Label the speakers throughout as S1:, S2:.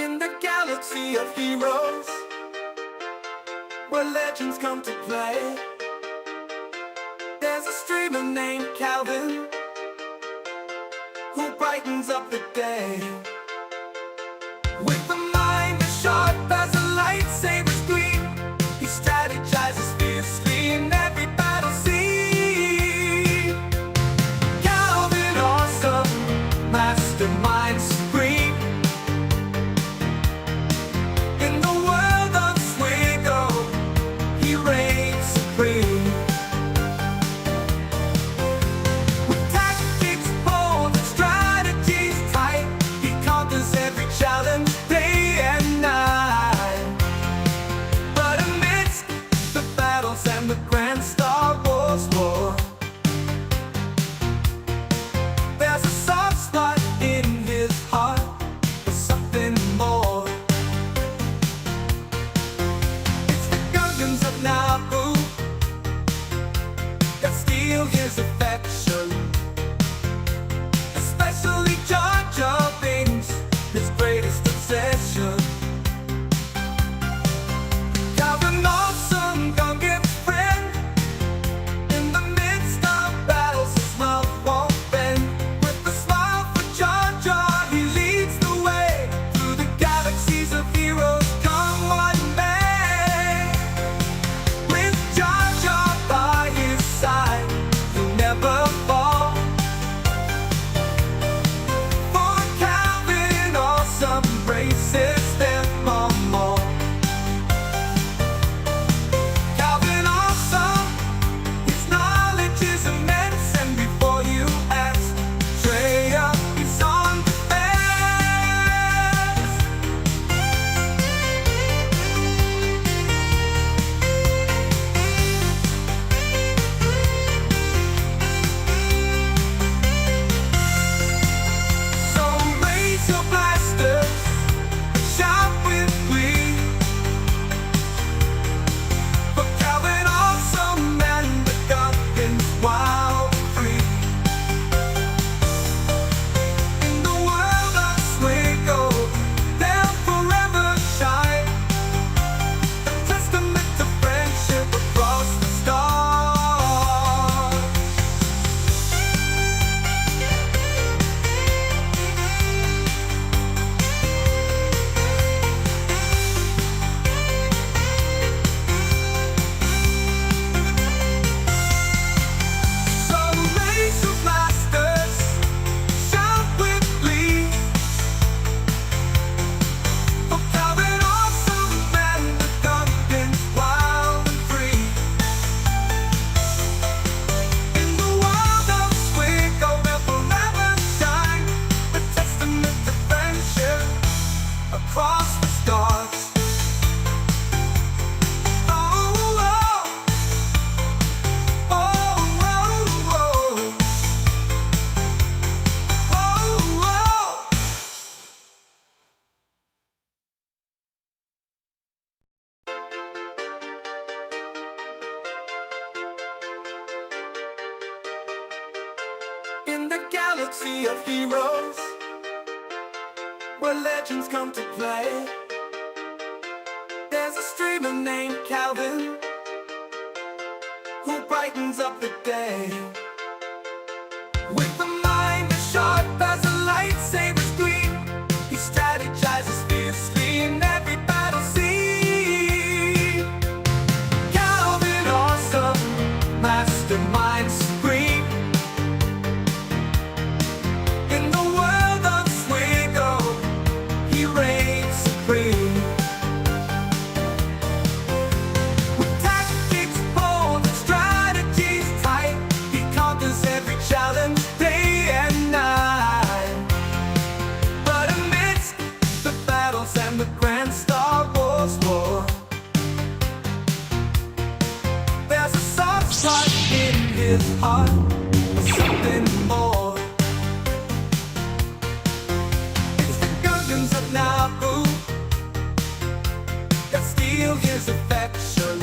S1: In the galaxy of heroes, where legends come to play, there's a streamer named Calvin who brightens up the day. With a mind as sharp as a lightsaber's gleam, he strategizes fiercely in every battle scene. Calvin, awesome, mastermind supreme. In the world of Swigo, he reigns supreme. With tactics bold and strategies tight, he conquers every challenge day and night. But amidst the battles and the grand Star Wars war, there's a soft spot in his heart for something more. It's the Gungans of Naboo that steal his affection, especially Jar Jar Binks, his greatest obsession. Calvin, awesome Gungan friend, in the midst of battles his love won't bend. With a smile for Jar Jar, he leads the way through the galaxies of heroes, come what may. With Jar Jar by his side, he'll never fall. For Calvin, awesome embraces them all more. Calvin, awesome, his knowledge is immense, and before you ask, Traya, he's on the fence. So raise your blasters, shout with glee, for Calvin, awesome, and the Gungans wild and free. In the world of Swigo, they'll forever shine, a testament to friendship across the stars. So raise your blasters, shout with glee, for Calvin, awesome, and the Gungans wild and free. In the world of Swigo, they'll forever shine, a testament to friendship across the stars. Oh, oh, oh, oh, oh, oh, oh. In the galaxy of heroes, where legends come to play, there's a streamer named Calvin who brightens up the day. With a mind as sharp as a lightsaber's gleam, he strategizes fiercely in every battle scene. Calvin, awesome, mastermind supreme. In the world of Swigo, he reigns supreme. With tactics bold and strategies tight, he conquers every challenge day and night. But amidst the battles and the grand Star Wars war, there's a soft spot in his heart for something more. It's the Gungans of Naboo that steal his affection,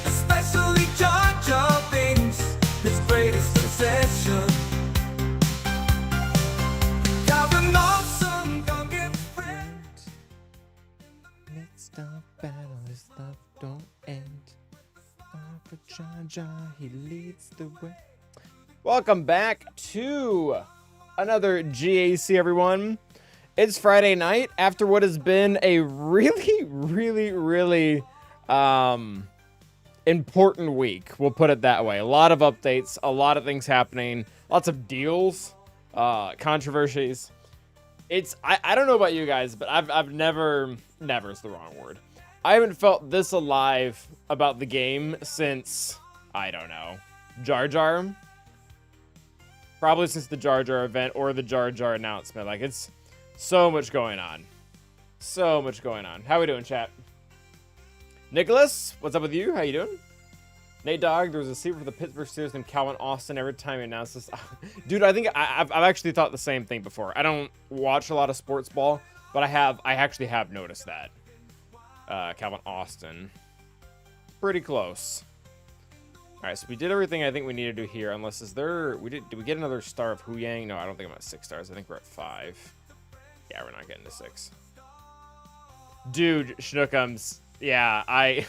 S1: especially Jar Jar Binks, his greatest obsession. Calvin, awesome Gungan
S2: Jar, he leads the way. Welcome back to another GAC, everyone. It's Friday night after what has been a really important week. We'll put it that way. A lot of updates, a lot of things happening, lots of deals, controversies. I don't know about you guys, but I've never is the wrong word. I haven't felt this alive about the game since, I don't know, Jar Jar. Probably since the Jar Jar event or the Jar Jar announcement. Like, it's so much going on. So much going on. How we doing, chat? Nicholas, what's up with you? How you doing? Nate Dogg, there was a receiver for the Pittsburgh Steelers named Calvin Austin every time he announced this. Dude, I think I've actually thought the same thing before. I don't watch a lot of sports ball, but I actually have noticed that. Calvin Austin. Pretty close. Alright, so we did everything I think we need to do here, unless did we get another star of Hu Yang? No, I don't think I'm at 6 stars. I think we're at 5. Yeah, we're not getting to 6. Dude, Schnookums. Yeah,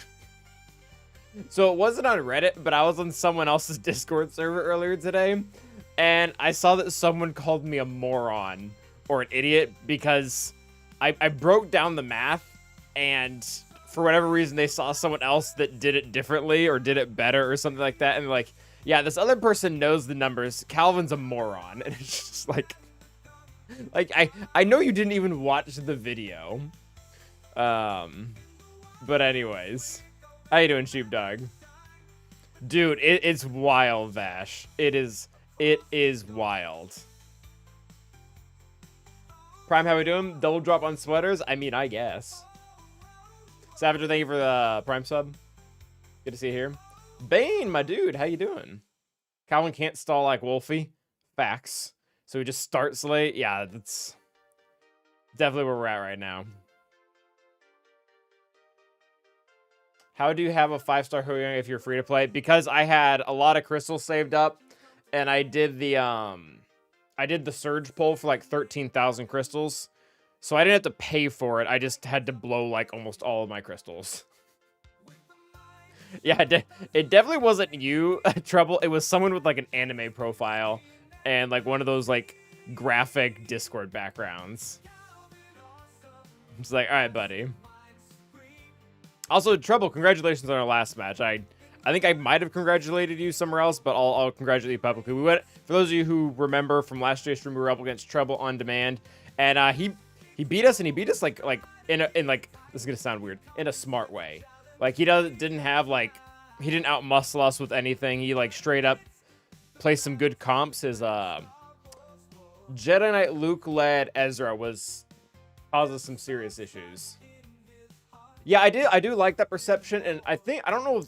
S2: So it wasn't on Reddit, but I was on someone else's Discord server earlier today, and I saw that someone called me a moron or an idiot because I broke down the math, and for whatever reason they saw someone else that did it differently or did it better or something like that, and they're like, yeah, this other person knows the numbers. Calvin's a moron. And it's just like I know you didn't even watch the video. But anyways. How you doing, Sheepdog? Dude, it's wild, Vash. It is wild. Prime, how we doing? Double drop on sweaters? I mean, I guess. Savager, thank you for the Prime sub. Good to see you here. Bane, my dude, how you doing? Calvin can't stall like Wolfie. Facts. So he just starts late. Yeah, that's definitely where we're at right now. How do you have a 5-star Hu Yang if you're free to play? Because I had a lot of crystals saved up, and I did the surge pull for like 13,000 crystals. So I didn't have to pay for it. I just had to blow like almost all of my crystals. Yeah, it definitely wasn't you, Trouble. It was someone with like an anime profile and like one of those like graphic Discord backgrounds. I'm just like, all right, buddy. Also, Trouble, congratulations on our last match. I think I might have congratulated you somewhere else, but I'll congratulate you publicly. We went, for those of you who remember from last year's stream, we were up against Trouble on Demand, and he beat us, and he beat us like in like, this is gonna sound weird, in a smart way. Like he didn't outmuscle us with anything. He like straight up played some good comps. His Jedi Knight Luke led Ezra causes some serious issues. Yeah, I do like that perception, and I don't know if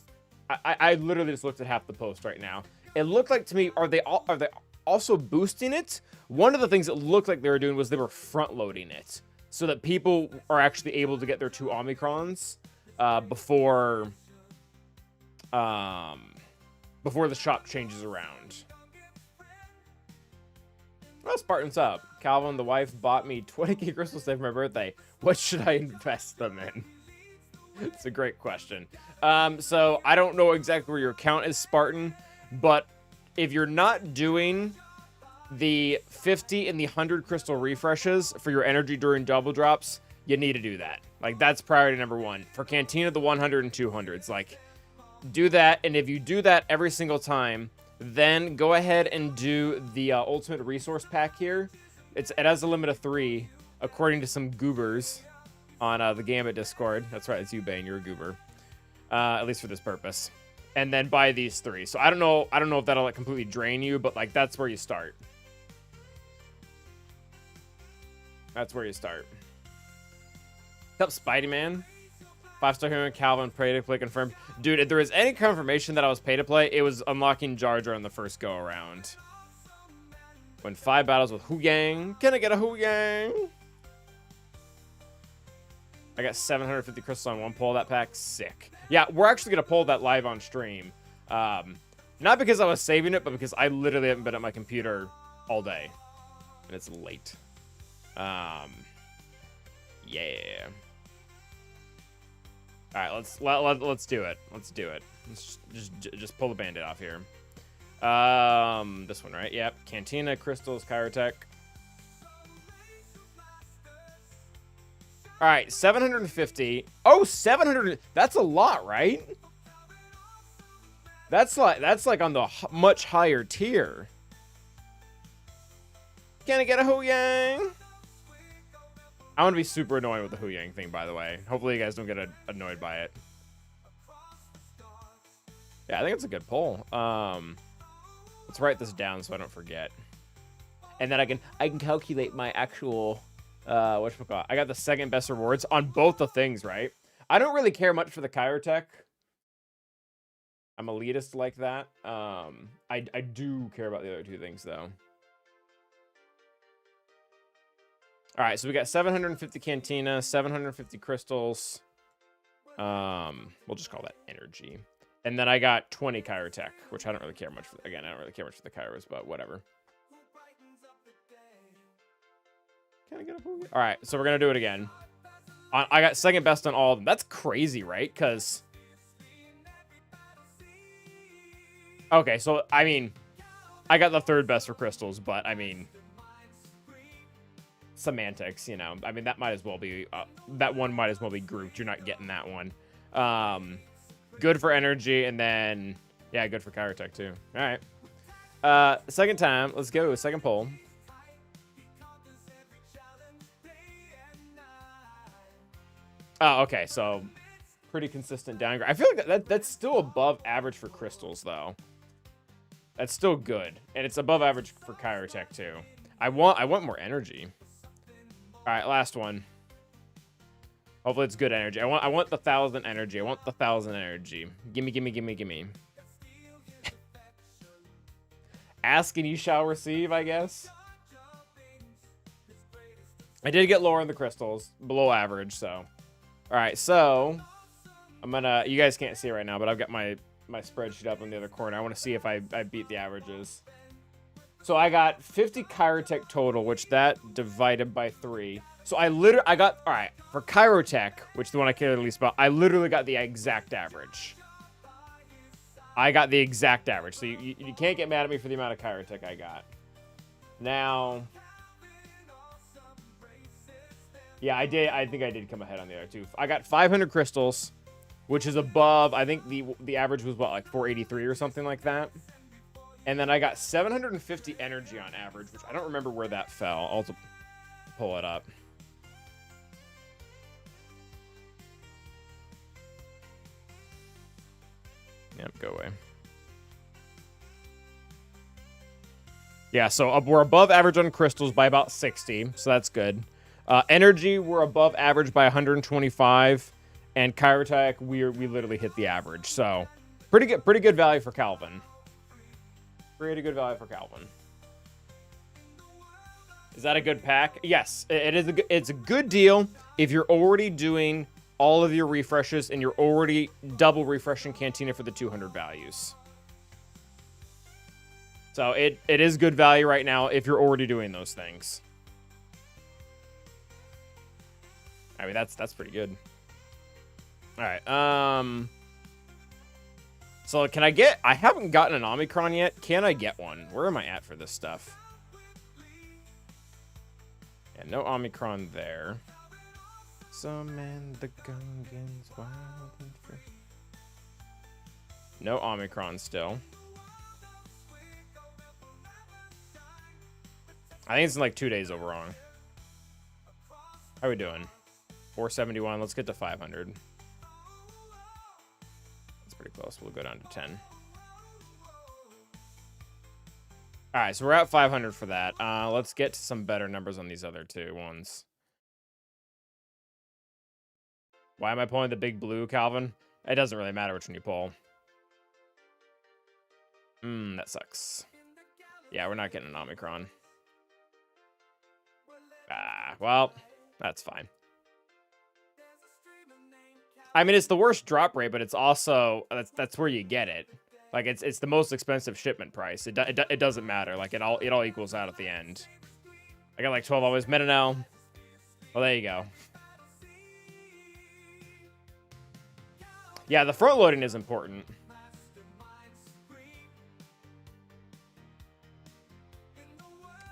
S2: I literally just looked at half the post right now. It looked like to me, are they also boosting it? One of the things it looked like they were doing was they were front loading it so that people are actually able to get their 2 Omicrons before the shop changes around. Well, Spartan's up. Calvin, the wife, bought me 20k crystals for my birthday. What should I invest them in? It's a great question. So I don't know exactly where your account is, Spartan, but if you're not doing the 50 and the 100 crystal refreshes for your energy during double drops, you need to do that. Like, that's priority number 1. For Cantina, the 100 and 200s. Like, do that, and if you do that every single time, then go ahead and do the ultimate resource pack here. It has a limit of 3, according to some goobers on the Gambit Discord. That's right, it's you, Bane. You're a goober. At least for this purpose. And then buy these 3. So I don't know if that'll like completely drain you, but like that's where you start. That's where you start. What's up, Spidey Man? 5-star human Calvin, pay to play confirmed. Dude, if there was any confirmation that I was pay to play, it was unlocking Jar Jar on the first go around. Win 5 battles with Hu Yang. Can I get a Hu Yang? I got 750 crystals on 1 pull of that pack. Sick. Yeah, we're actually going to pull that live on stream. Not because I was saving it, but because I literally haven't been at my computer all day. And it's late. Yeah. All right, let's do it. Let's do it. Let's just pull the bandit off here. This one, right? Yep. Cantina, crystals, Kyrotech. All right, 750. Oh, 700. That's a lot, right? That's like on the much higher tier. Can I get a Hoo-Yang? I want to be super annoying with the Hoo-Yang thing, by the way. Hopefully you guys don't get annoyed by it. Yeah, I think it's a good pull. Let's write this down so I don't forget. And then I can calculate my actual whatchamacallit. I got the second best rewards on both the things, right? I don't really care much for the Kyrotech. I'm elitist like that. I do care about the other two things though. All right, so we got 750 Cantina, 750 crystals. We'll just call that energy. And then I got 20 Kyrotech, which I don't really care much for. Again, I don't really care much for the Kyros, but whatever. Can I get a All right, so we're gonna do it again. I got second best on all of them. That's crazy, right? Because okay, so I mean, I got the third best for crystals, but I mean, semantics, you know. I mean, that might as well be that one might as well be grouped. You're not getting that one. Good for energy, and then yeah, good for Kyrotech too. All right, second time. Let's go. Second pull. Oh, okay. So pretty consistent downgrade. I feel like that's still above average for crystals, though. That's still good, and it's above average for Kyrotech too. I want more energy. All right, last one. Hopefully it's good energy. I want the 1,000 energy. I want the 1,000 energy. Gimme, gimme, gimme, gimme. Ask and you shall receive, I guess. I did get lower in the crystals, below average, so. All right, so I'm gonna. You guys can't see it right now, but I've got my spreadsheet up in the other corner. I want to see if I beat the averages. So I got 50 Kyrotech total, which that divided by 3. So I got, all right, for Kyrotech, which is the one I care the least about, I literally got the exact average. I got the exact average. So you can't get mad at me for the amount of Kyrotech I got. Now, yeah, I think I did come ahead on the other two. I got 500 crystals, which is above, I think the average was what, like 483 or something like that. And then I got 750 energy on average, which I don't remember where that fell. I'll also pull it up. Yep, go away. Yeah, so we're above average on crystals by about 60, so that's good. Energy, we're above average by 125, and Kyrotech, we literally hit the average. So pretty good value for Calvin. Pretty good value for Calvin. Is that a good pack? Yes, it is. It's a good deal if you're already doing all of your refreshes and you're already double refreshing Cantina for the 200 values. So it is good value right now if you're already doing those things. I mean, that's pretty good. All right. So can I get... I haven't gotten an Omicron yet. Can I get one? Where am I at for this stuff? Yeah, no Omicron there. Summon the Gungans wild and free. No Omicron still. I think it's in like 2 days overall. How are we doing? 471. Let's get to 500. That's pretty close. We'll go down to 10. All right, so we're at 500 for that. Let's get to some better numbers on these other two ones. Why am I pulling the big blue, Calvin? It doesn't really matter which one you pull. That sucks. Yeah, we're not getting an Omicron. Well, that's fine. I mean, it's the worst drop rate, but it's also that's where you get it. Like it's the most expensive shipment price. It doesn't matter. Like it all equals out at the end. I got like 12 always. Metanel. Well, there you go. Yeah, the front loading is important.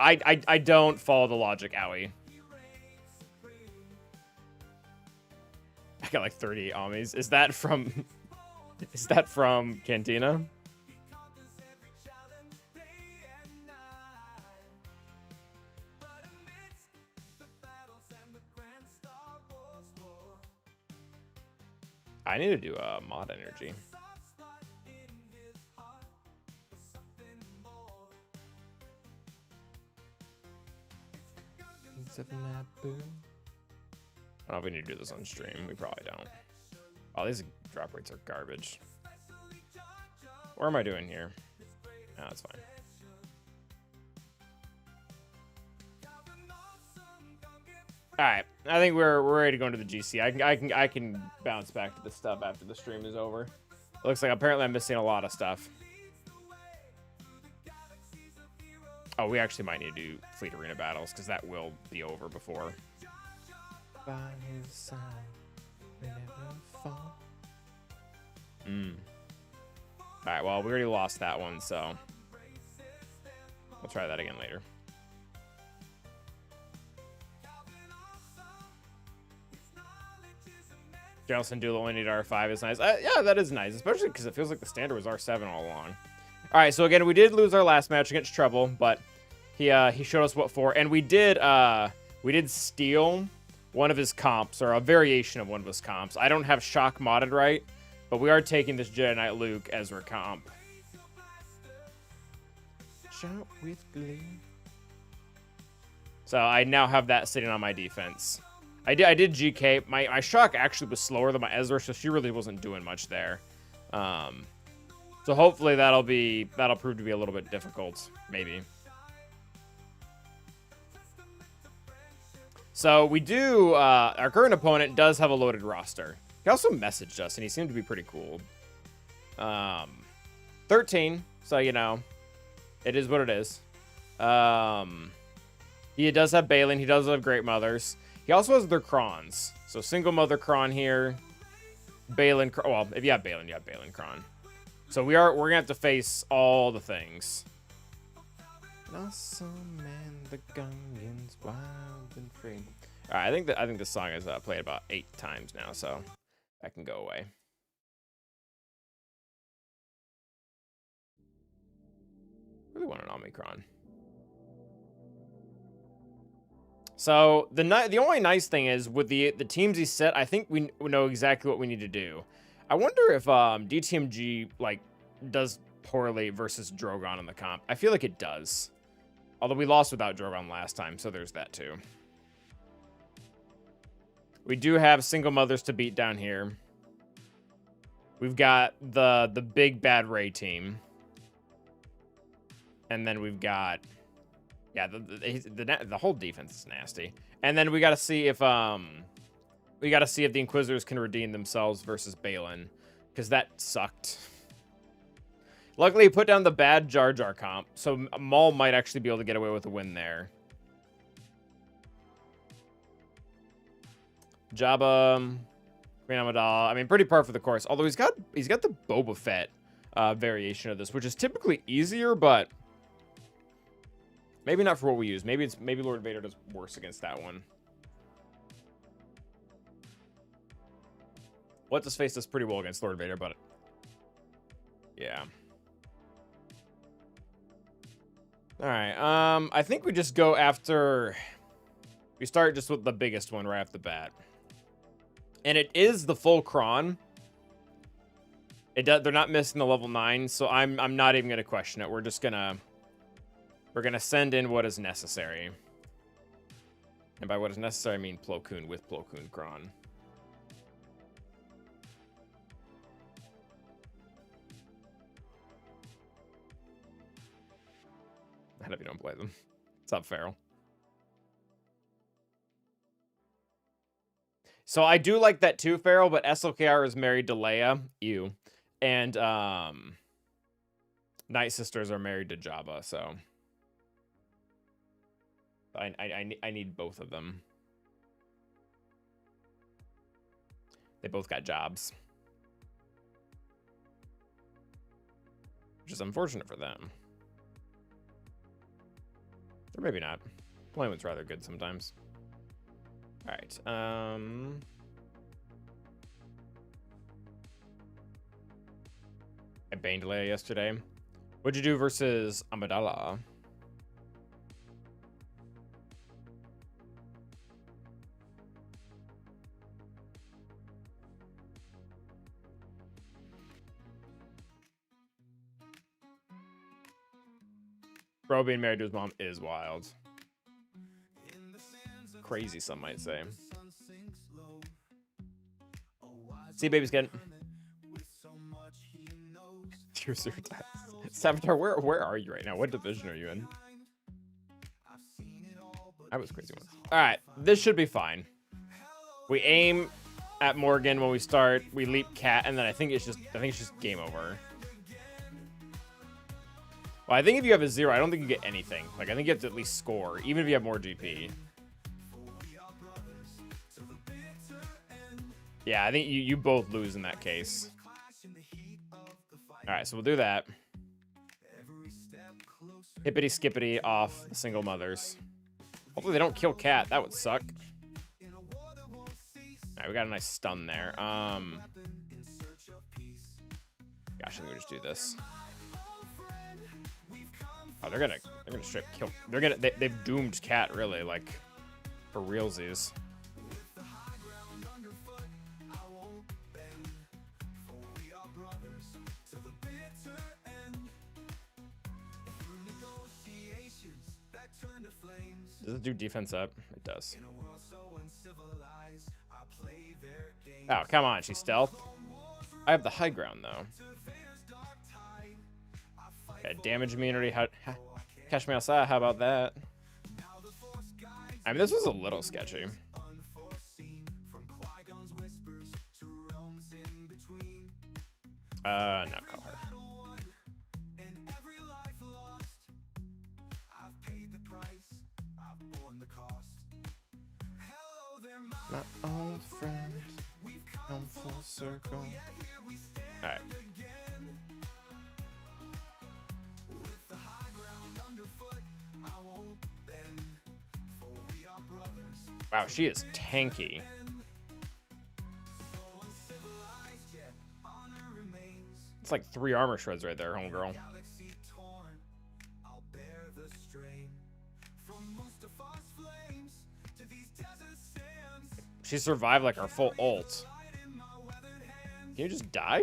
S2: I don't follow the logic, Owie. I got like 38 Amis. Is that from is that from Cantina? I need to do a mod energy. I don't know if we need to do this on stream. We probably don't. Oh, these drop rates are garbage. What am I doing here? No, that's fine. All right, I think we're ready to go into the GC. I can bounce back to the stuff after the stream is over. It looks like apparently I'm missing a lot of stuff. Oh, we actually might need to do Fleet Arena battles because that will be over before. By his side, we never fall. All right, well, we already lost that one, so we'll try that again later. Jelson Duel only need R5 is nice. Yeah, that is nice, especially because it feels like the standard was R7 all along. All right, so again, we did lose our last match against Trouble, but he showed us what for, and we did steal one of his comps, or a variation of one of his comps. I don't have Shock modded right, but we are taking this Jedi Knight Luke Ezra comp. Shout with glee. So I now have that sitting on my defense. I did GK. My Shock actually was slower than my Ezra, so she really wasn't doing much there. So hopefully that'll prove to be a little bit difficult, maybe. So we do, our current opponent does have a loaded roster. He also messaged us, and he seemed to be pretty cool. 13, so, you know, it is what it is. He does have Balin. He does have Great Mothers. He also has their Krons. So single mother Kron here. Balin, well, if you have Balin, you have Balin Kron. So we're gonna have to face all the things. Awesome and the Gungans wild and free. All right, I think this song is played about 8 times now, so that can go away. Really want an Omicron. So the only nice thing is with the teams he set, I think we know exactly what we need to do. I wonder if DTMG like does poorly versus Drogon in the comp. I feel like it does. Although we lost without Drogon last time, so there's that too. We do have single mothers to beat down here. We've got the big bad Rey team. And then we've got, yeah, the whole defense is nasty. And then we got to see if the Inquisitors can redeem themselves versus Balin, because that sucked. Luckily, he put down the bad Jar Jar comp, so Maul might actually be able to get away with a win there. Jabba, Queen Amidala. I mean, pretty par for the course. Although he's got the Boba Fett variation of this, which is typically easier, but maybe not for what we use. Maybe Lord Vader does worse against that one. What's his face does pretty well against Lord Vader, but yeah. All right. I think we just go after. We start just with the biggest one right off the bat, and it is the full Kron. They're not missing the level 9, so I'm not even gonna question it. We're gonna send in what is necessary, and by what is necessary I mean Plo Koon with Plo Koon Kron. I hope you don't play them. What's up, Farrell? So I do like that too, Farrell, but SLKR is married to Leia. Ew. And Night Sisters are married to Jabba, so I need both of them. They both got jobs, which is unfortunate for them. Or maybe not. Flamewood's rather good sometimes. All right. I baned Leia yesterday. What'd you do versus Amidala? Bro being married to his mom is wild. Crazy, some might say. See, baby's getting. Tears are times. Savitar, where are you right now? What division are you in? I was crazy once. All right, this should be fine. We aim at Morgan when we start. We leap Cat, and then I think it's just game over. Well, I think if you have a 0, I don't think you get anything. Like, I think you have to at least score, even if you have more GP. Yeah, I think you both lose in that case. All right, so we'll do that. Hippity skippity off the single mothers. Hopefully they don't kill Cat. That would suck. All right, we got a nice stun there. Gosh, I think we just do this. Oh, they're gonna straight kill. They've doomed Cat really, like, for realsies. Does it do defense up? It does. Oh, come on, she's stealth. I have the high ground though. Okay, damage immunity. Catch me outside. How about that? I mean, this was a little sketchy. No, call her. My old friend, come full circle. All right. Wow, she is tanky. It's like 3 armor shreds right there, homegirl. She survived like our full ult. Can you just die?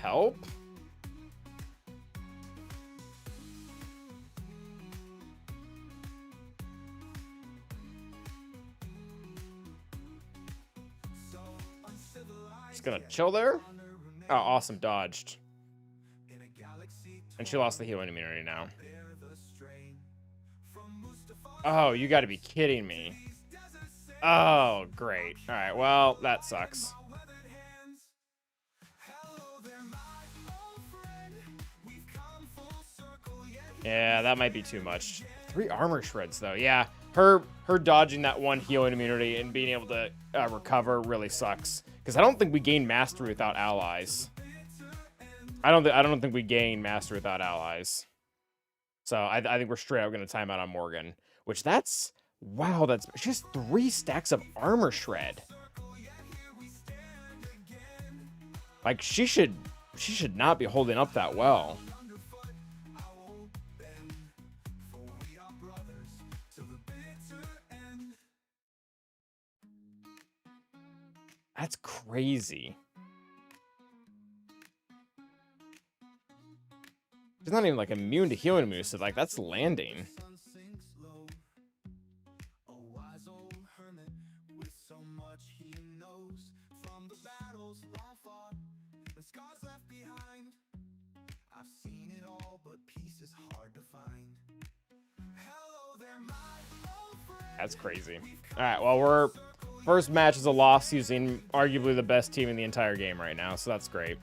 S2: Help? Just gonna chill there? Oh, awesome, dodged. And she lost the healing immunity now. Oh, you gotta be kidding me. Oh, great. All right, well, that sucks. Yeah, that might be too much. 3 armor shreds, though. Yeah, her dodging that 1 healing immunity and being able to recover really sucks. Because I don't think we gain mastery without allies. I don't think we gain mastery without allies. So I think we're straight up going to time out on Morgan. Which that's... Wow, that's... She has 3 stacks of armor shred. Like, she should not be holding up that well. That's crazy. She's not even like immune to healing moves, so like that's landing. That's crazy. All right, well, we're first match is a loss using arguably the best team in the entire game right now, so that's great.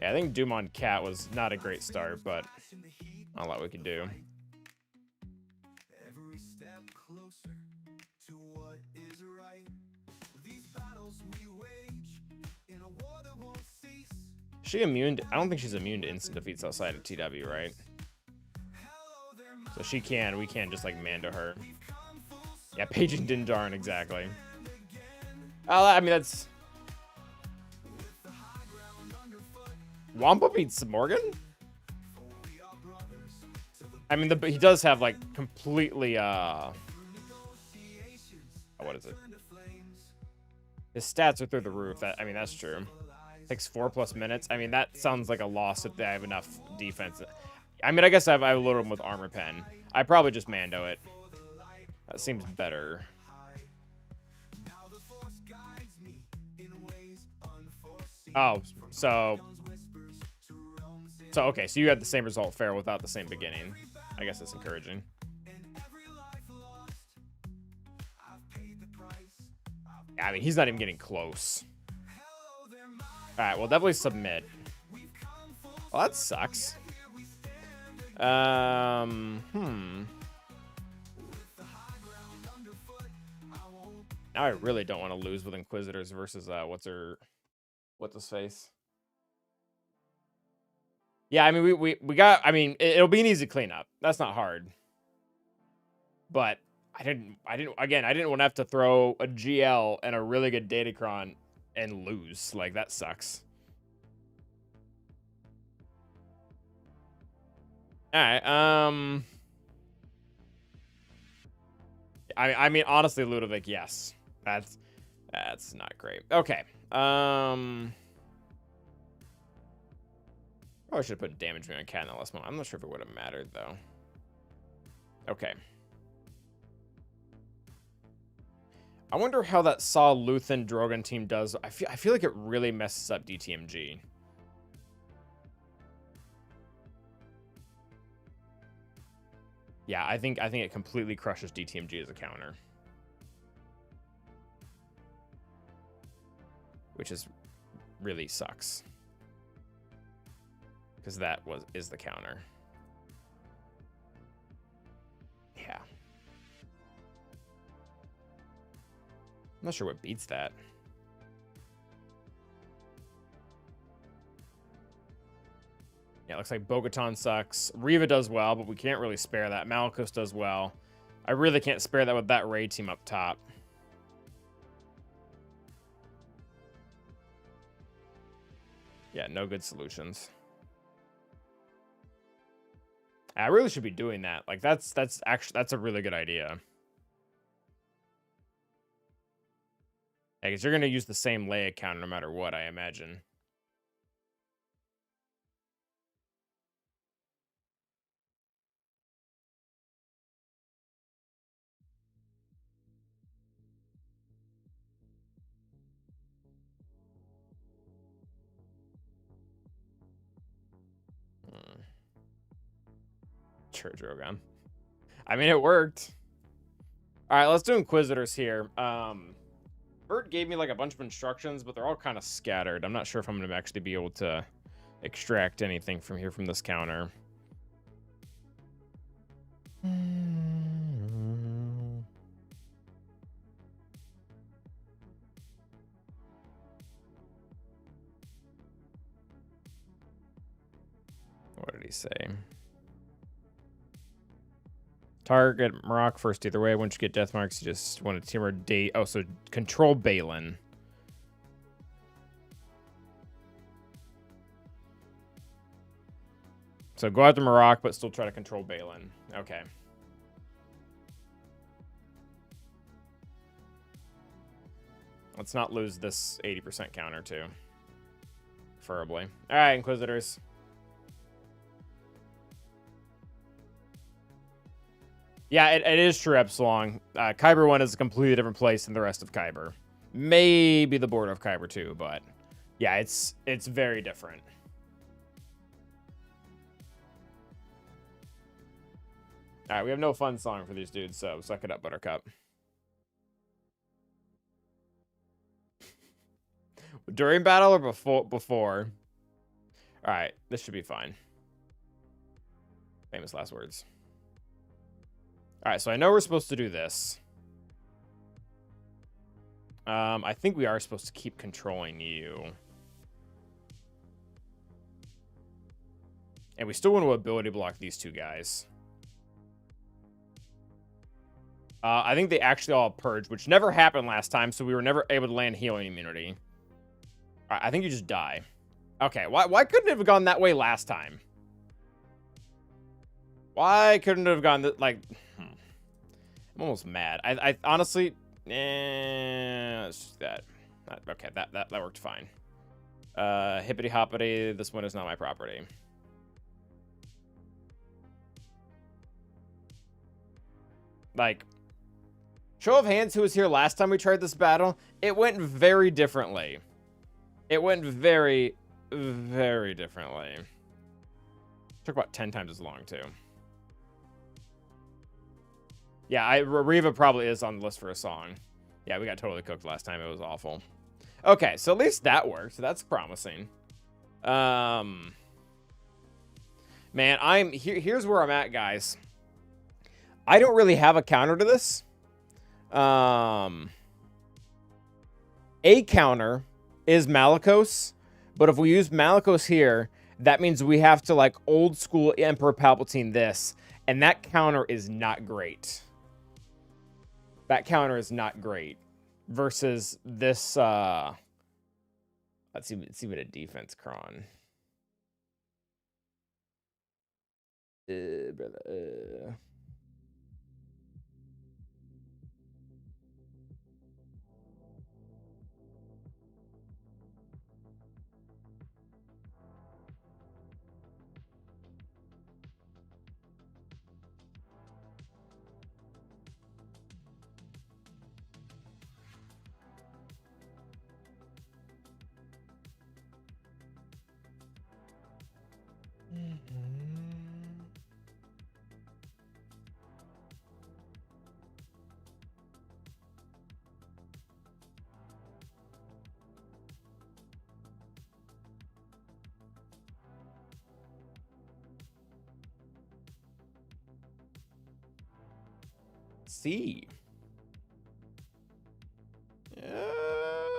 S2: Yeah, I think Doom on Cat was not a great start, but not a lot we could do. she immune? I don't think she's immune to instant defeats outside of TW, right? So she can. We can't just like Mando her. Yeah, Paige and Din Djarin, exactly. I mean, that's... Wampa beats Morgan? I mean, he does have, like, completely, what is it? His stats are through the roof. I mean, that's true. Takes 4+ minutes. I mean, that sounds like a loss if they have enough defense. I mean, I guess I load him with Armor Pen. I probably just Mando it. That seems better. Oh, so okay, so you had the same result fair without the same beginning. I guess that's encouraging. I mean, he's not even getting close. All right, well, definitely submit. Well, that sucks. Now I really don't want to lose with Inquisitors versus what's his face? Yeah, I mean we got. I mean it'll be an easy cleanup. That's not hard. But I didn't want to have to throw a GL and a really good Datacron and lose. Like, that sucks. All right. I mean, honestly, Ludovic, yes. That's not great. Okay. Probably should have put damage me on Cat in the last one. I'm not sure if it would have mattered, though. Okay. I wonder how that Saw Luthen Drogon team does. I feel like it really messes up DTMG. Yeah, I think it completely crushes DTMG as a counter. Which really sucks. Because that is the counter. Yeah. I'm not sure what beats that. Yeah, it looks like Bo-Katan sucks. Reva does well, but we can't really spare that. Malchus does well. I really can't spare that with that Rey team up top. Yeah, no good solutions. I really should be doing that. Like, that's a really good idea. Yeah, because you're going to use the same Leia counter no matter what, I imagine. Sure, Drogon. I mean, it worked. All right, let's do Inquisitors here. Bert gave me like a bunch of instructions, but they're all kind of scattered. I'm not sure if I'm going to actually be able to extract anything from here from this counter. What did he say? Target Marok first either way. Once you get death marks, you just want to team or date. Oh, so control Balin. So go after Marok, but still try to control Balin. Okay. Let's not lose this 80% counter, too. Preferably. All right, Inquisitors. Yeah, it is true, Epsilon. Kyber 1 is a completely different place than the rest of Kyber. Maybe the border of Kyber 2, but yeah, it's very different. All right, we have no fun song for these dudes, so suck it up, Buttercup. During battle or before? All right, this should be fine. Famous last words. All right, so I know we're supposed to do this. I think we are supposed to keep controlling you. And we still want to ability block these two guys. I think they actually all purge, which never happened last time, so we were never able to land healing immunity. All right, I think you just die. Okay, why couldn't it have gone that way last time? Why couldn't it have gone like... I'm almost mad. I honestly... let's just that. Okay, that worked fine. Hippity hoppity, this one is not my property. Like, show of hands who was here last time we tried this battle. It went very differently. It went very, very differently. Took about 10 times as long, too. Yeah, Riva probably is on the list for a song. Yeah, we got totally cooked last time. It was awful. Okay, so at least that worked. That's promising. Man, here's where I'm at, guys. I don't really have a counter to this. A counter is Malicos, but if we use Malicos here, that means we have to like old school Emperor Palpatine this, and that counter is not great. That counter is not great versus this. Let's see what a defense cron. See. Yeah,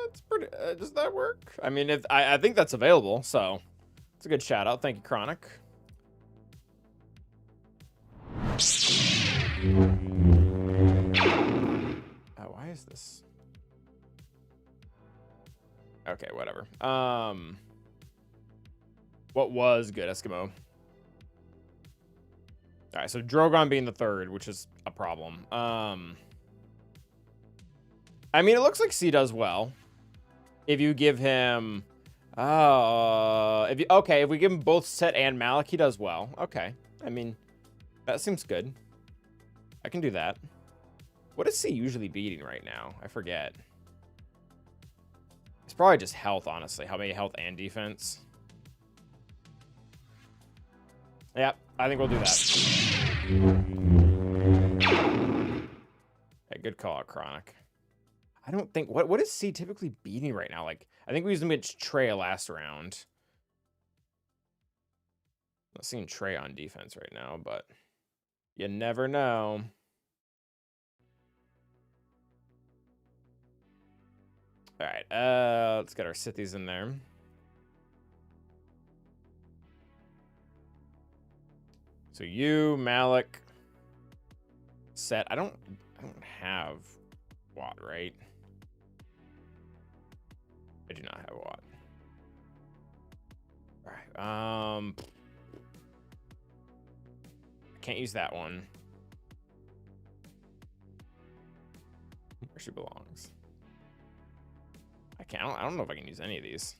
S2: it's pretty. Does that work? I mean, I think that's available, so it's a good shout out. Thank you, Chronic. Why is this? Okay, whatever. What was good, Eskimo? All right, so Drogon being the third, which is a problem. I mean, it looks like C does well. If you give him... if we give him both Set and Malak, he does well. Okay. I mean, that seems good. I can do that. What is C usually beating right now? I forget. It's probably just health, honestly. How many health and defense? Yep, I think we'll do that. Hey, good call out, Chronic. I don't think... What is C typically beating right now? Like, I think we used him against Trey last round. Not seeing Trey on defense right now, but you never know. All right, let's get our Sithies in there. So you, Malak, Set. I don't have Watt, right? I do not have Watt. All right. I can't use that one. Where she belongs. I can't. I don't know if I can use any of these.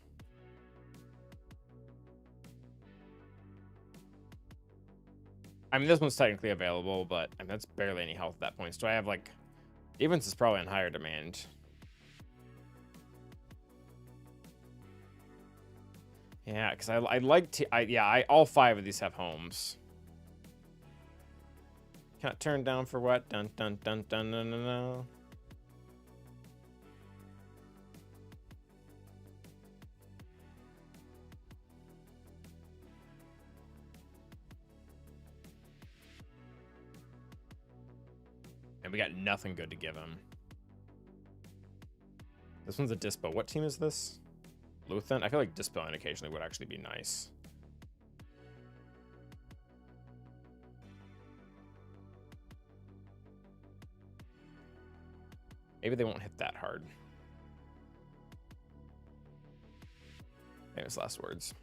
S2: I mean, this one's technically available, but I mean, that's barely any health at that point. So I have like, defense is probably on higher demand. Yeah, because I'd like to. All 5 of these have homes. Can't turn down for what? Dun dun dun dun dun dun dun. And we got nothing good to give him. This one's a Dispo. What team is this? Luthen? I feel like Dispo occasionally would actually be nice. Maybe they won't hit that hard. Famous last words.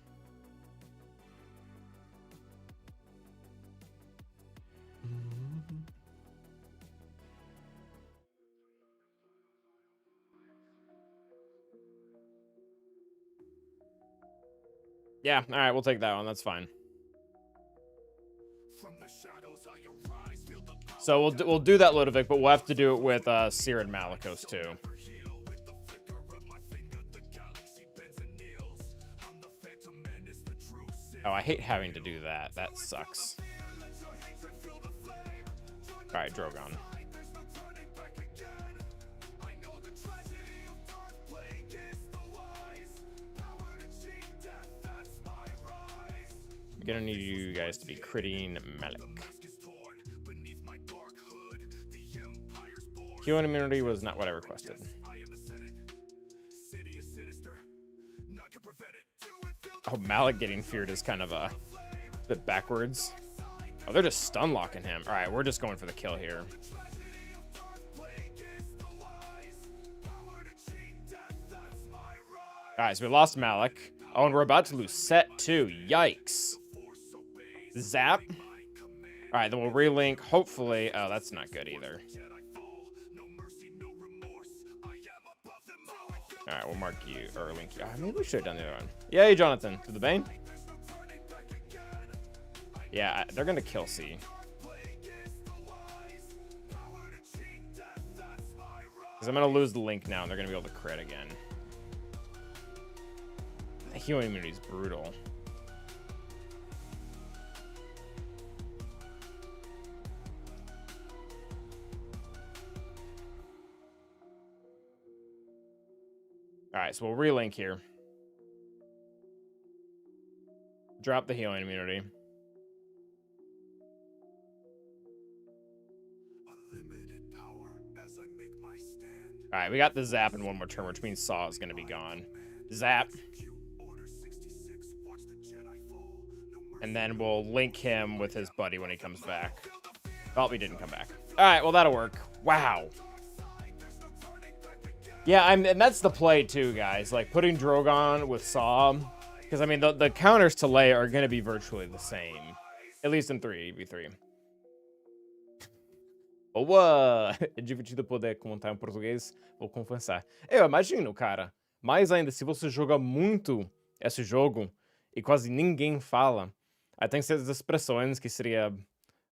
S2: Yeah, all right, we'll take that one. That's fine. So we'll do that Ludovic, but we'll have to do it with Seer and Malicos too. Oh, I hate having to do that. That sucks. All right, Drogon. I'm gonna need you guys to be critting Malik. Healing immunity was not what I requested. Oh, Malik getting feared is kind of a bit backwards. Oh, they're just stun locking him. All right, we're just going for the kill here. All right, so we lost Malik. Oh, and we're about to lose Set too. Yikes. Zap. All right, then we'll relink. Hopefully. Oh, that's not good either. All right, we'll mark you or link you. Maybe we should have done the other one. Yay, Jonathan. To the Bane. Yeah, they're going to kill C. Because I'm going to lose the link now, and they're going to be able to crit again. The healing immunity is brutal. All right, so we'll relink here. Drop the healing immunity. All right, we got the zap in one more turn, which means Saw is going to be gone. Zap. And then we'll link him with his buddy when he comes back. Oh, he didn't come back. All right, well, that'll work. Wow. Yeah, and that's the play too, guys. Like putting Drogon with Saw, because I mean the counters to Leia are going to be virtually the same, at least in 3v3. Boa! É divertido poder comentar em português, vou confessar. Eu imagino, cara. Mais ainda, se você joga muito esse jogo e quase ninguém fala, aí tem certas expressões que seria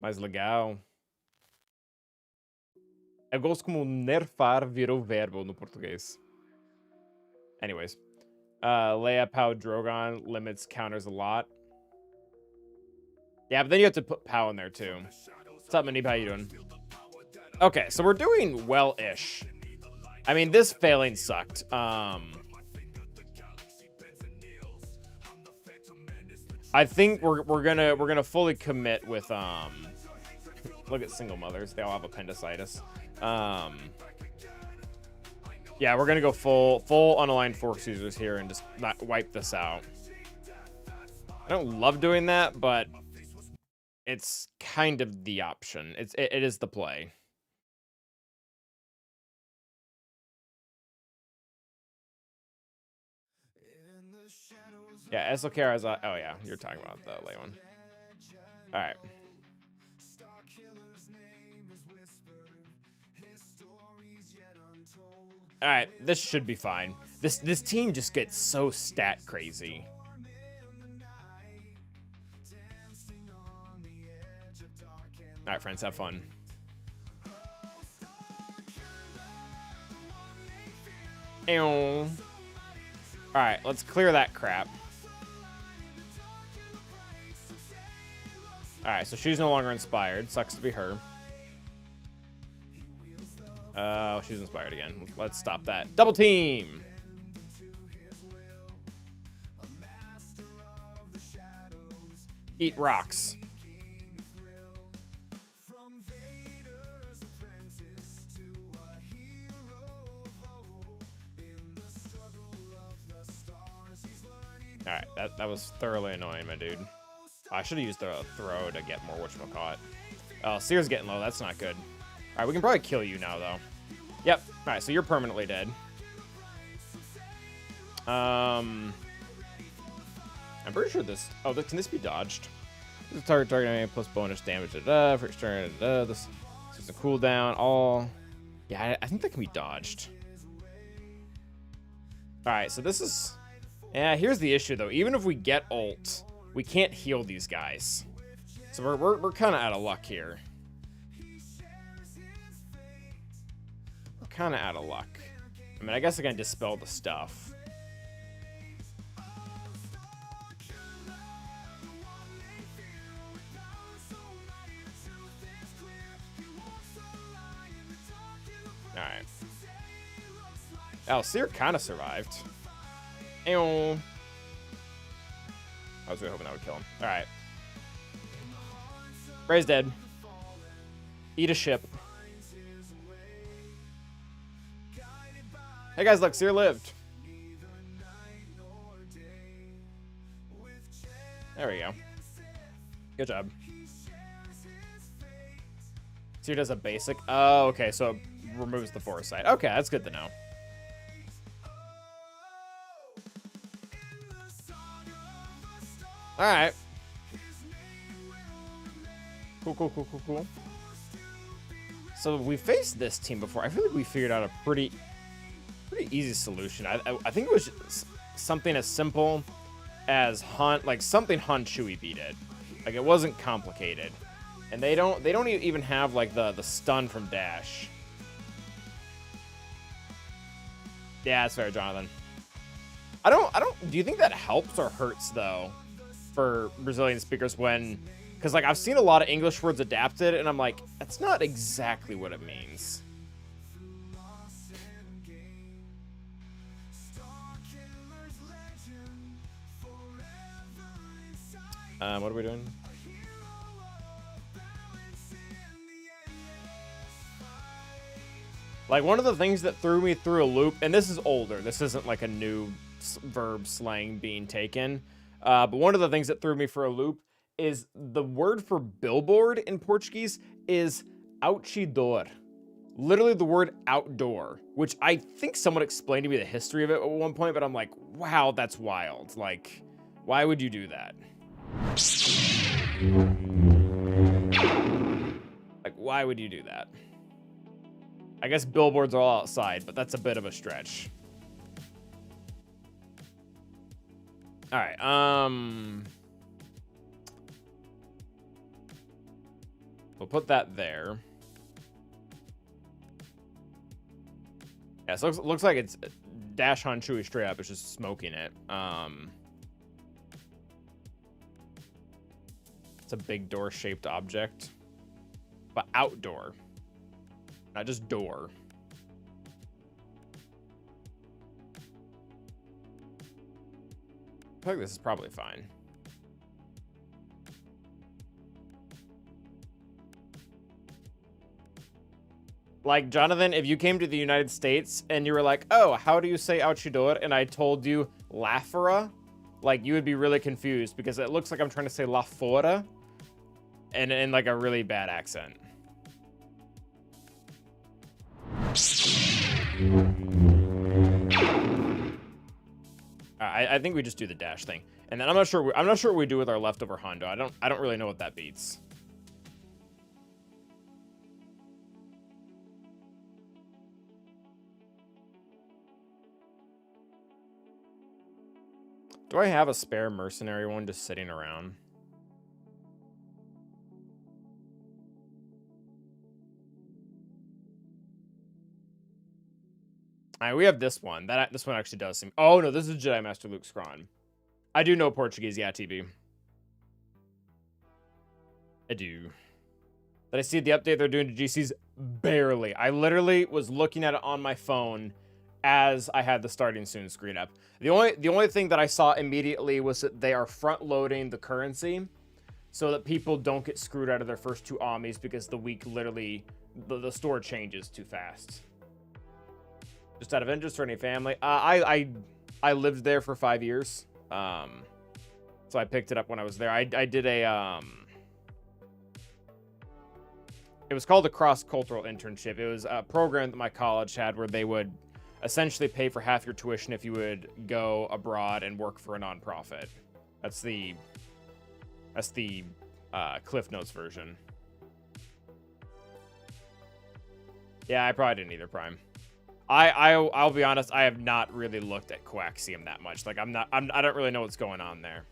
S2: mais legal. Eu gosto como nerfar virou verbo no português. Anyways. Leia, Pow, Drogon limits counters a lot. Yeah, but then you have to put Pow in there too. What's up, Manib? How you doing? Okay, so we're doing well-ish. I mean, this failing sucked. I think we're gonna fully commit with look at single mothers. They all have appendicitis. Yeah, we're gonna go full unaligned force users here and just not wipe this out. I don't love doing that, but it's kind of the option. It is the play. Yeah, SLKR is oh yeah, you're talking about the lay one. All right. All right, this should be fine. This team just gets so stat crazy. All right, friends, have fun. All right, let's clear that crap. All right, so she's no longer inspired. Sucks to be her. Oh, she's inspired again. Let's stop that. Double team. Eat rocks. All right, that was thoroughly annoying, my dude. I should have used the throw to get more whatchamacallit. Oh, Seer's getting low. That's not good. All right, we can probably kill you now, though. Yep. All right, so you're permanently dead. I'm pretty sure this... Oh, can this be dodged? This is target enemy plus bonus damage. For extra, this is a cooldown. All... Yeah, I think that can be dodged. All right, so this is... Yeah, here's the issue, though. Even if we get ult, we can't heal these guys. So we're kind of out of luck here. We're kind of out of luck. I mean, I guess I can dispel the stuff. Alright. Seer kind of survived. Ew. I was really hoping that would kill him. Alright. Ray's dead. Eat a ship. Hey guys, look, Seer lived. There we go. Good job. Seer does a basic. Oh, okay, so it removes the foresight. Okay, that's good to know. All right. Cool. So we faced this team before. I feel like we figured out a pretty easy solution. I think it was something as simple as something Han Shui beat it. Like, it wasn't complicated. And they don't even have like the stun from dash. Yeah, that's fair, Jonathan. Do you think that helps or hurts though for Brazilian speakers when, because like I've seen a lot of English words adapted and I'm like, that's not exactly what it means. What are we doing? Like, one of the things that threw me through a loop, and this is older, this isn't like a new verb slang being taken, but one of the things that threw me for a loop is the word for billboard in Portuguese is outdoor. Literally the word outdoor, which I think someone explained to me the history of it at one point, but I'm like, wow, that's wild. Like, why would you do that? Like, why would you do that? I guess billboards are all outside, but that's a bit of a stretch. All right, we'll put that there. Yeah, so looks like it's Dash Han Chewy straight up. It's just smoking it. It's a big door-shaped object, but outdoor, not just door. I feel like this is probably fine. Like, Jonathan, if you came to the United States and you were like, oh, how do you say ouchidor? And I told you la fora, like, you would be really confused because it looks like I'm trying to say la fora and in like a really bad accent. I think we just do the dash thing. And then I'm not sure what we do with our leftover Hondo. I don't really know what that beats. Do I have a spare mercenary one just sitting around? All right, we have this one. This one actually does seem... Oh, no, this is Jedi Master Luke Scron. I do know Portuguese, yeah, TB. I do. Did I see the update they're doing to GCs? Barely. I literally was looking at it on my phone as I had the starting soon screen up. The only thing that I saw immediately was that they are front-loading the currency so that people don't get screwed out of their first 2 armies because the week literally... The store changes too fast. Just out of interest for any family. I lived there for 5 years. So I picked it up when I was there. I did a it was called a cross-cultural internship. It was a program that my college had where they would essentially pay for half your tuition if you would go abroad and work for a nonprofit. That's the Cliff Notes version. Yeah, I probably didn't either, Prime. I'll be honest, I have not really looked at Coaxium that much. Like, I don't really know what's going on there.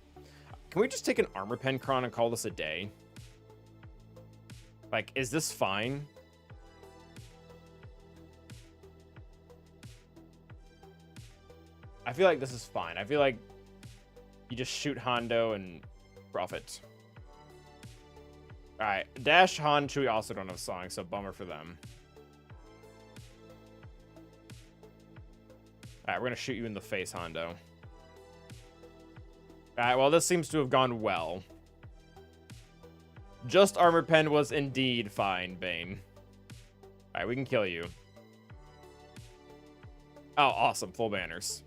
S2: Can we just take an armor pen cron and call this a day? Like, is this fine? I feel like this is fine. I feel like you just shoot Hondo and profit. Alright, Dash, Han, Chewie also don't have songs, so bummer for them. Alright, we're gonna shoot you in the face, Hondo. Alright, well, this seems to have gone well. Just Armored Pen was indeed fine, Bane. Alright, we can kill you. Oh, awesome. Full banners.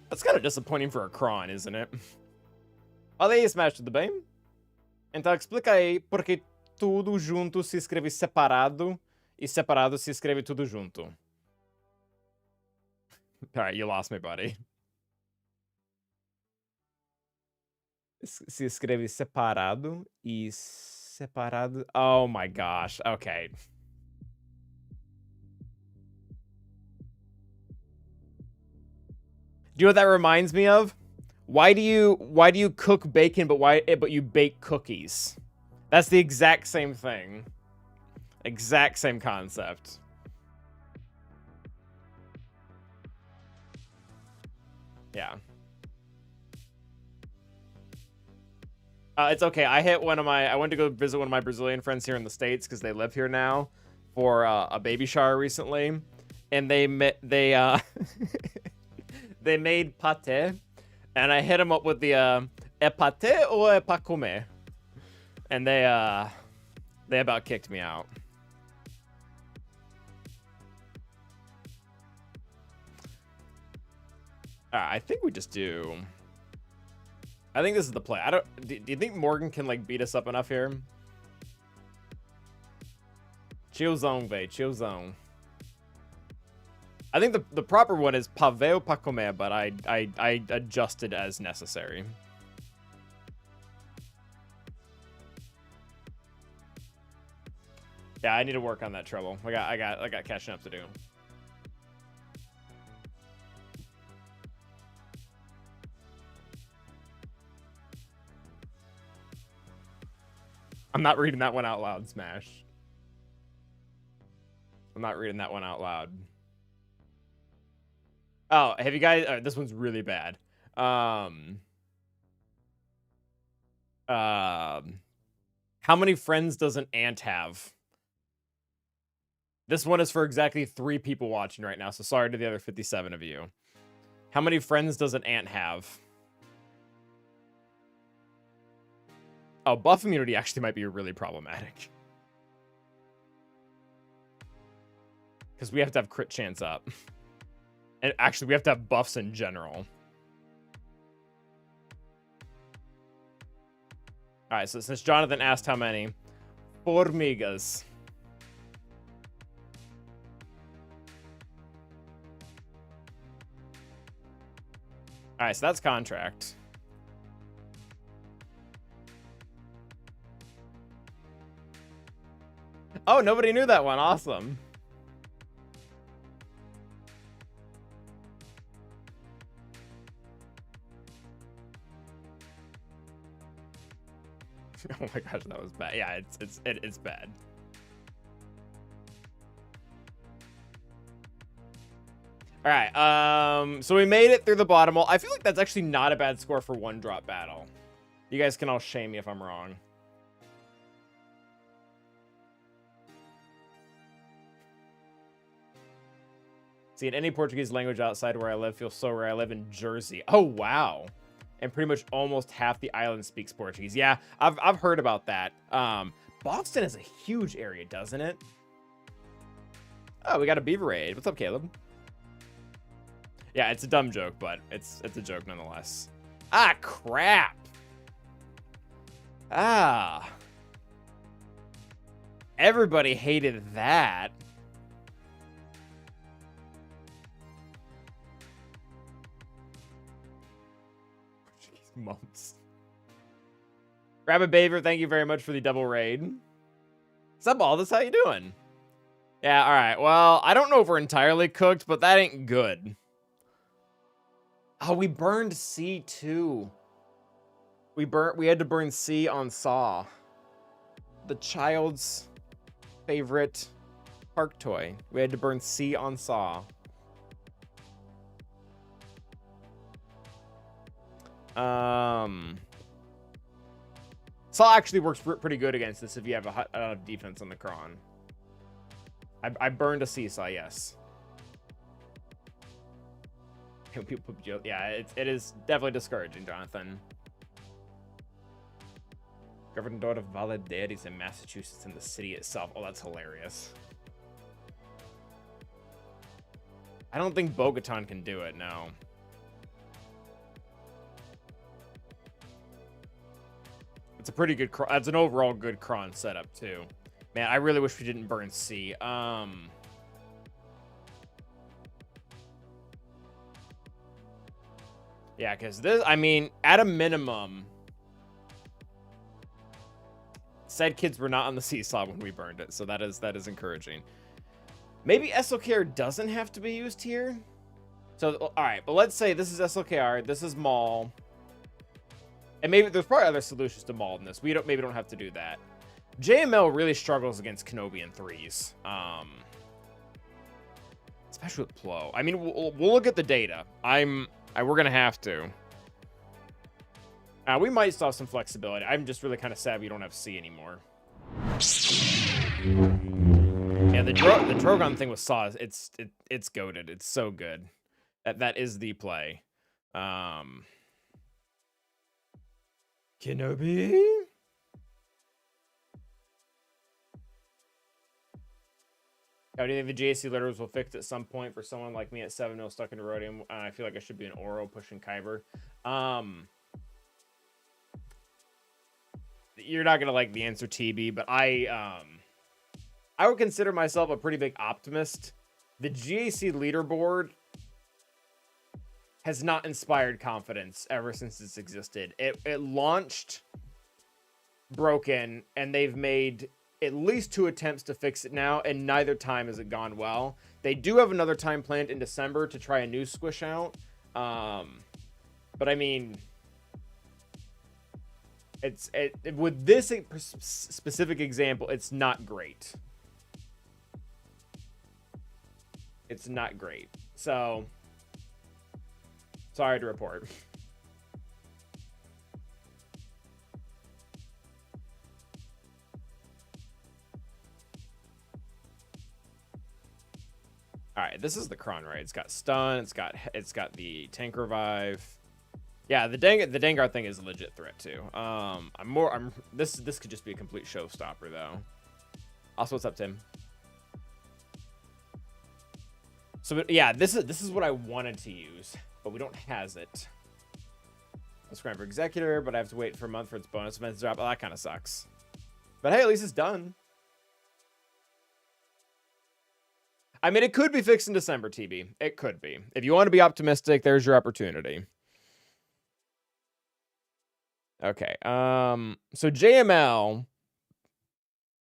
S2: That's kind of disappointing for a Kron, isn't it? Olha aí, Smash tudo bem? Então explica aí porque tudo junto se escreve separado e separado se escreve tudo junto. Alright, you lost me, buddy. Se escreve separado e separado. Oh my gosh. Okay. Do you know what that reminds me of? Why do you cook bacon but you bake cookies? That's the exact same thing. Exact same concept. Yeah. It's okay. I went to go visit one of my Brazilian friends here in the States because they live here now for a baby shower recently, and they they made pate, and I hit them up with the é pate ou é pra comer, and they about kicked me out. I think we just do. I think this is the play. Do you think Morgan can like beat us up enough here? Chill zone, Vay. Chill zone. I think the proper one is paveo pa comer, but I adjusted as necessary. Yeah, I need to work on that trouble. I got catching up to do. I'm not reading that one out loud, Smash. I'm not reading that one out loud. Oh, have you guys... this one's really bad. How many friends does an ant have? This one is for exactly 3 people watching right now, so sorry to the other 57 of you. How many friends does an ant have? Oh, buff immunity actually might be really problematic. Because we have to have crit chance up. And actually, we have to have buffs in general. Alright, so since Jonathan asked how many, formigas. Alright, so that's contract. Oh, nobody knew that one. Awesome. Oh my gosh, that was bad. Yeah, it's bad. All right, so we made it through the bottom hole. I feel like that's actually not a bad score for one drop battle. You guys can all shame me if I'm wrong. See, in any Portuguese language outside where I live feels so rare. I live in Jersey. Oh, wow. And pretty much almost half the island speaks Portuguese. Yeah, I've heard about that. Boston is a huge area, doesn't it? Oh, we got a beaver raid. What's up, Caleb? Yeah, it's a dumb joke, but it's a joke nonetheless. Ah, crap. Ah. Everybody hated that. Jeez, months. Rabbit Baver, thank you very much for the double raid. What's up, Aldous? How you doing? Yeah, all right. Well, I don't know if we're entirely cooked, but that ain't good. Oh, we burned C too. We had to burn C on Saw. The child's favorite park toy. We had to burn C on Saw. Saw actually works pretty good against this if you have a defense on the Kron. I burned a Seesaw, yes. Yeah, it is definitely discouraging, Jonathan. Governor of Valaderis in Massachusetts and the city itself. Oh, that's hilarious. I don't think Bogotan can do it, no. It's a pretty good, that's an overall good Kron setup, too. Man, I really wish we didn't burn C. Yeah, because this, I mean, at a minimum, said kids were not on the seesaw when we burned it, so that is encouraging. Maybe SLKR doesn't have to be used here. So, all right, but let's say this is SLKR, this is Maul, and maybe there's probably other solutions to Maul in this. We maybe don't have to do that. JML really struggles against Kenobi in threes, especially with Plo. I mean, we'll look at the data. We're gonna have to. We might still have some flexibility. I'm just really kind of sad we don't have C anymore. Yeah, the Drogon thing with Saw, it's goated. It's so good. That is the play. Kenobi. How do you think the GAC letters will fix at some point for someone like me at 7-0 stuck in the Rhodium? I feel like I should be an Oro pushing Kyber. You're not gonna like the answer, TB, but I would consider myself a pretty big optimist. The GAC leaderboard has not inspired confidence ever since it's existed. It launched broken, and they've made at least 2 attempts to fix it now, and neither time has it gone well. They do have another time planned in December to try a new squish out. But I mean, with this specific example, it's not great. It's not great. So, sorry to report. All right, this is the Kron, right? It's got stun. It's got the tank revive. Yeah, the Dengar thing is a legit threat too. This could just be a complete showstopper though. Also, what's up, Tim? So yeah, this is what I wanted to use, but we don't has it. Let's grind for Executor, but I have to wait for a month for its bonus events to drop. Oh, that kind of sucks. But hey, at least it's done. I mean, it could be fixed in December, TB. It could be. If you want to be optimistic, there's your opportunity. Okay. So JML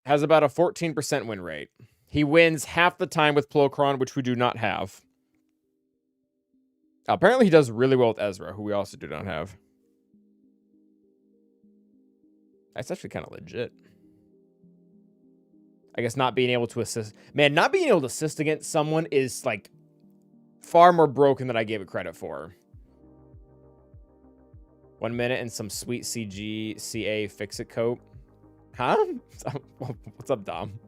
S2: has about a 14% win rate. He wins half the time with Plokron, which we do not have. Apparently, he does really well with Ezra, who we also do not have. That's actually kind of legit. I guess not being able to assist. Man, not being able to assist against someone is, like, far more broken than I gave it credit for. 1 minute and some sweet CG, CA, fix-it coat. Huh? What's up, Dom?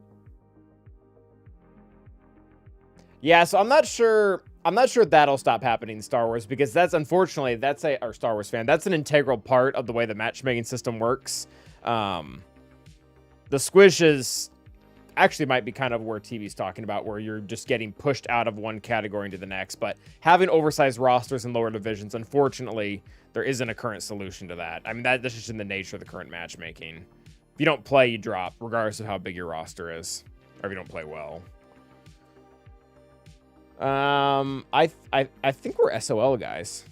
S2: Yeah, so I'm not sure that'll stop happening in Star Wars, because that's, unfortunately, or Star Wars fan, that's an integral part of the way the matchmaking system works. The squishes actually might be kind of where TV's talking about, where you're just getting pushed out of one category into the next. But having oversized rosters in lower divisions, unfortunately, there isn't a current solution to that. I mean, that's just in the nature of the current matchmaking. If you don't play, you drop, regardless of how big your roster is, or if you don't play well. I think we're SOL guys.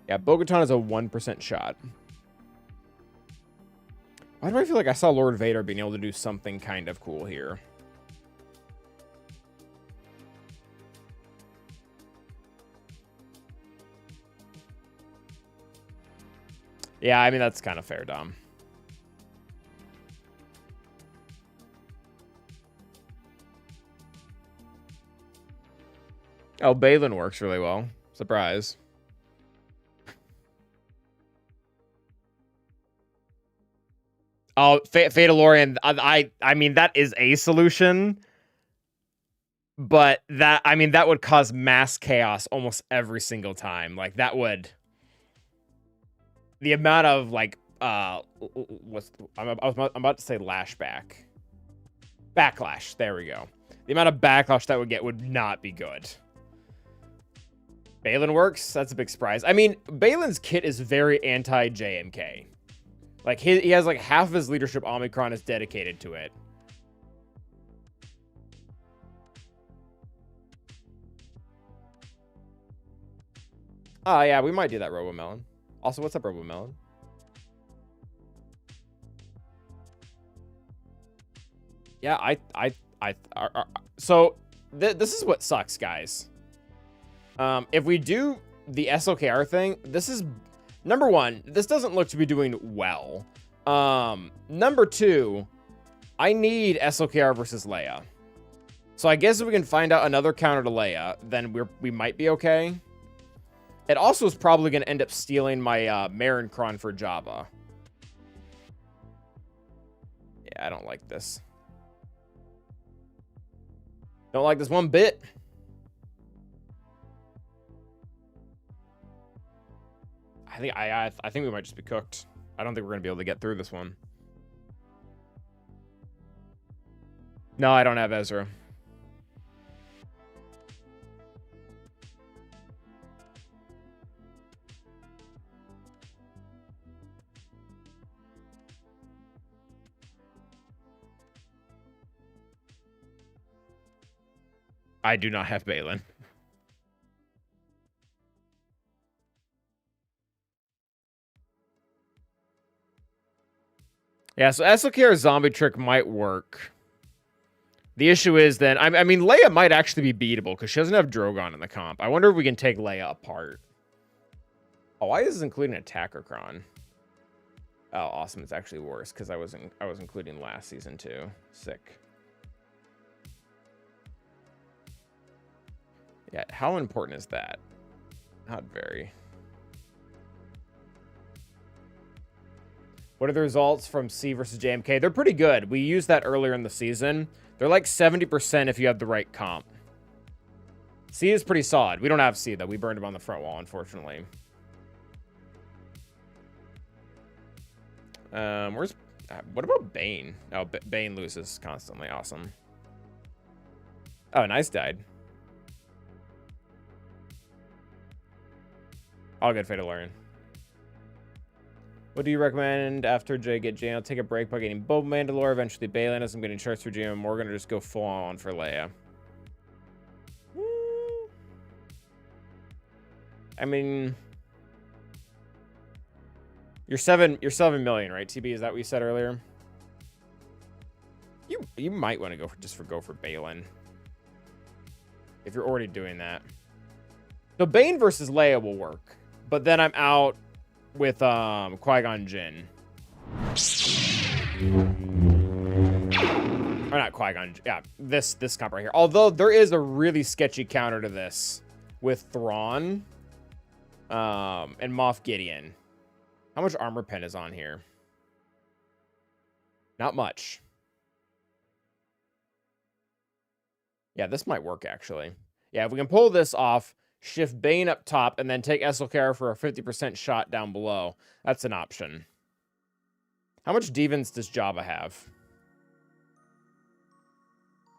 S2: Yeah, Bo-Katan is a 1% shot. Why do I feel like I saw Lord Vader being able to do something kind of cool here? Yeah, I mean, that's kind of fair, Dom. Oh, Balin works really well. Surprise. Oh, Fatalorian. I mean, that is a solution. But that, I mean, that would cause mass chaos almost every single time. Like, that would... The amount of, like, I'm about to say lashback. Backlash. There we go. The amount of backlash that would get would not be good. Balin works? That's a big surprise. I mean, Balin's kit is very anti-JMK. Like, he has, like, half of his leadership Omicron is dedicated to it. Oh, yeah, we might do that, RoboMelon. Also, what's up, RoboMelon? Yeah, so this is what sucks, guys. If we do the SOKR thing, this is number one, this doesn't look to be doing well. Number two, I need SOKR versus Leia. So I guess if we can find out another counter to Leia, then we might be okay. It also is probably going to end up stealing my Marin Kron for Jabba. Yeah, I don't like this. Don't like this one bit. I think we might just be cooked. I don't think we're gonna be able to get through this one. No, I don't have Ezra. I do not have Balin. Yeah, so SOKR zombie trick might work. The issue is then, I mean, Leia might actually be beatable because she doesn't have Drogon in the comp. I wonder if we can take Leia apart. Oh, why is this including Attacker Kron? Oh, awesome. It's actually worse because I was including last season too. Sick. Yeah, how important is that? Not very. What are the results from C versus JMK? They're pretty good. We used that earlier in the season. They're like 70% if you have the right comp. C is pretty solid. We don't have C, though. We burned him on the front wall, unfortunately. What about Bane? Oh, Bane loses constantly. Awesome. Oh, nice died. All good, Fatalorian. What do you recommend after Jay get Jano? Take a break by getting Boba Mandalore, eventually Balin as I'm getting charts for Jano Morgan, or just go full on for Leia? I mean, you're 7 million, right? TB, is that what you said earlier? You might want to go for Balin if you're already doing that. So Bane versus Leia will work, but then I'm out with Qui-Gon Jinn. Or not Qui-Gon, yeah, this comp right here. Although there is a really sketchy counter to this with Thrawn and Moff Gideon. How much armor pen is on here? Not much. Yeah, this might work actually. Yeah, if we can pull this off, shift Bane up top, and then take SLKR for a 50% shot down below. That's an option. How much Devons does Jabba have?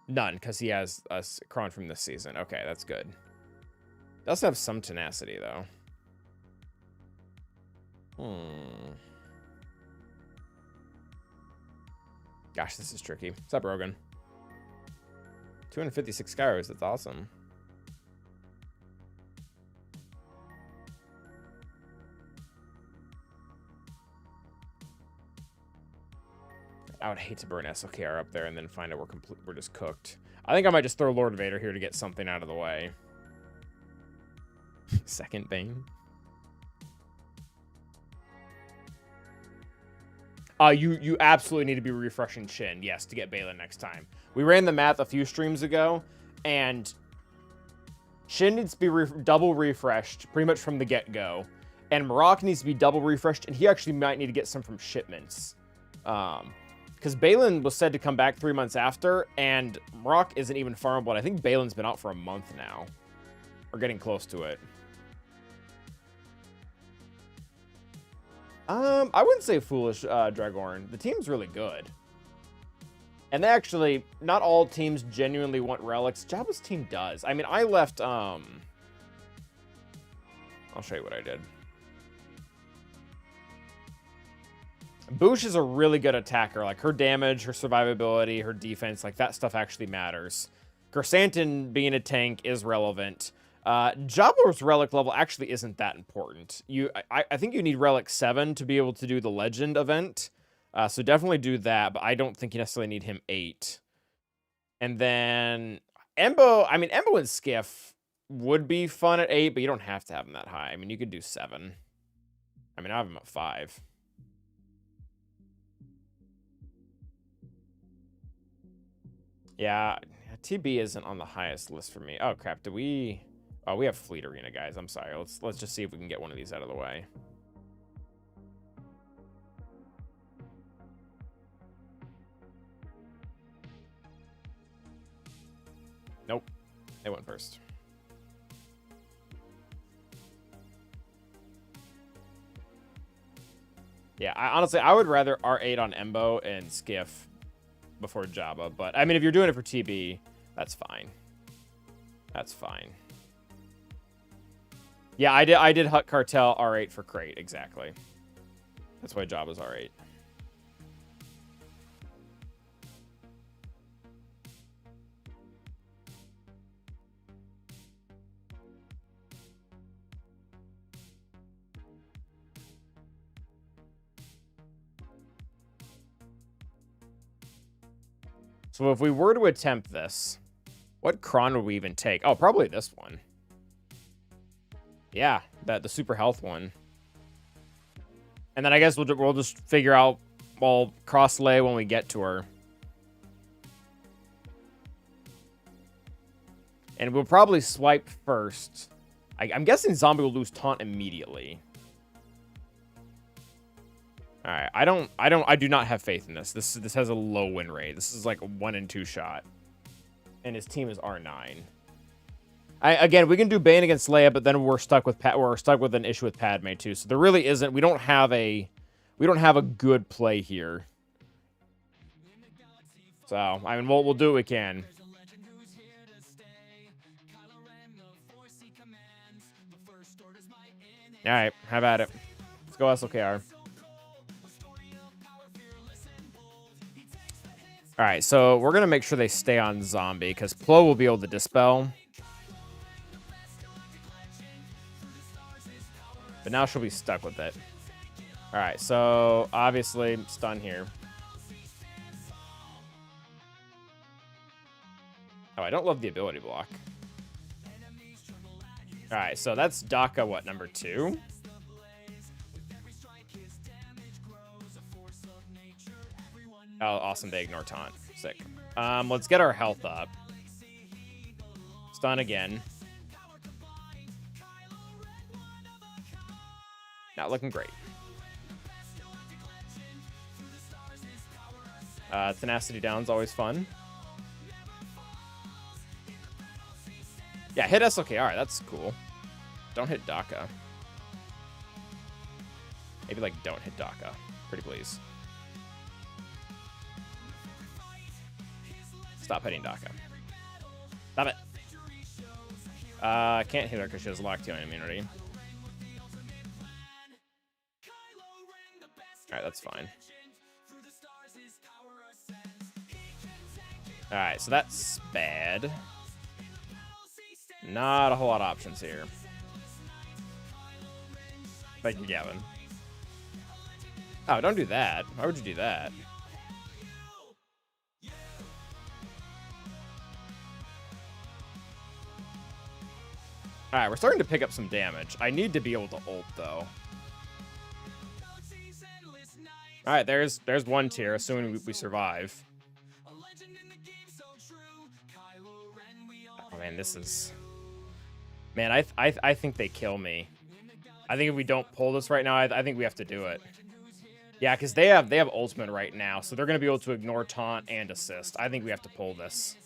S2: None, because he has a Kron from this season. Okay, that's good. He does have some tenacity, though. Gosh, this is tricky. What's up, Rogan? 256 Skyros. That's awesome. I would hate to burn SLKR up there and then find out we're just cooked. I think I might just throw Lord Vader here to get something out of the way. Second Bane. You absolutely need to be refreshing Shin, yes, to get Balin next time. We ran the math a few streams ago, and Shin needs to be double refreshed pretty much from the get-go, and Marok needs to be double refreshed, and he actually might need to get some from shipments. Because Balin was said to come back 3 months after, and Marok isn't even farmable, and I think Balin's been out for a month now. Or getting close to it. I wouldn't say foolish, Dragorn. The team's really good. And they actually, not all teams genuinely want relics. Jabba's team does. I mean, I left, I'll show you what I did. Boosh is a really good attacker. Like, her damage, her survivability, her defense, like, that stuff actually matters. Gersantin being a tank is relevant. Jabba's relic level actually isn't that important. I think you need relic 7 to be able to do the legend event. So definitely do that, but I don't think you necessarily need him 8. And then Embo, I mean, Embo and Skiff would be fun at 8, but you don't have to have him that high. I mean, you could do 7. I mean, I have him at 5. Yeah, TB isn't on the highest list for me. Oh crap, do we? Oh, we have Fleet Arena, guys. I'm sorry. Let's just see if we can get one of these out of the way. Nope. They went first. Yeah, honestly, I would rather R8 on Embo and Skiff before Jabba, but I mean, if you're doing it for TB, that's fine. That's fine. Yeah, I did Hut Cartel R8 for Crate, exactly. That's why Jabba's R8. So if we were to attempt this, what cron would we even take? Oh, probably this one. Yeah, the super health one. And then I guess we'll just figure out, well, cross lay when we get to her. And we'll probably swipe first. I'm guessing Zombie will lose taunt immediately. All right, I do not have faith in this. This has a low win rate. This is like a 1 in 2 shot, and his team is R9. Again, we can do Bane against Leia, but then we're stuck with an issue with Padme too. So there really isn't. We don't have a good play here. So I mean, we'll do what we can. All right, how about it? Let's go SLKR. All right, so we're gonna make sure they stay on Zombie because Plo will be able to dispel. But now she'll be stuck with it. All right, so obviously stun here. Oh, I don't love the ability block. All right, so that's Daka, what, number 2? Oh, awesome, they ignore taunt. Sick. Let's get our health up. Stun again. Not looking great. Tenacity down's always fun. Yeah, hit SLKR. That's cool. Don't hit Daka. Maybe, like, don't hit Daka. Pretty please. Stop hitting Daka. Stop it. Can't hit her because she has lockdown immunity. Alright, that's fine. Alright, so that's bad. Not a whole lot of options here. Thank you, Gavin. Oh, don't do that. Why would you do that? Alright, we're starting to pick up some damage. I need to be able to ult, though. Alright, there's one tier, assuming we survive. Oh, man, this is... Man, I think they kill me. I think if we don't pull this right now, I think we have to do it. Yeah, because they have ultimate right now, so they're going to be able to ignore taunt and assist. I think we have to pull this.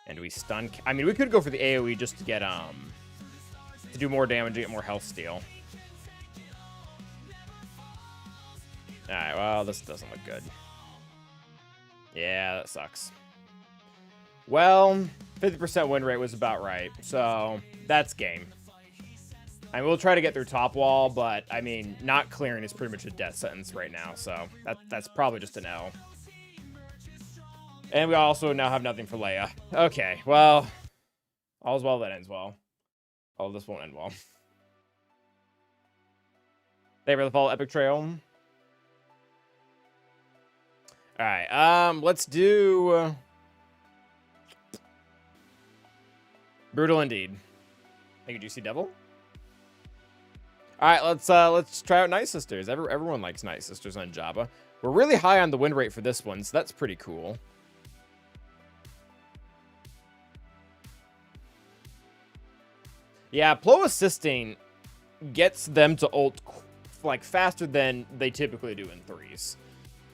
S2: And we stun... I mean, we could go for the AoE just to get, to do more damage and get more health steal. Alright, well, this doesn't look good. Yeah, that sucks. Well, 50% win rate was about right, so that's game. I mean, we'll try to get through top wall, but, I mean, not clearing is pretty much a death sentence right now, so that's probably just an L. And we also now have nothing for Leia. Okay, well, all's well that ends well. Oh, this won't end well. Favor the Fall Epic Trail. Alright, let's do... Brutal indeed. Thank you, Juicy Devil. Alright, let's try out Night Sisters. Everyone likes Night Sisters on Jabba. We're really high on the win rate for this one, so that's pretty cool. Yeah, Plo assisting gets them to ult like faster than they typically do in 3s.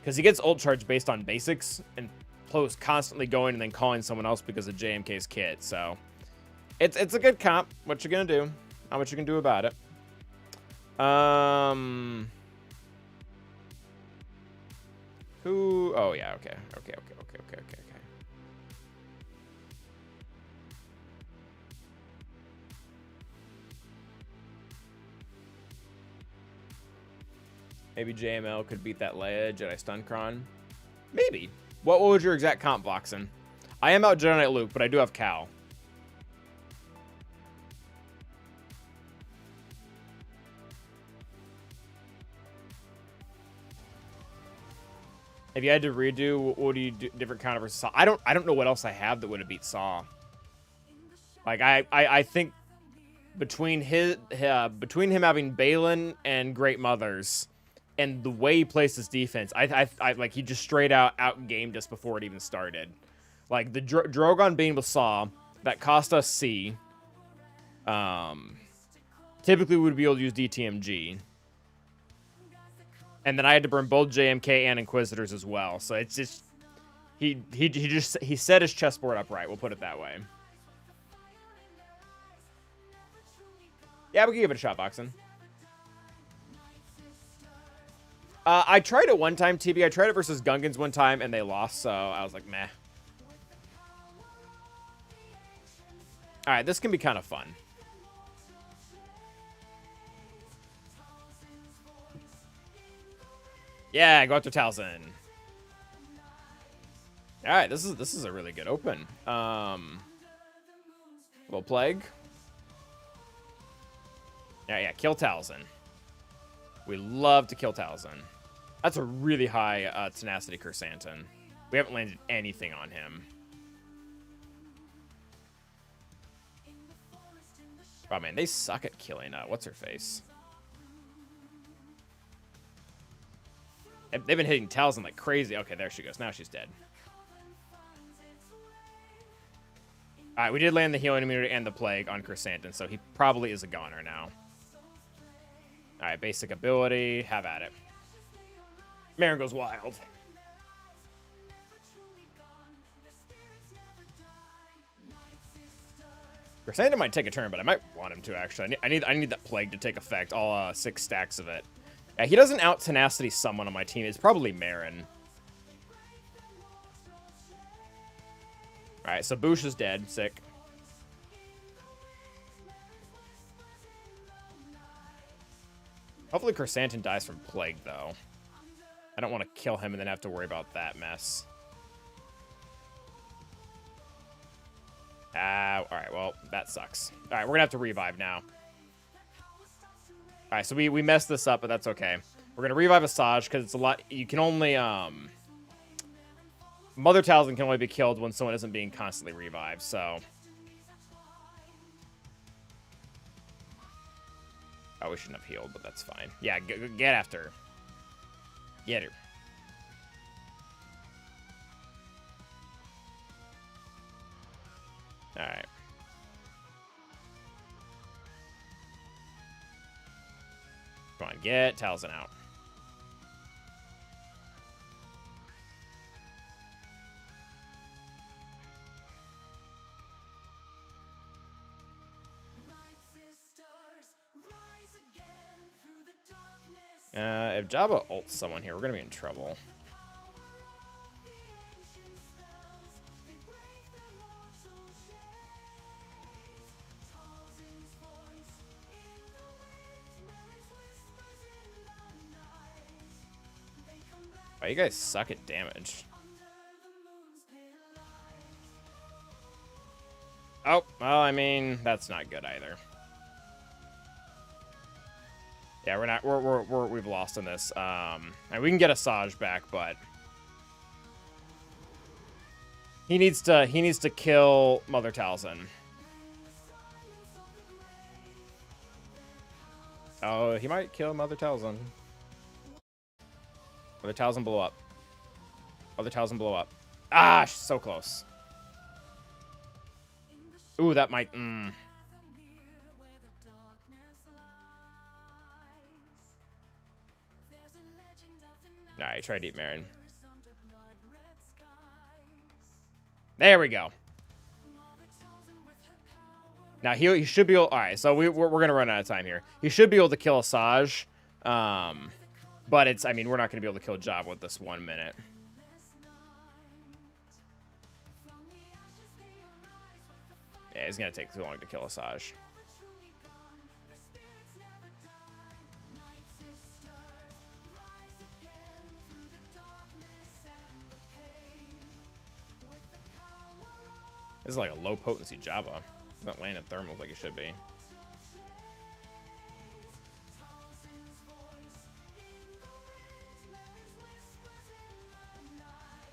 S2: Because he gets ult charge based on basics, and Plo's constantly going and then calling someone else because of JMK's kit, so... It's a good comp. What you gonna do? Not what you can do about it. Who... Oh, yeah, okay. Okay. Maybe JML could beat that Leia Jedi Stunkron. Maybe. What was your exact comp, Voxen? I am out Jedi Knight Luke, but I do have Cal. If you had to redo, what would you do? Different counter versus Saw? I don't know what else I have that would have beat Saw. Like I think between him having Balin and Great Mothers, and the way he plays his defense, I like he just straight out gamed us before it even started. Like the Drogon being with Saw that cost us C. Typically we would be able to use DTMG. And then I had to burn both JMK and Inquisitors as well. So it's just he set his chessboard up right. We'll put it that way. Yeah, we can give it a shot, Boxen. I tried it one time, TB. I tried it versus Gungans one time, and they lost, so I was like, meh. Alright, this can be kind of fun. Yeah, go after Talzin. Alright, this is a really good open. Little Plague. Yeah, kill Talzin. We love to kill Talzin. That's a really high tenacity Chrysanthemum. We haven't landed anything on him. Oh man, they suck at killing what's her face. They've been hitting Talzin like crazy. Okay, there she goes. Now she's dead. Alright, we did land the healing immunity and the plague on Chrysanthemum, so he probably is a goner now. Alright, basic ability. Have at it. Marin goes wild. Chrysanthemum might take a turn, but I might want him to, actually. I need that plague to take effect. All 6 stacks of it. Yeah, he doesn't out tenacity someone on my team. It's probably Marin. Alright, so Boosh is dead. Sick. Hopefully Chrysanthemum dies from Plague, though. I don't want to kill him and then have to worry about that mess. Alright, well, that sucks. Alright, we're gonna have to revive now. Alright, so we messed this up, but that's okay. We're gonna revive Asajj, because it's a lot... You can only, Mother Talzin can only be killed when someone isn't being constantly revived, so... Oh, we shouldn't have healed, but that's fine. Yeah, get after her. Get her. Alright. Come on, get Talzin out. If Jabba ults someone here, we're gonna be in trouble. Oh, you guys suck at damage. Oh, well, I mean, that's not good either. Yeah, we've lost in this. And we can get Asajj back, but he needs to kill Mother Talzin. Oh, he might kill Mother Talzin. Mother Talzin blow up. Mother Talzin blow up. Ah, she's so close. Ooh, that might. Alright, try to eat Marin. There we go. Now he should be able. All right, so we're gonna run out of time here. He should be able to kill Asajj, but it's. I mean, we're not gonna be able to kill Jabba with this 1 minute. Yeah, it's gonna take too long to kill Asajj. This is like a low potency Jabba. He's not landing thermals like he should be.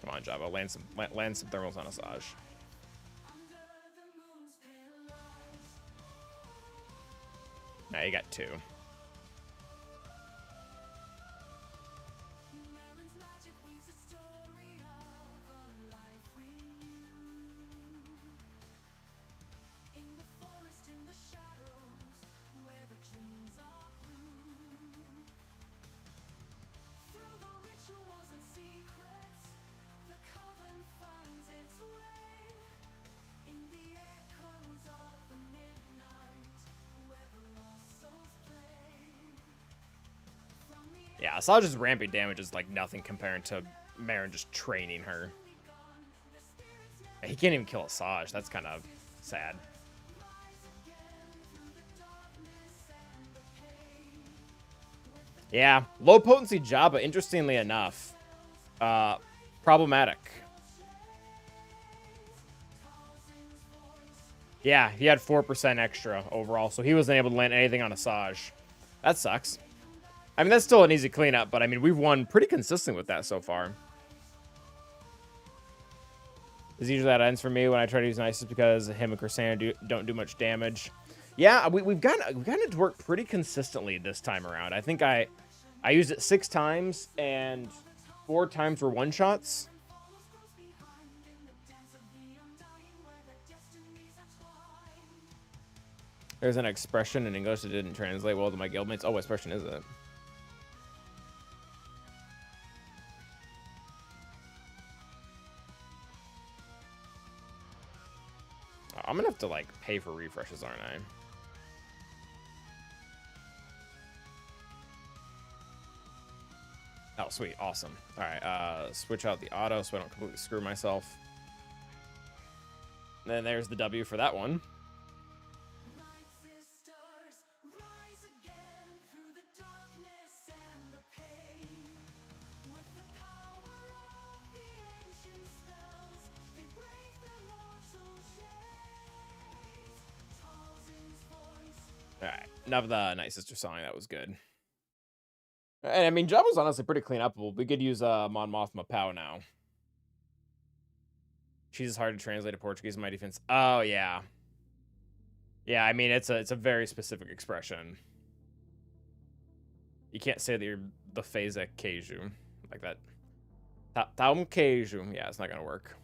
S2: Come on, Jabba, land some thermals on Asajj. Now you got 2. Yeah, Asajj's ramping damage is like nothing compared to Marin just training her. He can't even kill Asajj. That's kind of sad. Yeah, low potency Jabba, interestingly enough, problematic. Yeah, he had 4% extra overall, so he wasn't able to land anything on Asajj. That sucks. I mean, that's still an easy cleanup, but I mean, we've won pretty consistent with that so far. It's usually that ends for me when I try to use Nisus because him and Chrysanthemum don't do much damage. Yeah, we've gotten it to work pretty consistently this time around. I think I used it 6 times and 4 times were one-shots. There's an expression in English that didn't translate well to my guildmates. Oh, what expression is it? I'm gonna have to like pay for refreshes, aren't I? Oh, sweet, awesome. All right, switch out the auto so I don't completely screw myself. then there's the W for that one. Alright, enough of the Night Sister song. That was good. And I mean, Jabba's honestly pretty clean upable. We could use Mon Mothma Pow now. She's hard to translate to Portuguese in my defense. Oh, yeah. Yeah, I mean, it's a very specific expression. You can't say that you're the Feza Keiju. Like that. Taum Keiju. Yeah, it's not going to work.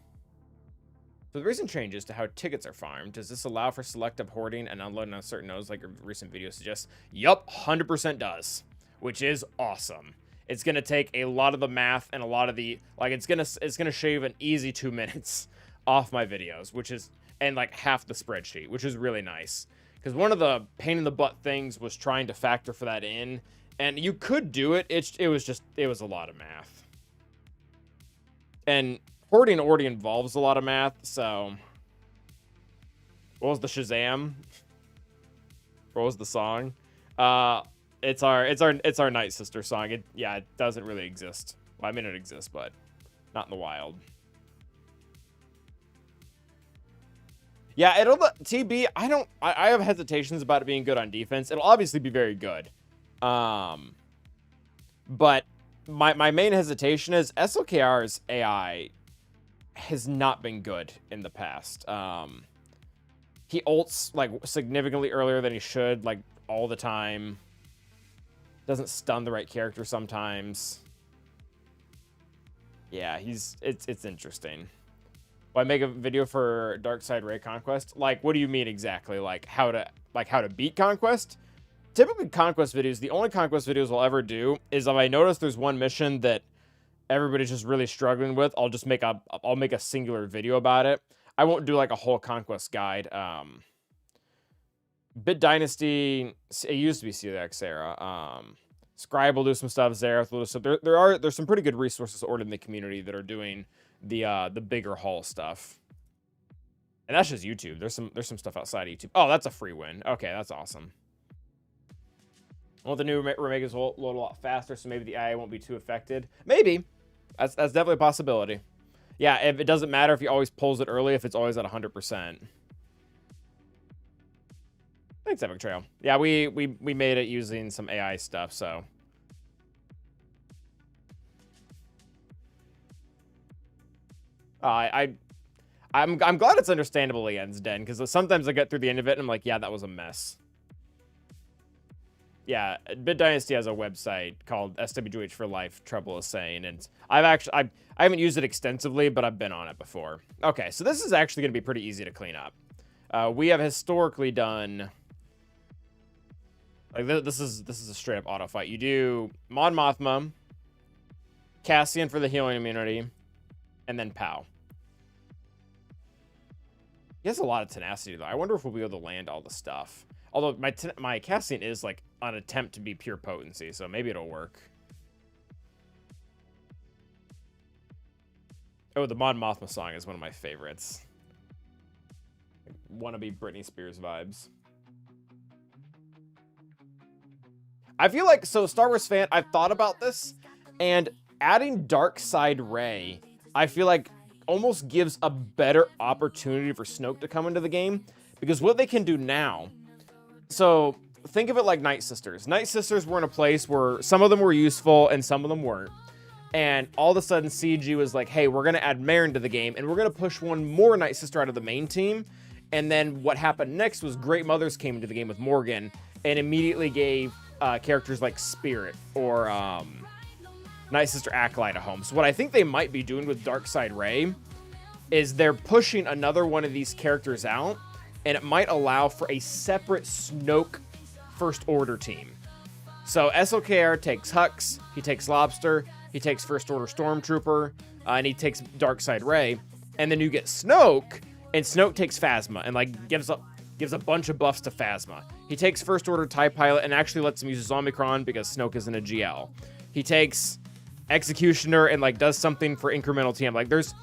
S2: So the recent changes to how tickets are farmed, does this allow for selective hoarding and unloading on certain nodes like your recent video suggests? Yup, 100% does. Which is awesome. It's gonna take a lot of the math and a lot of the it's gonna shave an easy 2 minutes off my videos, which is and like half the spreadsheet, which is really nice. Because one of the pain in the butt things was trying to factor for that in, and you could do it. It was a lot of math, and hoarding already involves a lot of math. So, what was the Shazam? What was the song? It's our Night Sister song. It doesn't really exist. Well, I mean, it exists, but not in the wild. Yeah, TB, I have hesitations about it being good on defense. It'll obviously be very good. But my main hesitation is SOKR's AI has not been good in the past. He ults like significantly earlier than he should, like all the time. Doesn't stun the right character sometimes. Yeah, it's interesting. Will I make a video for Darkseid Ray Conquest? Like, what do you mean exactly? Like how to beat Conquest? Typically Conquest videos, the only Conquest videos I'll ever do is if I notice there's one mission that everybody's just really struggling with, I'll make a singular video about it. I won't do like a whole Conquest guide. Bit Dynasty, it used to be CX era. Scribe will do some stuff. Xerath will do some. There's some pretty good resources ordered in the community that are doing the bigger haul stuff. And that's just YouTube. There's some stuff outside of YouTube. Oh, that's a free win. Okay, that's awesome. Well, the new remakes will load a lot faster, so maybe the AI won't be too affected. Maybe. That's definitely a possibility. Yeah, if it doesn't matter if he always pulls it early, if it's always at 100%. Thanks, Epic Trail. Yeah, we made it using some AI stuff, so. I'm glad it's understandably ends Den, because sometimes I get through the end of it and I'm like, yeah, that was a mess. Yeah, Bit Dynasty has a website called SWGH for Life, Trouble is saying, and I haven't used it extensively, but I've been on it before. Okay, so this is actually going to be pretty easy to clean up. We have historically done. Like this is a straight up auto fight. You do Mon Mothma, Cassian for the healing immunity, and then Pow. He has a lot of tenacity though. I wonder if we'll be able to land all the stuff. Although my Cassian is like an attempt to be pure potency, so maybe it'll work. Oh, the Mon Mothma song is one of my favorites. Wannabe Britney Spears vibes. I feel like, so Star Wars fan, I've thought about this, and adding Darkseid Ray, I feel like almost gives a better opportunity for Snoke to come into the game, because what they can do now, so think of it like Night Sisters. Night Sisters were in a place where some of them were useful and some of them weren't, and all of a sudden CG was like, hey, we're going to add Merrin to the game, and we're going to push one more Night Sister out of the main team, and then what happened next was Great Mothers came into the game with Morgan, and immediately gave characters like Spirit or Night Sister Acolyte a home. So what I think they might be doing with Darkseid Ray is they're pushing another one of these characters out, and it might allow for a separate Snoke First Order team. So SOKR takes Hux, he takes Lobster, he takes First Order Stormtrooper, and he takes Darkseid Ray, and then you get Snoke, and Snoke takes Phasma, and like gives a bunch of buffs to Phasma. He takes First Order TIE Pilot and actually lets him use his Omicron because Snoke isn't a GL. He takes Executioner and like does something for incremental TM. Like there's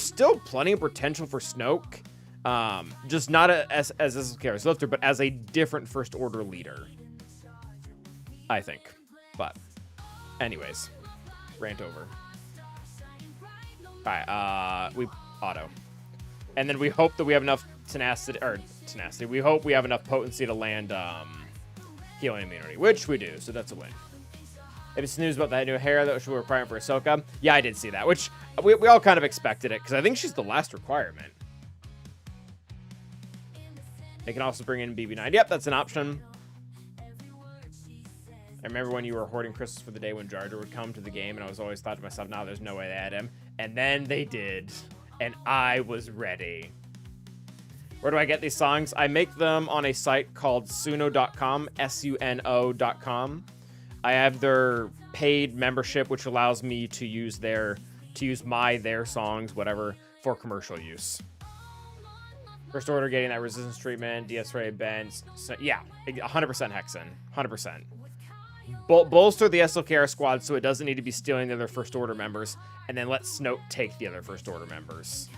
S2: still plenty of potential for Snoke. Just not as SLKR's lifter, but as a different First Order leader, I think. But anyways, rant over. All right, we auto. And then we hope that we have enough tenacity. We hope we have enough potency to land healing immunity, which we do, so that's a win. If it's news about that new hair that we were requiring for Ahsoka, yeah, I did see that, which we all kind of expected it, because I think she's the last requirement. They can also bring in BB9. Yep, that's an option. I remember when you were hoarding crystals for the day when Jar Jar would come to the game, and I was always thought to myself, nah, there's no way they had him. And then they did, and I was ready. Where do I get these songs? I make them on a site called suno.com, suno.com. I have their paid membership, which allows me to use their songs, whatever, for commercial use. First Order getting that resistance treatment, DS Ray, Ben, so, yeah, 100% Hexen, 100%. Bolster the SLKR squad so it doesn't need to be stealing the other First Order members, and then let Snoke take the other First Order members.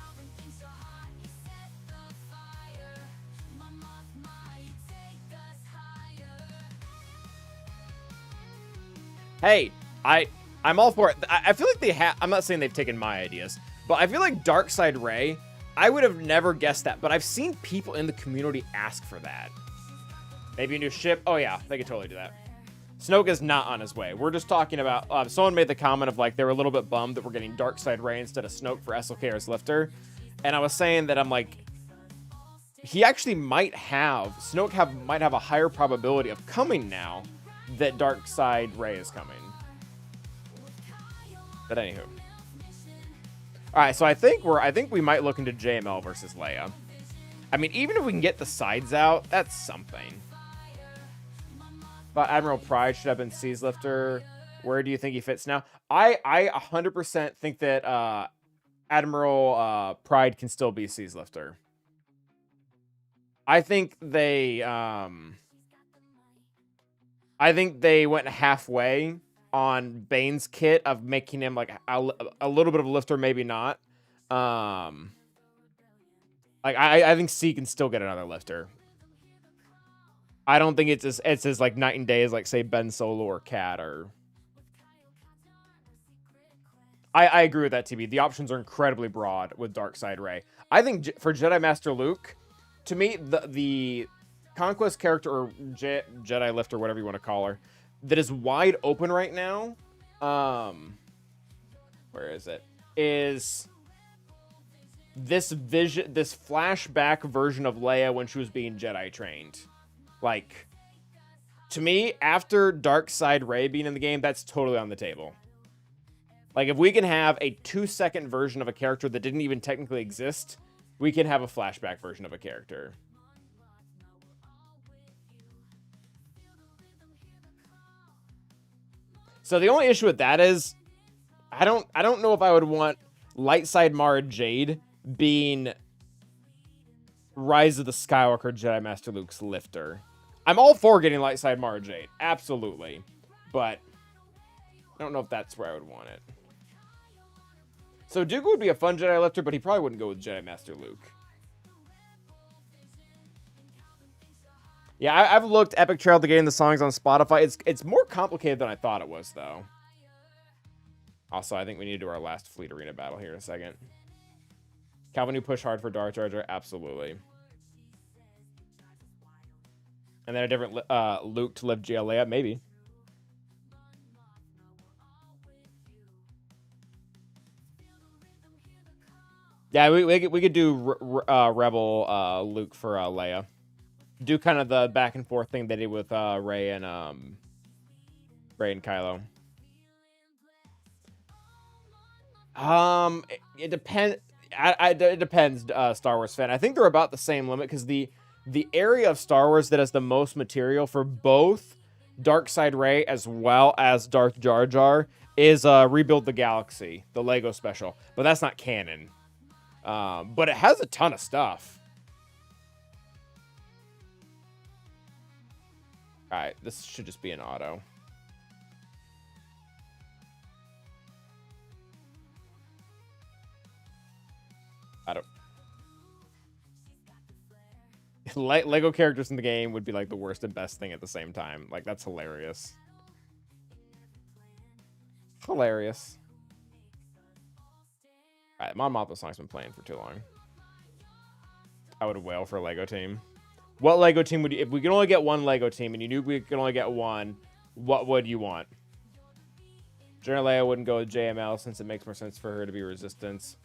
S2: Hey, I'm all for it. I feel like they have. I'm not saying they've taken my ideas, but I feel like Darkseid Rey, I would have never guessed that, but I've seen people in the community ask for that. Maybe a new ship. Oh yeah, they could totally do that. Snoke is not on his way. We're just talking about, someone made the comment of like, they were a little bit bummed that we're getting Darkseid Rey instead of Snoke for SLKR's lifter. And I was saying that I'm like, he actually might have a higher probability of coming now that Darkseid Rey is coming. But anywho. Alright, so I think we might look into JML versus Leia. I mean, even if we can get the sides out, that's something. But Admiral Pride should have been C's lifter. Where do you think he fits now? I 100% think that Admiral Pride can still be C's lifter. I think they went halfway on Bane's kit of making him like a little bit of a lifter, maybe not. Like I think C can still get another lifter. I don't think it's as like night and day as like say Ben Solo or Cat or. I agree with that, TB. The options are incredibly broad with Darkseid Rey. I think for Jedi Master Luke, to me the Conquest character or Jedi lifter, whatever you want to call her, that is wide open right now. Where is it? Is this flashback version of Leia when she was being Jedi trained? Like, to me, after Darkseid Rey being in the game, that's totally on the table. Like, if we can have a 2-second version of a character that didn't even technically exist, we can have a flashback version of a character. So the only issue with that is, I don't know if I would want Lightside Mara Jade being Rise of the Skywalker Jedi Master Luke's lifter. I'm all for getting Lightside Mara Jade, absolutely, but I don't know if that's where I would want it. So Dooku would be a fun Jedi lifter, but he probably wouldn't go with Jedi Master Luke. Yeah, I've looked Epic Trail to getting the songs on Spotify. It's more complicated than I thought it was, though. Also, I think we need to do our last Fleet Arena battle here in a second. Calvin, you push hard for Darth Jar Jar? Absolutely. And then a different Luke to live GL Leia? Maybe. Yeah, we could do Rebel Luke for Leia. Do kind of the back and forth thing they did with Rey and Kylo. It depends. It depends. Star Wars fan. I think they're about the same limit because the area of Star Wars that has the most material for both Darkseid Rey as well as Darth Jar Jar is Rebuild the Galaxy, the Lego special, but that's not canon. But it has a ton of stuff. Alright, this should just be an auto. Lego characters in the game would be like the worst and best thing at the same time. Like, that's hilarious. Hilarious. Alright, Mon Mothma song's been playing for too long. I would wail for a Lego team. What Lego team would you, if we could only get one Lego team and you knew we could only get one, what would you want? General Leia wouldn't go with JML since it makes more sense for her to be Resistance.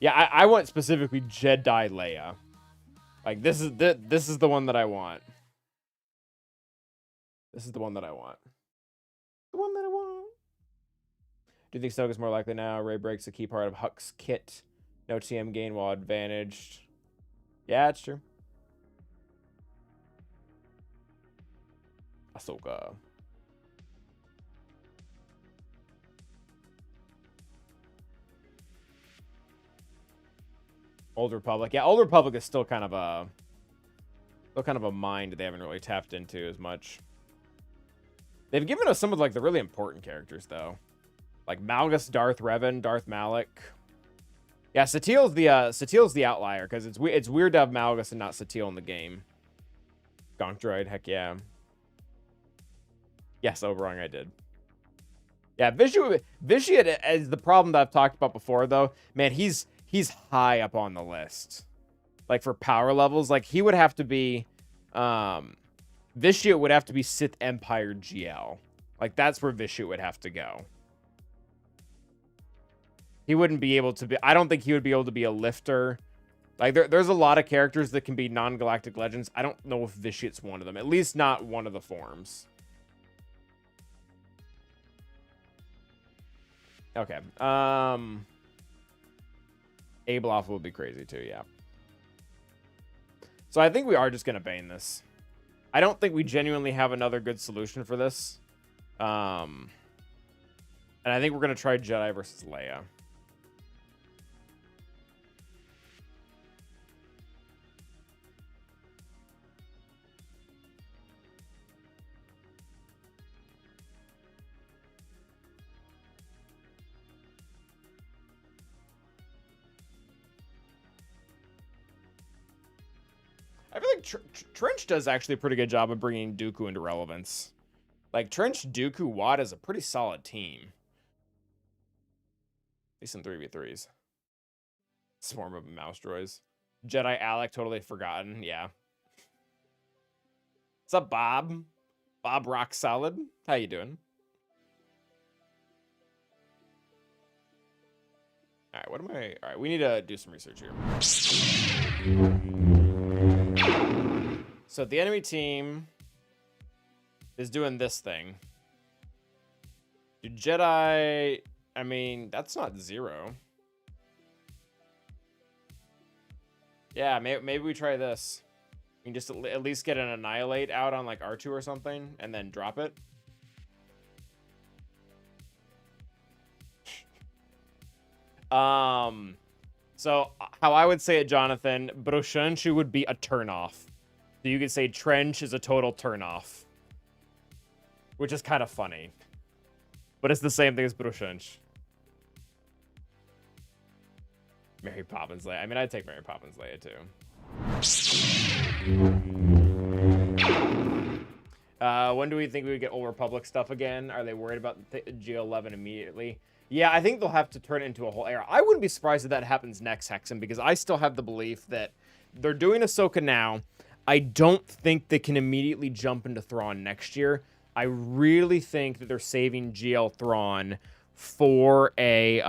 S2: Yeah, I want specifically Jedi Leia. Like, this is the one that I want. This is the one that I want. The one that I want. Do you think Snoke is more likely now? Rey breaks a key part of Huck's kit. No TM gain while advantaged. Yeah, it's true. Ahsoka. Old Republic. Yeah, Old Republic is still kind of a mind they haven't really tapped into as much. They've given us some of like the really important characters though. Like Malgus, Darth Revan, Darth Malak. Yeah, Satil's the outlier because it's weird to have Malgus and not Satil in the game. Gonk Droid, heck yeah. Yes, Oberong, I did. Yeah, Vitiate is the problem that I've talked about before though. Man, he's high up on the list. Like for power levels, like he would have to be Vitiate would have to be Sith Empire GL. Like that's where Vitiate would have to go. He wouldn't be able to be, I don't think he would be able to be a lifter. Like there's a lot of characters that can be non-galactic legends. I don't know if Vitiate's one of them. At least not one of the forms. Okay. Abloff would be crazy too, yeah. So I think we are just going to bane this. I don't think we genuinely have another good solution for this. And I think we're going to try Jedi versus Leia. I feel like Trench does actually a pretty good job of bringing Dooku into relevance. Like, Trench, Dooku, Watt is a pretty solid team. At least in 3v3s. Swarm of mouse droids. Jedi Alec, totally forgotten. Yeah. What's up, Bob? Bob Rock Solid. How you doing? All right, what am I... All right, we need to do some research here. So the enemy team is doing this thing. Do Jedi... I mean, that's not 0. Yeah, maybe we try this. We can just at least get an Annihilate out on like R2 or something and then drop it. So how I would say it, Jonathan, Broshunshu would be a turnoff. So you could say Trench is a total turnoff. Which is kind of funny. But it's the same thing as Brushunch. Mary Poppins Leia. I mean, I'd take Mary Poppins Leia, too. When do we think we would get Old Republic stuff again? Are they worried about GL11 immediately? Yeah, I think they'll have to turn it into a whole era. I wouldn't be surprised if that happens next, Hexen, because I still have the belief that they're doing Ahsoka now. I don't think they can immediately jump into Thrawn next year. I really think that they're saving GL Thrawn for a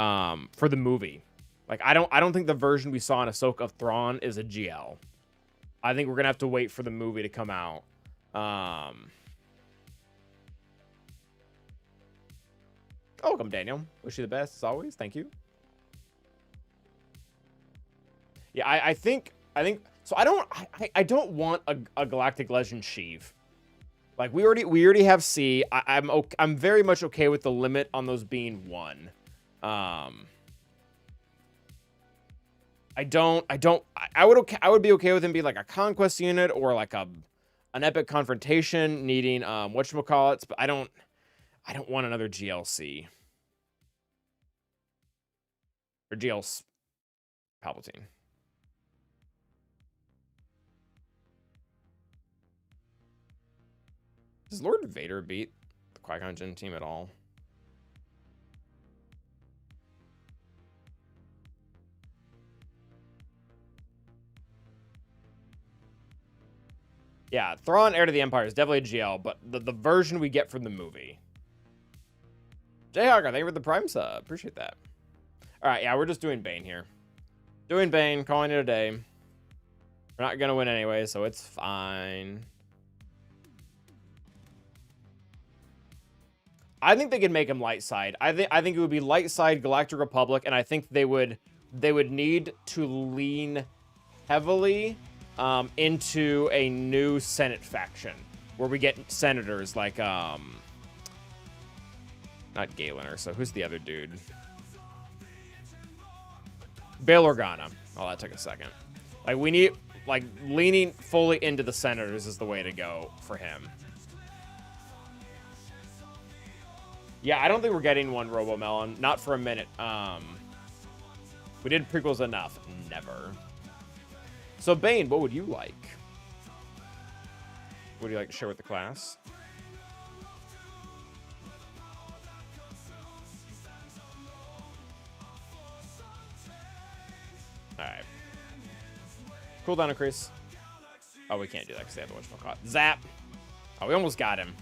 S2: for the movie. Like I don't think the version we saw in Ahsoka of Thrawn is a GL. I think we're gonna have to wait for the movie to come out. Welcome, Daniel. Wish you the best as always. Thank you. Yeah, I think so. I don't want a Galactic Legend Sheev. Like we already have C. I'm very much okay with the limit on those being 1. I would be okay with him being like a conquest unit or like an epic confrontation needing whatchamacallits, but I don't want another GLC or GL Palpatine. Does Lord Vader beat the Qui-Gon Jinn team at all? Yeah, Thrawn, Heir to the Empire is definitely a GL, but the version we get from the movie. Jayhawk, thank you for the Prime sub. Appreciate that. All right, yeah, we're just doing Bane here. Doing Bane, calling it a day. We're not going to win anyway, so it's fine. I think they could make him light side. I think it would be light side Galactic Republic, and I think they would need to lean heavily into a new Senate faction where we get senators like not Galen or so. Who's the other dude? Bail Organa. Oh, that took a second. Like we need like leaning fully into the senators is the way to go for him. Yeah, I don't think we're getting one RoboMelon. Not for a minute. We did prequels enough. Never. So, Bane, what would you like? Would you like to share with the class? Alright. Cooldown increase. Oh, we can't do that because they have the whatchamacallit. Zap! Oh, we almost got him.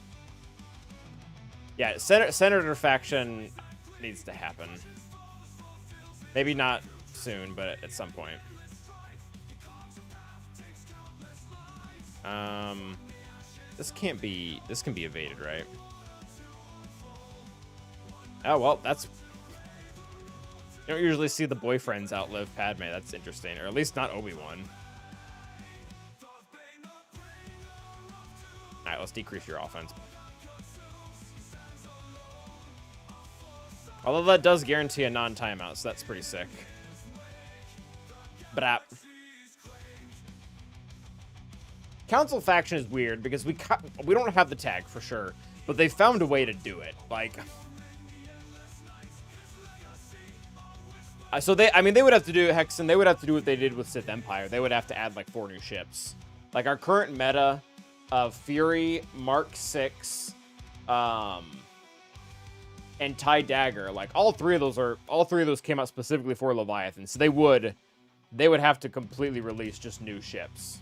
S2: Yeah, Senator faction needs to happen. Maybe not soon, but at some point. This can be evaded, right? Oh, well, that's... You don't usually see the boyfriends outlive Padme. That's interesting. Or at least not Obi-Wan. Alright, let's decrease your offense. Although that does guarantee a non-timeout, so that's pretty sick. Brap. Council faction is weird because we don't have the tag for sure, but they found a way to do it. Like, so they would have to do Hexen. They would have to do what they did with Sith Empire. They would have to add like 4 new ships. Like our current meta of Fury, Mark 6, and TIE Dagger. Like all three of those came out specifically for Leviathan. So they would have to completely release just new ships.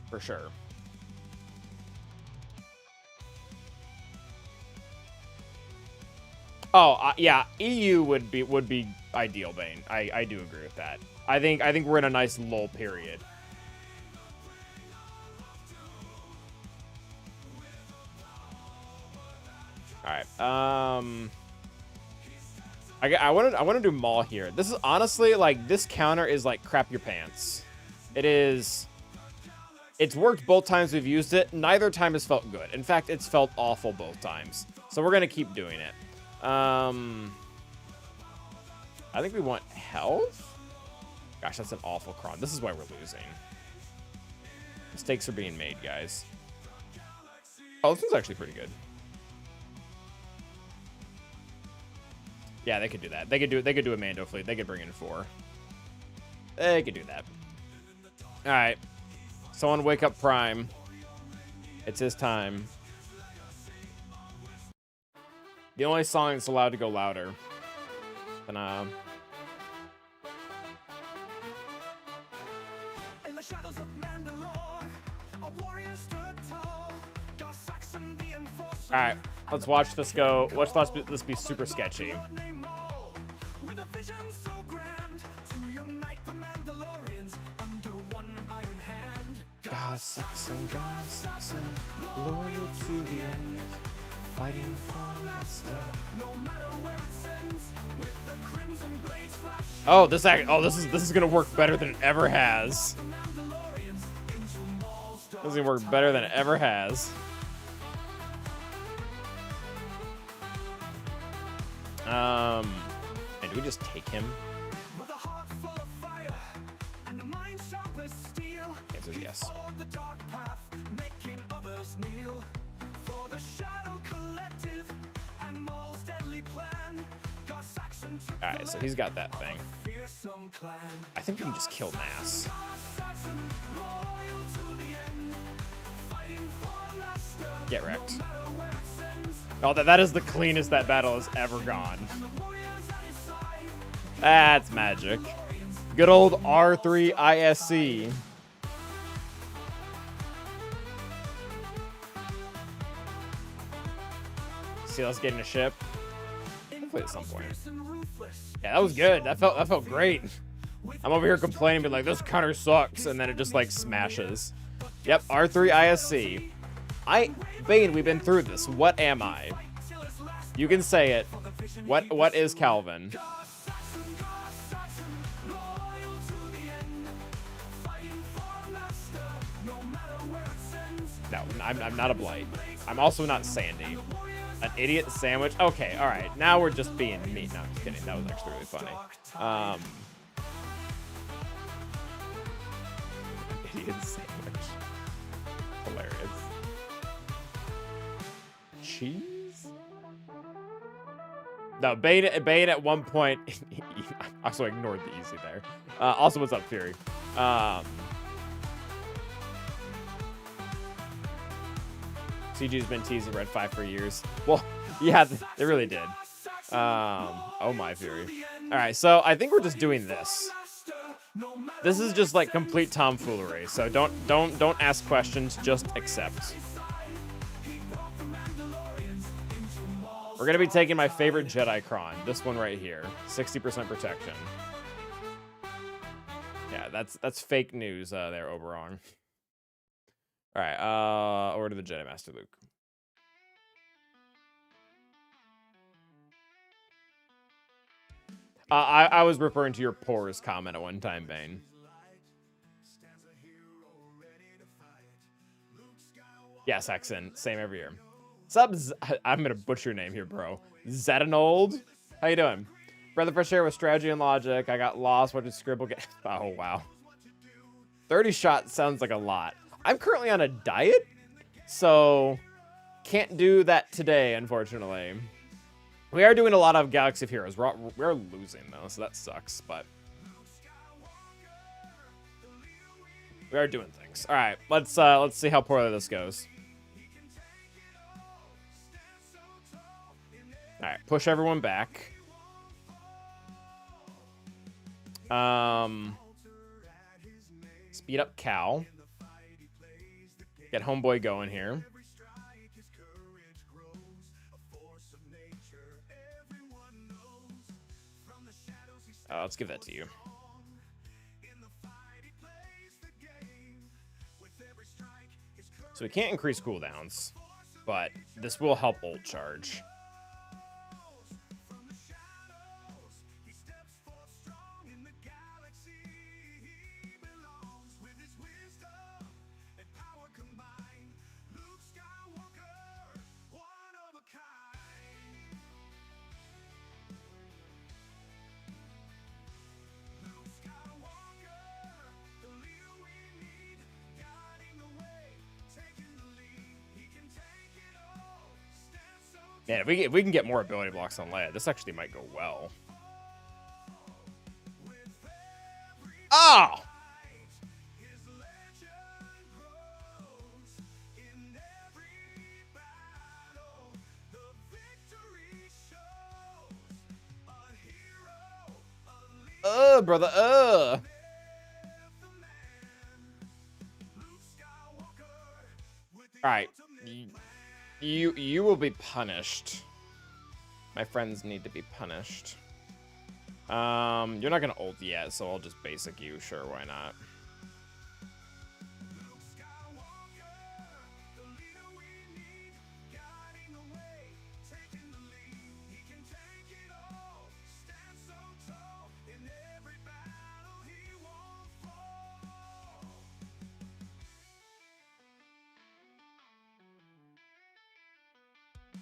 S2: For sure. Oh, yeah, EU would be ideal, Bane. I do agree with that. I think we're in a nice lull period. All right. I want to do Maul here. This is honestly like this counter is like crap your pants. It is. It's worked both times we've used it. Neither time has felt good. In fact, it's felt awful both times. So we're going to keep doing it. I think we want health. Gosh, that's an awful cron. This is why we're losing. Mistakes are being made, guys. Oh, this one's actually pretty good. Yeah, they could do that. They could do a Mando fleet. They could bring in 4. They could do that. All right. Someone wake up Prime. It's his time. The only song that's allowed to go louder. And
S1: In the shadows of Mandalore, a warrior stood tall. Darth Saxon the enforcer.
S2: all right, let's watch this go. Watch this be super sketchy.
S1: With a vision so grand to unite the Mandalorians under one iron hand.
S2: God, Saxon, loyal to the end, fighting for master.
S1: No matter where it sends, with the crimson blades flash.
S2: Oh, this is gonna work better than it ever has.
S1: The Mandalorians into Maul's
S2: This is gonna work better than it ever has. And do we just take him?
S1: With a heart full of fire and a mind sharp as steel.
S2: Answer is yes.
S1: Followed the dark path, making others kneel. For the Shadow Collective and Maul's deadly plan. Darth Saxon took
S2: All right, so he's got that thing.
S1: the fearsome clan.
S2: I think we can just kill Nass.
S1: Darth Saxon, loyal to the end, fighting for Master.
S2: Get wrecked. Oh, that is the cleanest that battle has ever gone. That's magic. Good old R3 ISC. See us getting a ship. Hopefully at some point. Yeah, that was good. That felt great. I'm over here complaining, but like this counter sucks, and then it just like smashes. Yep, R3 ISC. Bane, we've been through this. What am I? You can say it. What is Calvin? No, I'm not a blight. I'm also not Sandy. An idiot sandwich? Okay, alright. Now we're just being mean. No, I'm just kidding. That was actually really funny. Idiot sandwich. Hilarious. Cheese? No, Bane at one point. I also ignored the easy there. Also, what's up, Fury? CG's been teasing Red 5 for years. Well, yeah, they really did. Oh my Fury. All right, so I think we're just doing this. This is just like complete tomfoolery. So don't ask questions, just accept. We're gonna be taking my favorite Jedi Cron, this one right here, 60% protection. Yeah, that's fake news there, Oberon. All right, over to the Jedi Master Luke. I was referring to your pores comment at one time, Bane. Yes, accent, same every year. Subs, I'm gonna butcher your name here, bro. Zetanold, how you doing? Breath of fresh air with strategy and logic. I got lost. What did Scribble get? Oh wow. 30 shots sounds like a lot. I'm currently on a diet, so can't do that today, unfortunately. We are doing a lot of Galaxy of Heroes. We're losing, though, so that sucks, but we are doing things. All right, let's see how poorly this goes. All right, push everyone back. Speed up Cal. Get homeboy going here. Let's give that to you. So we can't increase cooldowns, but this will help ult charge. Man, if we can get more ability blocks on Leia, this actually might go well. Oh! Brother, Alright. You will be punished. My friends need to be punished. You're not gonna ult yet, so I'll just basic you. Sure, why not?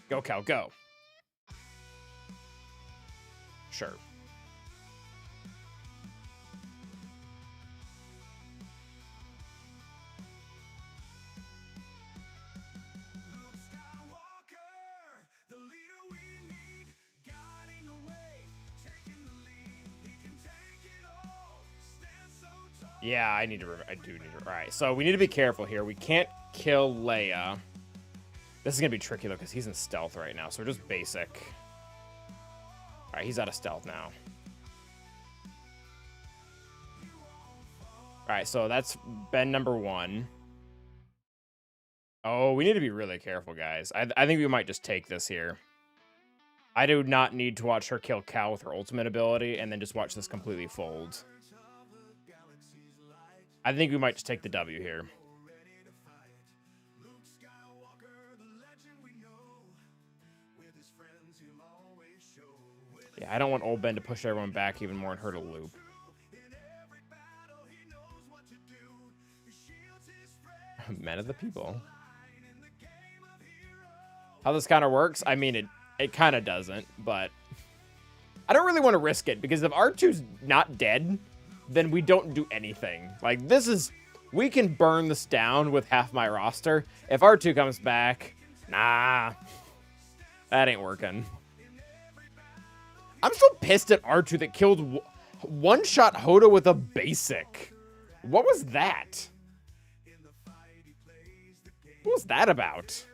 S2: Go, Cal, go. Sure. Yeah, I do need to. All right, so we need to be careful here. We can't kill Leia. This is going to be tricky, though, because he's in stealth right now, so we're just basic. All right, he's out of stealth now. All right, so that's Ben number 1. Oh, we need to be really careful, guys. I think we might just take this here. I do not need to watch her kill Cal with her ultimate ability and then just watch this completely fold. I think we might just take the W here. Yeah, I don't want old Ben to push everyone back even more and her to loop. Men of the people. How this kind of works? I mean, it kind of doesn't, but I don't really want to risk it because if R2's not dead, then we don't do anything. Like, this is... We can burn this down with half my roster. If R2 comes back, nah. That ain't working. I'm so pissed at R2 that killed one-shot Hoda with a basic. What was that? What was that about?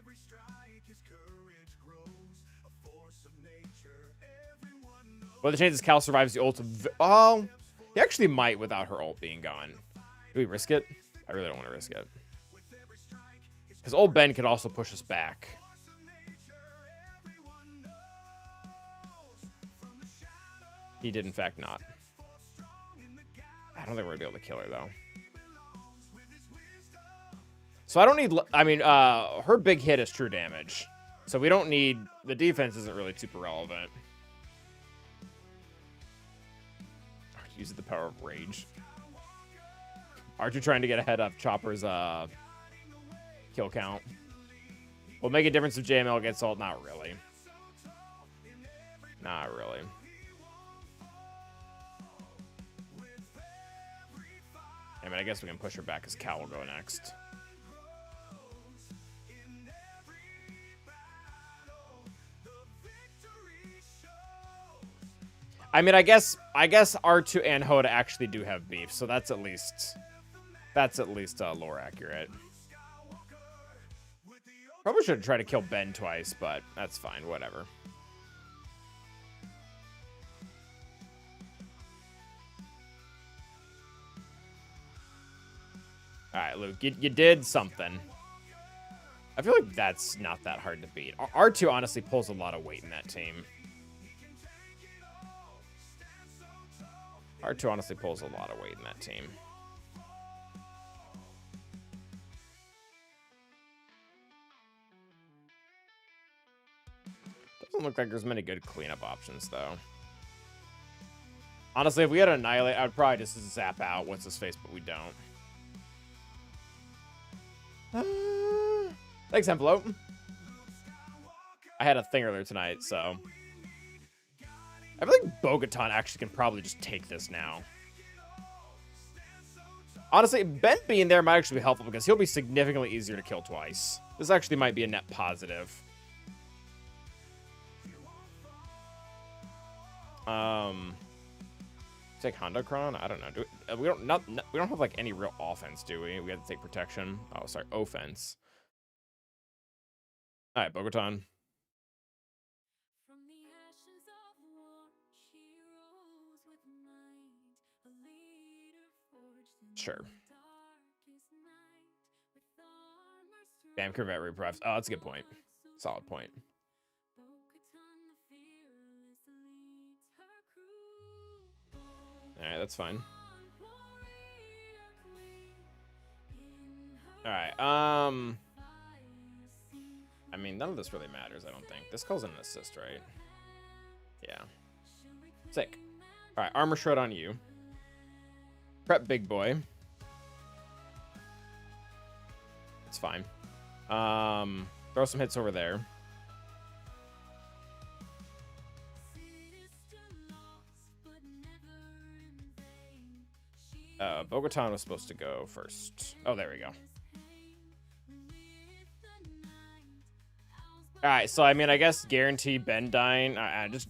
S2: Well, the chances Cal survives the ult. Oh, he actually might without her ult being gone. Do we risk it? I really don't want to risk it. Because old Ben could also push us back. He did, in fact, not. I don't think we're going to be able to kill her, though. So I don't need... I mean, her big hit is true damage. So we don't need... The defense isn't really super relevant. Use the power of rage. Aren't you trying to get ahead of Chopper's kill count? Will make a difference if JML gets ult? Not really. Not really. I mean, I guess we can push her back because Cal will go next. I mean, I guess R2 and Hoda actually do have beef, so that's at least lore accurate. Probably should try to kill Ben twice, but that's fine, whatever. All right, Luke, you did something. I feel like that's not that hard to beat. R2 honestly pulls a lot of weight in that team. R2 honestly pulls a lot of weight in that team. Doesn't look like there's many good cleanup options, though. Honestly, if we had Annihilate, I would probably just zap out what's his face, but we don't. Thanks, Envelope. I had a thing earlier tonight, so... I feel like Bo-Katan actually can probably just take this now. Honestly, Ben being there might actually be helpful because he'll be significantly easier to kill twice. This actually might be a net positive. Take Honda-Kron? I don't know. We don't have like any real offense, do we? We have to take protection. Oh, sorry, offense. All right, Bo-Katan. Sure. Bam, Corvette reprefs. Oh, that's a good point. Solid point. Alright, that's fine. Alright, I mean, none of this really matters, I don't think. This calls an assist, right? Yeah. Sick. Alright, Armor Shred on you. Prep Big Boy. It's fine. Throw some hits over there. Bo-Katan was supposed to go first. Oh, there we go. All right, so I mean, I guess guarantee Ben dying.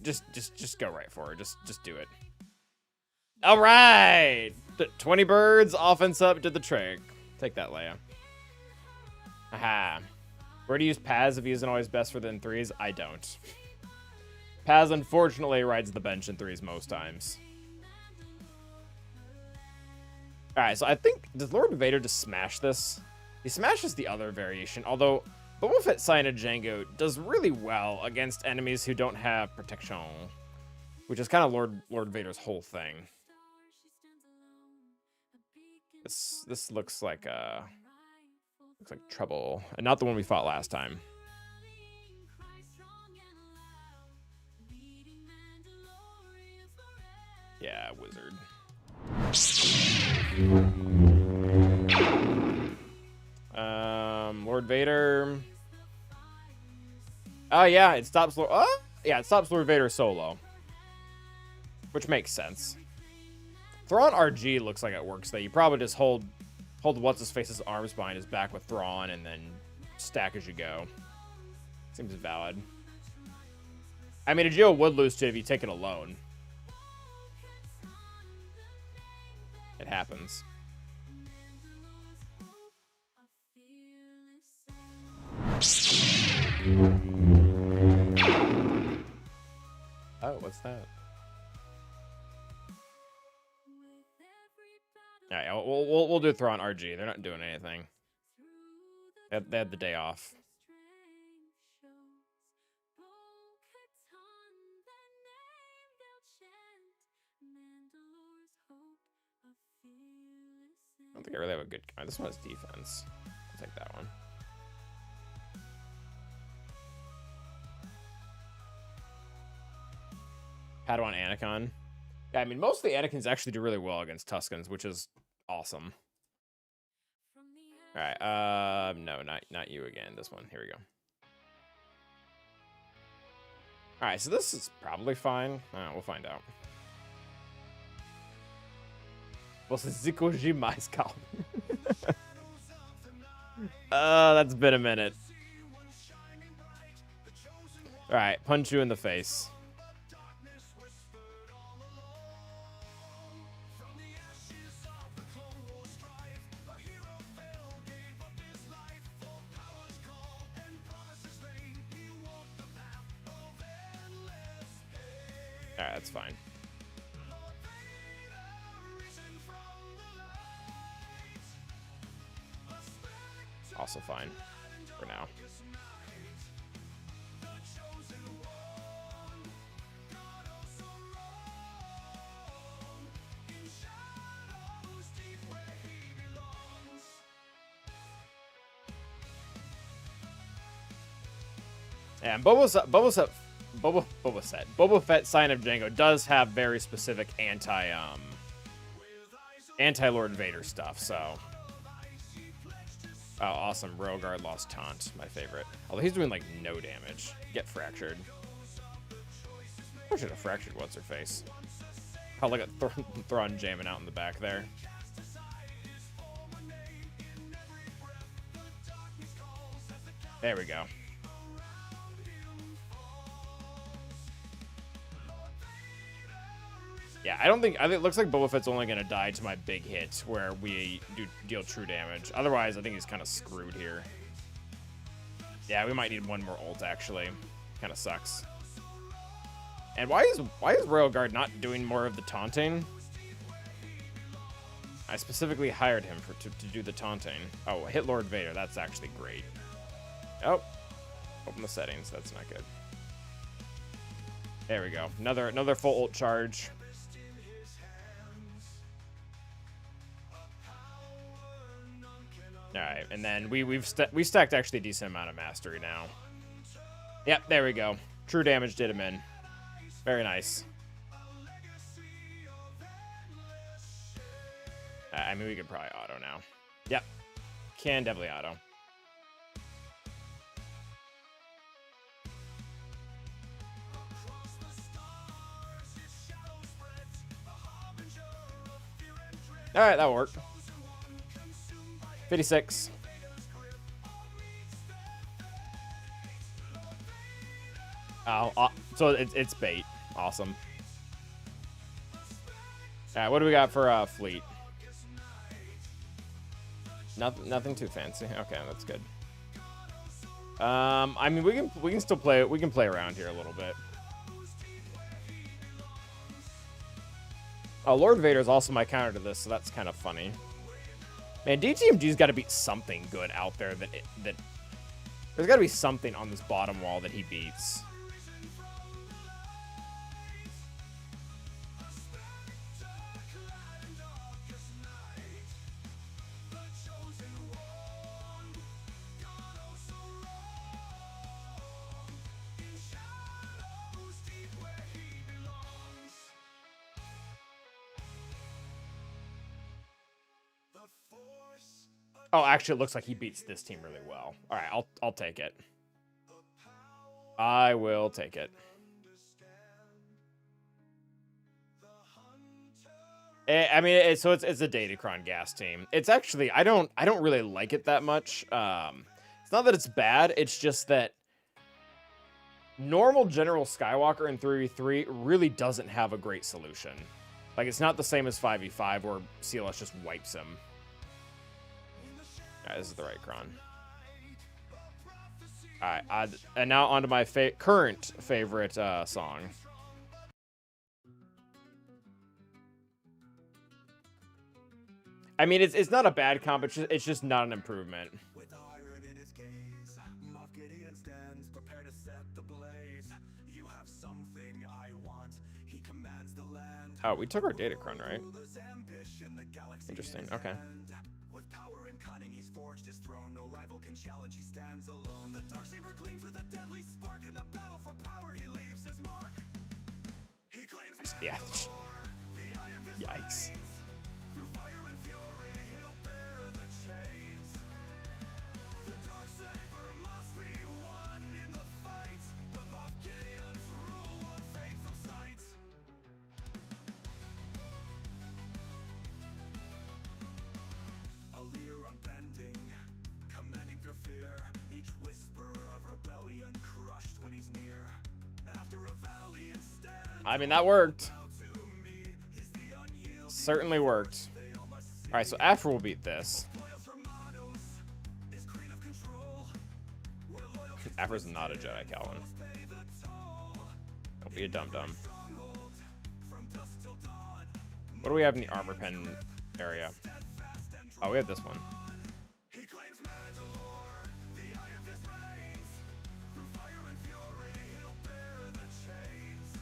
S2: Just go right for it. Just do it. All right, 20 birds, offense up, did the trick. Take that, Leia. Aha. Where to use Paz if he isn't always best for the in threes? I don't. Paz, unfortunately, rides the bench in threes most times. Alright, so I think, does Lord Vader just smash this? He smashes the other variation, although Boba Fett Sign of Django does really well against enemies who don't have protection, which is kind of Lord Vader's whole thing. This looks like trouble, and not the one we fought last time. Yeah, wizard. Lord Vader. Oh yeah, it stops Lord. Oh yeah, it stops Lord Vader solo, which makes sense. Thrawn RG looks like it works. That you probably just hold what's his face's arms behind his back with Thrawn, and then stack as you go. Seems valid. I mean, a Geo would lose to it if you take it alone. It happens. Oh, what's that? All right, we'll do Thrawn RG. They're not doing anything. They had the day off. I don't think I really have a good. This one has defense. I'll take that one. Padawan Anakin. Yeah, I mean, most of the Anakins actually do really well against Tuskens, which is awesome. All right, no, not you again. This one. Here we go. All right, so this is probably fine. We'll find out. Você zikoji mais calmo. That's been a minute. All right, punch you in the face. All right, that's fine. Also fine for now. And Boba Fett Sign of Django does have very specific anti-Lord Vader stuff, so. Oh, awesome. Royal lost taunt, my favorite. Although he's doing like no damage. Get fractured. I should have fractured what's her face. Oh, look at Thrawn jamming out in the back there. There we go. Yeah, I think it looks like Boba Fett's only going to die to my big hit where we deal true damage. Otherwise, I think he's kind of screwed here. Yeah, we might need one more ult, actually. Kind of sucks. And why is Royal Guard not doing more of the taunting? I specifically hired him to do the taunting. Oh, hit Lord Vader. That's actually great. Oh, open the settings. That's not good. There we go. Another full ult charge. All right, and then we stacked actually a decent amount of mastery now. Yep, there we go. True damage did him in. Very nice. I mean, we could probably auto now. Yep, can definitely auto. All right, that'll work. 56. Oh, so it's bait. Awesome. All right, what do we got for fleet? Nothing too fancy. Okay, that's good. I mean, we can still play. We can play around here a little bit. Oh, Lord Vader is also my counter to this, so that's kind of funny. Man, DTMG's got to be something good out there that there's got to be something on this bottom wall that he beats. Oh, actually, it looks like he beats this team really well. All right, I'll take it. I will take it. I mean, so it's a Datacron gas team. It's actually I don't really like it that much. It's not that it's bad. It's just that normal General Skywalker in 3v3 really doesn't have a great solution. Like, it's not the same as 5v5 where CLS just wipes him. Alright, this is the right Kron. Alright, and now onto my current favorite song. I mean, it's not a bad comp, it's just not an improvement.
S1: With iron in his gaze, Moff Gideon stands prepared to set the blaze. You have something I want. He commands the land.
S2: Oh, we took our Datacron, right?
S1: There's ambition, the galaxy
S2: Interesting.
S1: in his
S2: Okay.
S1: hand. With power and cunning, he's forged his throne. No rival can challenge. He stands alone. The Darksaber gleams with a deadly spark. In the battle for power, he leaves his mark. He claims
S2: Yeah.
S1: the eye of his
S2: Yikes.
S1: veins. Through fire and fury, he'll bear the chains. The Darksaber must be won in the fight. The Moff Gideon's rule will fade from sight. A leer unbending, commanding pure fear. Each whisper of rebellion crushed when he's near. After a valiant stand,
S2: I mean, that worked.
S1: to me is the unyielding
S2: Certainly worked. Alright, so after we'll beat this.
S1: loyal Hermanos, is queen of control. We're loyal to
S2: After's not a Jedi, Calvin.
S1: pay the toll.
S2: Don't be a dum-dum.
S1: Stronghold from dusk till dawn.
S2: What do we have in the armor pen area? Oh, we have this one.
S1: He claims Mandalore, the eye of his reigns. Through fire and fury, he'll bear the chains.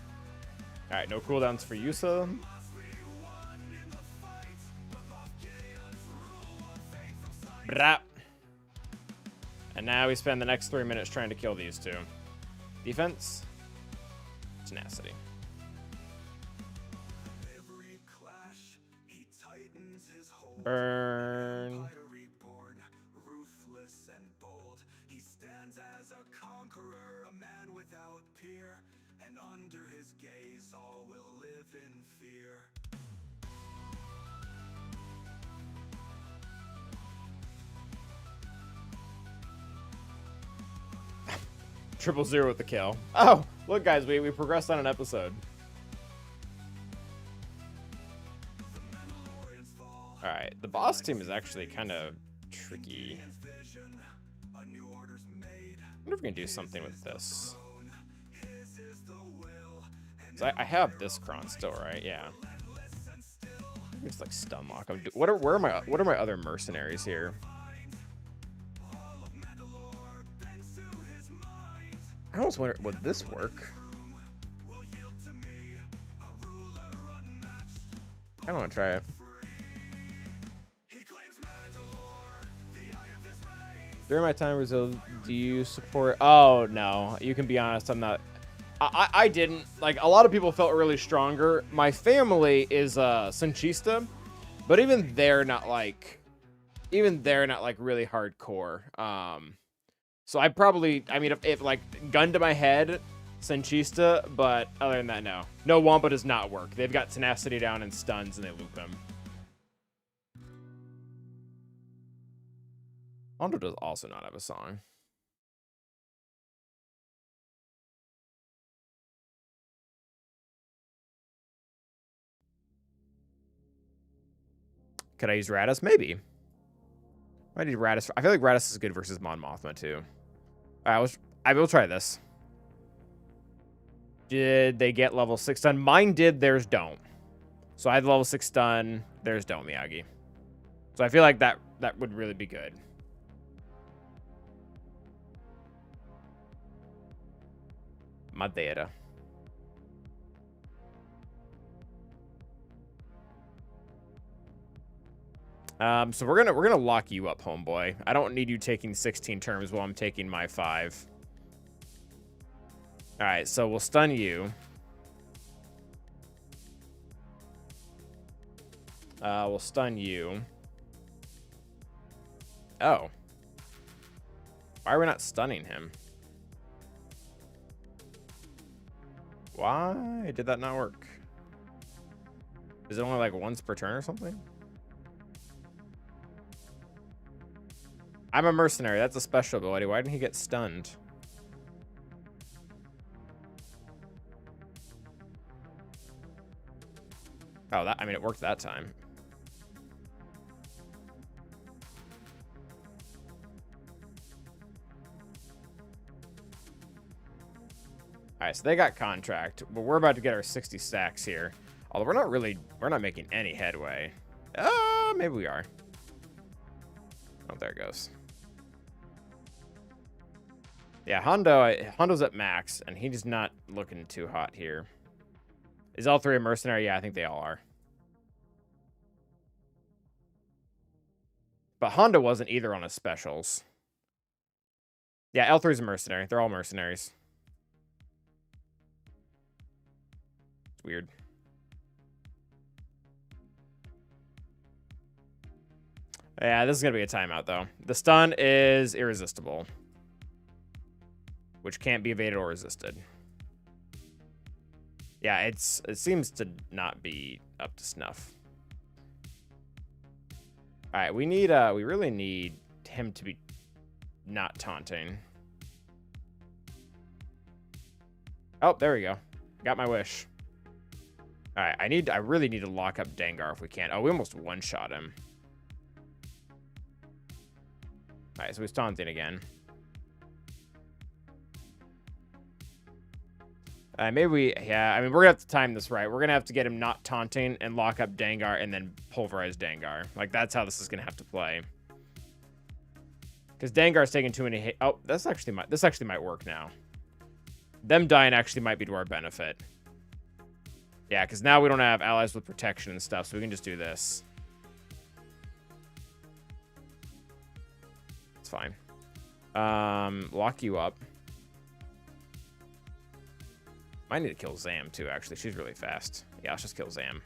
S2: Alright, no cooldowns for Yusa.
S1: Must be won in the fight. The Moff Gideon's rule will fade from sight.
S2: Brap. And now we spend the next 3 minutes trying to kill these two. Defense. Tenacity.
S1: Every clash, he tightens his hold.
S2: Burn.
S1: Fighter reborn, ruthless and bold. He stands as a conqueror, a man without peer. And under his gaze, all will live in fear.
S2: 000 with the kill. Oh, look, guys, we progressed on an episode. All right, the boss team is actually kind of tricky.
S1: Vision, a new order's made.
S2: I wonder if we can do something with this.
S1: His is the will, and
S2: 'Cause I have this Kron still, right? Yeah. It's like stun lock. What are my other mercenaries here?
S1: all of Mandalore bends to his mind.
S2: I almost wonder, would this work?
S1: Will yield to me, a ruler unmatched.
S2: I don't want to try it.
S1: He claims Mandalore, the eye of his reigns.
S2: During my time, Brazil, do you support? Oh no, you can be honest. I'm not. I didn't. Like, a lot of people felt really stronger. My family is Sanchista, but even they're not like really hardcore. So I mean, if like gun to my head, Sanchista, but other than that, no. No, Wampa does not work. They've got tenacity down and stuns, and they loop him. Hondo does also not have a song. Could I use Radis? Maybe. Might need Radis. I feel like Radis is good versus Mon Mothma too. All right, I will try this. Did they get level 6 stun? Mine did, theirs don't. So I had level 6 stun, theirs don't, Miyagi. So I feel like that would really be good. Madeira. So we're gonna lock you up, homeboy. I don't need you taking 16 turns while I'm taking my 5. All right, so we'll stun you. We'll stun you. Oh. Why are we not stunning him? Why did that not work? Is it only like once per turn or something? I'm a mercenary. That's a special ability. Why didn't he get stunned? Oh, I mean, it worked that time. All right, so they got contract, but we're about to get our 60 stacks here. Although we're not making any headway. Maybe we are. Oh, there it goes. Yeah, Hondo's at max, and he's not looking too hot here. Is all 3 a mercenary? Yeah, I think they all are. But Hondo wasn't either on his specials. Yeah, L3's a mercenary. They're all mercenaries. It's weird. Yeah, this is going to be a timeout, though. The stun is irresistible, which can't be evaded or resisted. Yeah, it seems to not be up to snuff. All right, we really need him to be not taunting. Oh, there we go. Got my wish. All right, I really need to lock up Dengar if we can. Oh, we almost one-shot him. All right, so he's taunting again. Yeah, I mean, we're gonna have to time this right. We're gonna have to get him not taunting and lock up Dengar and then pulverize Dengar. Like, that's how this is gonna have to play. Because Dengar's taking too many hits. Oh, this actually might work now. Them dying actually might be to our benefit. Yeah, because now we don't have allies with protection and stuff, so we can just do this. It's fine. Lock you up. I need to kill Zam, too, actually. She's really fast. Yeah, let's just kill Zam.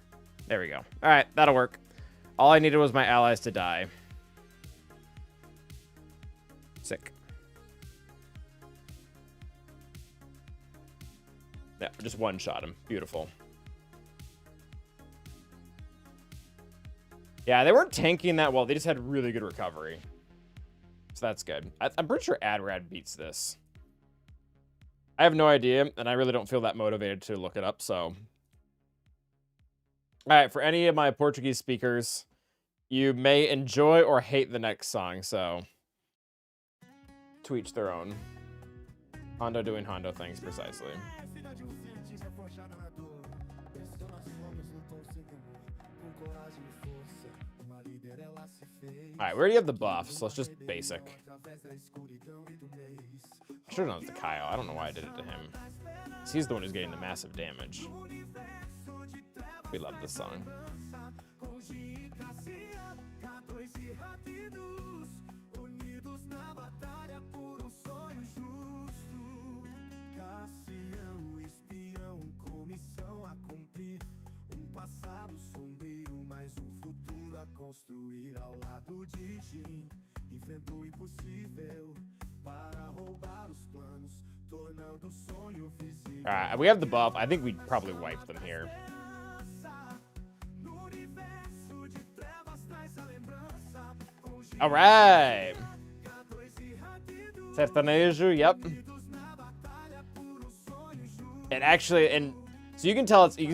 S2: There we go. All right, that'll work. All I needed was my allies to die. Sick. Yeah, just one-shot him. Beautiful. Yeah, they weren't tanking that well. They just had really good recovery. So that's good. I'm pretty sure Adrad beats this. I have no idea, and I really don't feel that motivated to look it up, so. All right, for any of my Portuguese speakers, you may enjoy or hate the next song, so. To each their own. Hondo doing Hondo things, precisely. All right, we already have the buff, so let's just basic. I should have known it was to Kyle. I don't know why I did it to him. He's the one who's getting the massive damage. We love this song. Alright, we have the buff. I think we'd probably wipe them here. Alright. Sertanejo, yep. And actually, so you can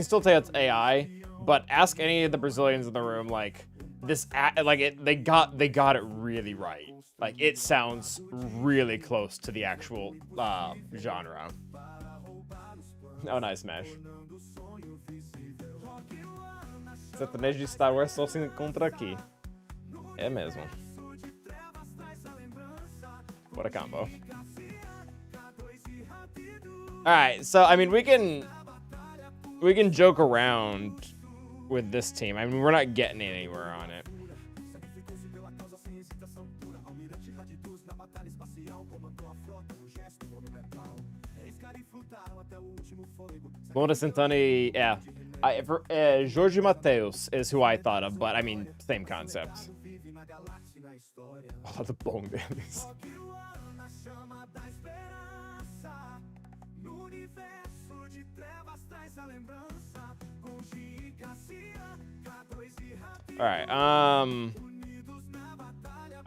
S2: still tell it's AI, but ask any of the Brazilians in the room, like, they got it really right. Like, it sounds really close to the actual genre. Oh, nice, Smash. Sertanejo de Star Wars só se encontra aqui. É mesmo. What a combo. Alright, so, I mean, we can joke around with this team. I mean, we're not getting anywhere on it. Mona Santani, yeah. Jorge Mateus is who I thought of, but I mean, same concept. Oh, the bong dandies. All right.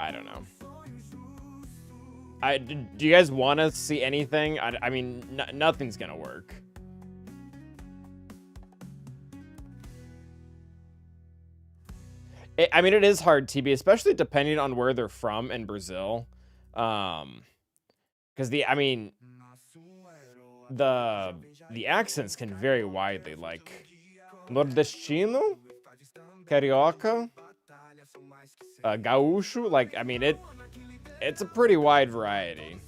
S2: I don't know. Do you guys want to see anything? I mean, nothing's gonna work. I mean, it is hard, TB, especially depending on where they're from in Brazil. Because the accents can vary widely. Like nordestino, carioca, gaúcho. Like, I mean, it's a pretty wide variety.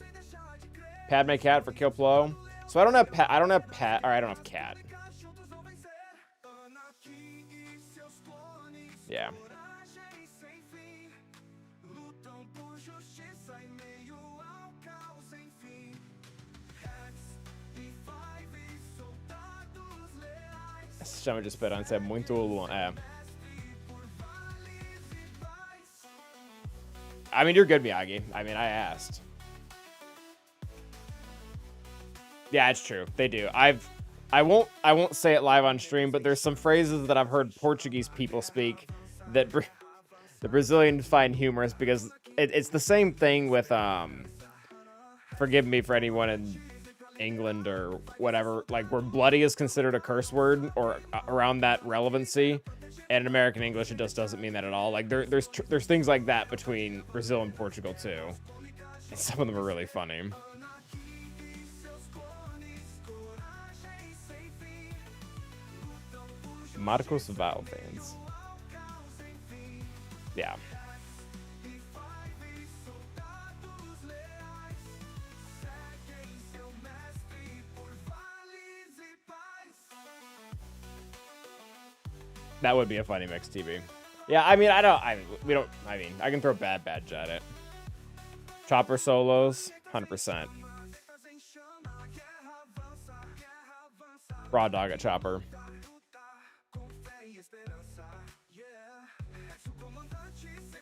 S2: Padme Cat for Kill Plo. So I don't have Pat. I don't have Cat. Yeah. Chama de Esperança é muito longe. I mean, you're good, Miyagi. I mean, I asked. Yeah, it's true. They do. I won't say it live on stream, but there's some phrases that I've heard Portuguese people speak that the Brazilians find humorous because it's the same thing with forgive me for anyone in England or whatever, like where bloody is considered a curse word or around that relevancy, and in American English it just doesn't mean that at all. Like there's things like that between Brazil and Portugal too, and some of them are really funny. Marcos Val fans. Yeah. That would be a funny mix, TV. Yeah, I mean, I can throw Bad Badge at it. Chopper solos, 100%. Raw dog at Chopper.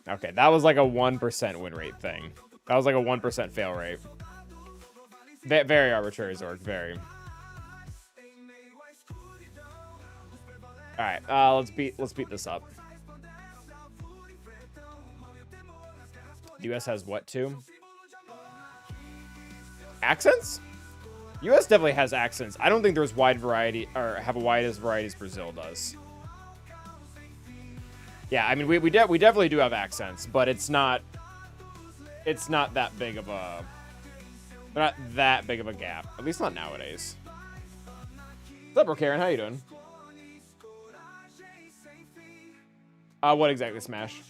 S2: Okay, that was like a 1% win rate thing. That was like a 1% fail rate. Very arbitrary, Zork, very. All right, let's beat this up. The US has what too? Accents? US definitely has accents. I don't think there's wide variety or have a wide as variety as Brazil does. Yeah, I mean we definitely do have accents, but it's not that big of a gap. At least not nowadays. What's up, bro, Karen? How you doing? What exactly, Smash?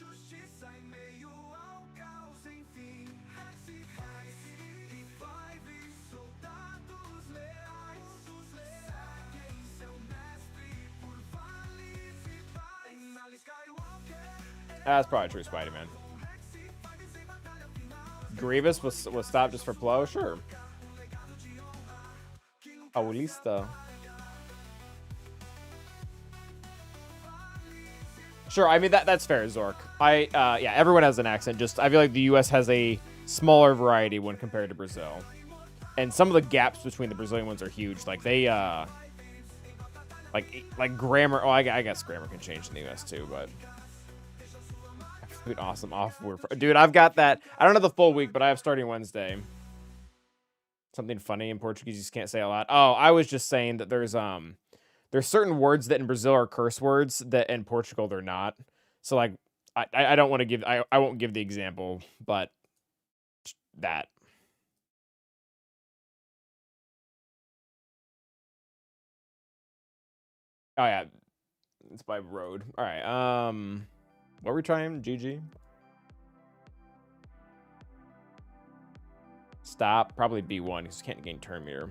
S2: That's probably true, Spider-Man. Grievous was stopped just for Plo? Sure. Aulista. Sure, I mean that's fair, Zork. Yeah, everyone has an accent. Just I feel like the US has a smaller variety when compared to Brazil. And some of the gaps between the Brazilian ones are huge. Like they like grammar. Oh, I guess grammar can change in the US too, but awesome off word. Dude, I've got that. I don't have the full week, but I have starting Wednesday. Something funny in Portuguese you just can't say a lot. Oh, I was just saying that there's certain words that in Brazil are curse words that in Portugal they're not. So like I don't want to give I won't give the example, but that. Oh yeah, it's by road. All right. What were we trying? GG. Stop. Probably B1 because you can't gain turn meter.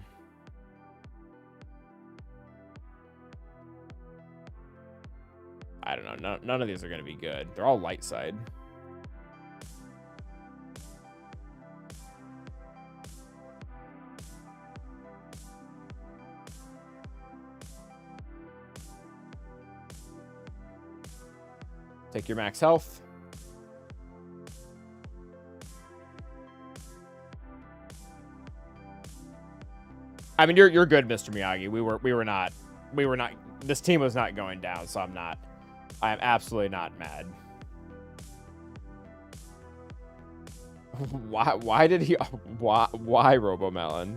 S2: I don't know. None of these are going to be good. They're all light side. Take your max health. I mean, you're good, Mr. Miyagi. We were not. This team was not going down, so I am absolutely not mad. Why did he? Why Robomelon?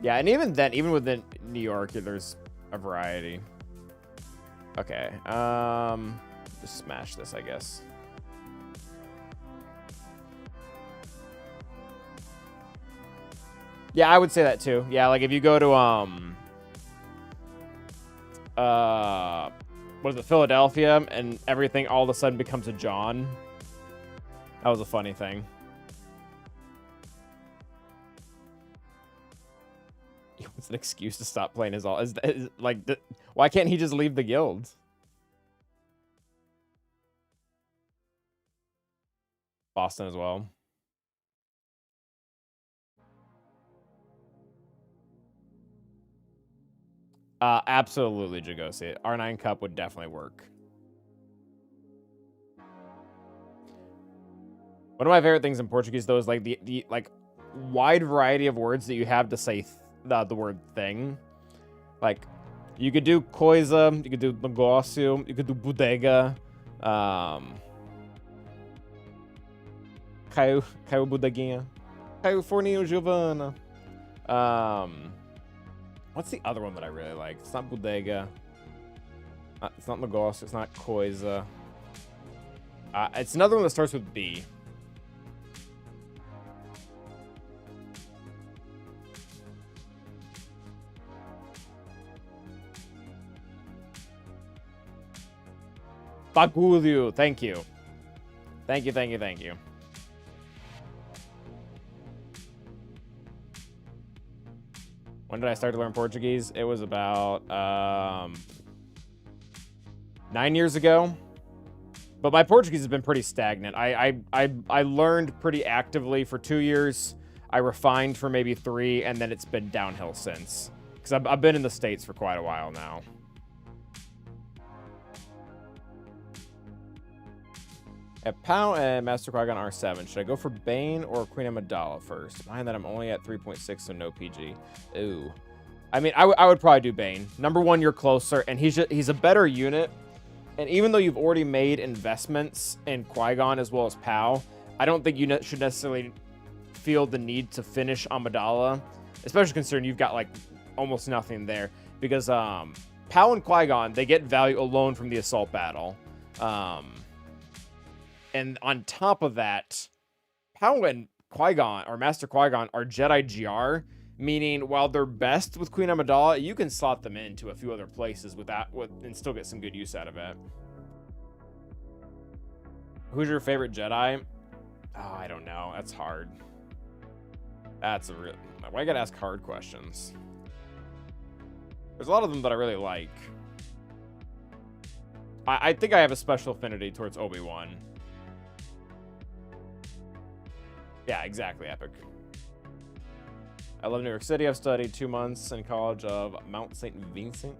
S2: Yeah, and even then, even within New York, there's a variety. Okay, just smash this, I guess. Yeah, I would say that too. Yeah, like if you go to what is it, Philadelphia, and everything all of a sudden becomes a John. That was a funny thing. It's an excuse to stop playing his all. Why can't he just leave the guild? Boston as well. Absolutely, Jagosi. R9 Cup would definitely work. One of my favorite things in Portuguese, though, is like the wide variety of words that you have to say the word thing. Like, you could do coisa, you could do negócio, you could do bodega, caiu bodeguinha, caiu forninho Giovanna. What's the other one that I really like? It's not bodega. It's not negócio. It's not coisa. It's another one that starts with B. Bagulho. Thank you. Thank you, thank you, thank you. When did I start to learn Portuguese? It was about 9 years ago. But my Portuguese has been pretty stagnant. I learned pretty actively for 2 years. I refined for maybe 3, and then it's been downhill since. Because I've been in the States for quite a while now. At Pau and Master Qui-Gon R7, should I go for Bane or Queen Amidala first? Mind that I'm only at 3.6, so no PG. Ooh. I mean, I would probably do Bane. Number 1, you're closer, and he's a better unit. And even though you've already made investments in Qui-Gon as well as Pau, I don't think you should necessarily feel the need to finish Amidala, especially considering you've got, like, almost nothing there. Because Pau and Qui-Gon, they get value alone from the assault battle. And on top of that, Pau and Qui-Gon, or Master Qui-Gon, are Jedi GR, meaning while they're best with Queen Amidala, you can slot them into a few other places and still get some good use out of it. Who's your favorite Jedi? Oh, I don't know. That's hard. That's a real... Why I gotta ask hard questions? There's a lot of them that I really like. I think I have a special affinity towards Obi-Wan. Yeah, exactly, Epic. I love New York City. I've studied 2 months in college of Mount St. Vincent.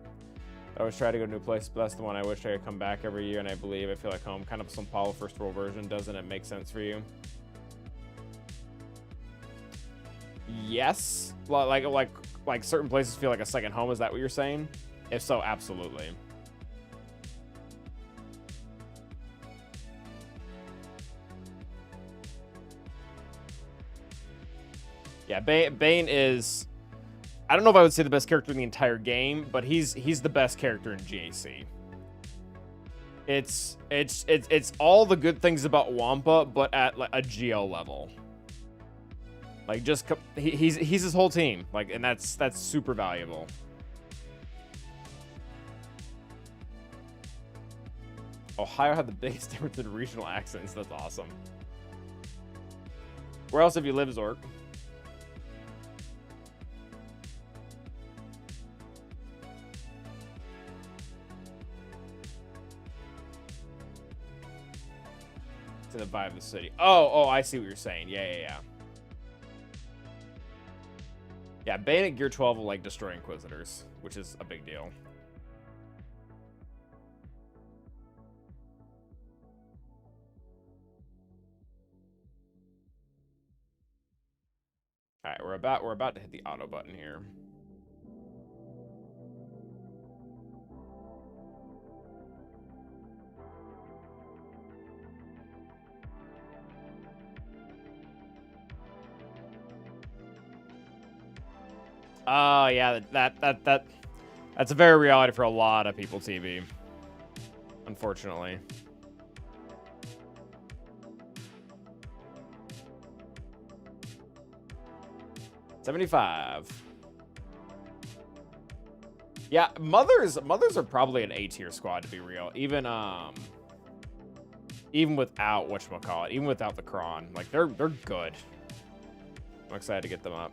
S2: I always try to go to a new place, but that's the one I wish I could come back every year, and I believe I feel like home. Kind of some Paulo First World version. Doesn't it make sense for you? Yes. Like certain places feel like a second home. Is that what you're saying? If so, absolutely. Yeah, Bane is... I don't know if I would say the best character in the entire game, but he's the best character in GAC. It's all the good things about Wampa, but at like a GL level. Like just he's his whole team, like, and that's super valuable. Ohio had the biggest difference in regional accents. That's awesome. Where else have you lived, Zork? To the vibe of the city. Oh, I see what you're saying. Yeah. Yeah, Bane at Gear 12 will like destroy Inquisitors, which is a big deal. All right, we're about to hit the auto button here. Oh, yeah, that's a very reality for a lot of people, TV. Unfortunately. $75. Yeah, mothers are probably an A tier squad, to be real. Even without whatchamacallit, even without the Kron. Like they're good. I'm excited to get them up.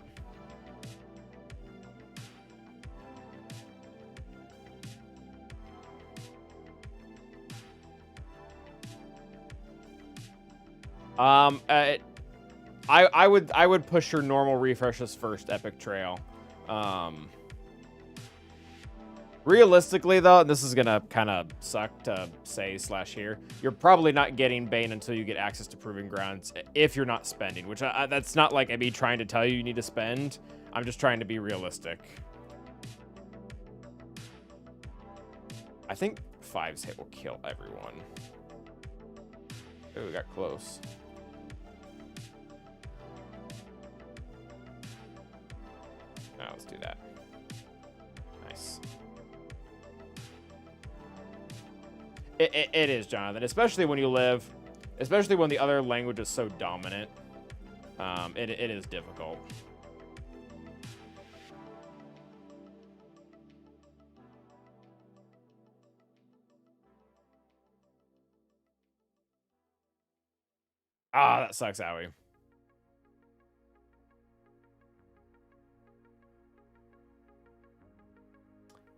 S2: I would push your normal refreshes first, Epic Trail. Realistically, though, and this is gonna kind of suck to say / here, you're probably not getting Bane until you get access to Proving Grounds if you're not spending, which that's not like me trying to tell you need to spend. I'm just trying to be realistic. I think 5's hit will kill everyone. Oh, we got close. Now let's do that. Nice. It is, Jonathan, especially when you live, especially when the other language is so dominant. It is difficult. Ah, that sucks, Owie.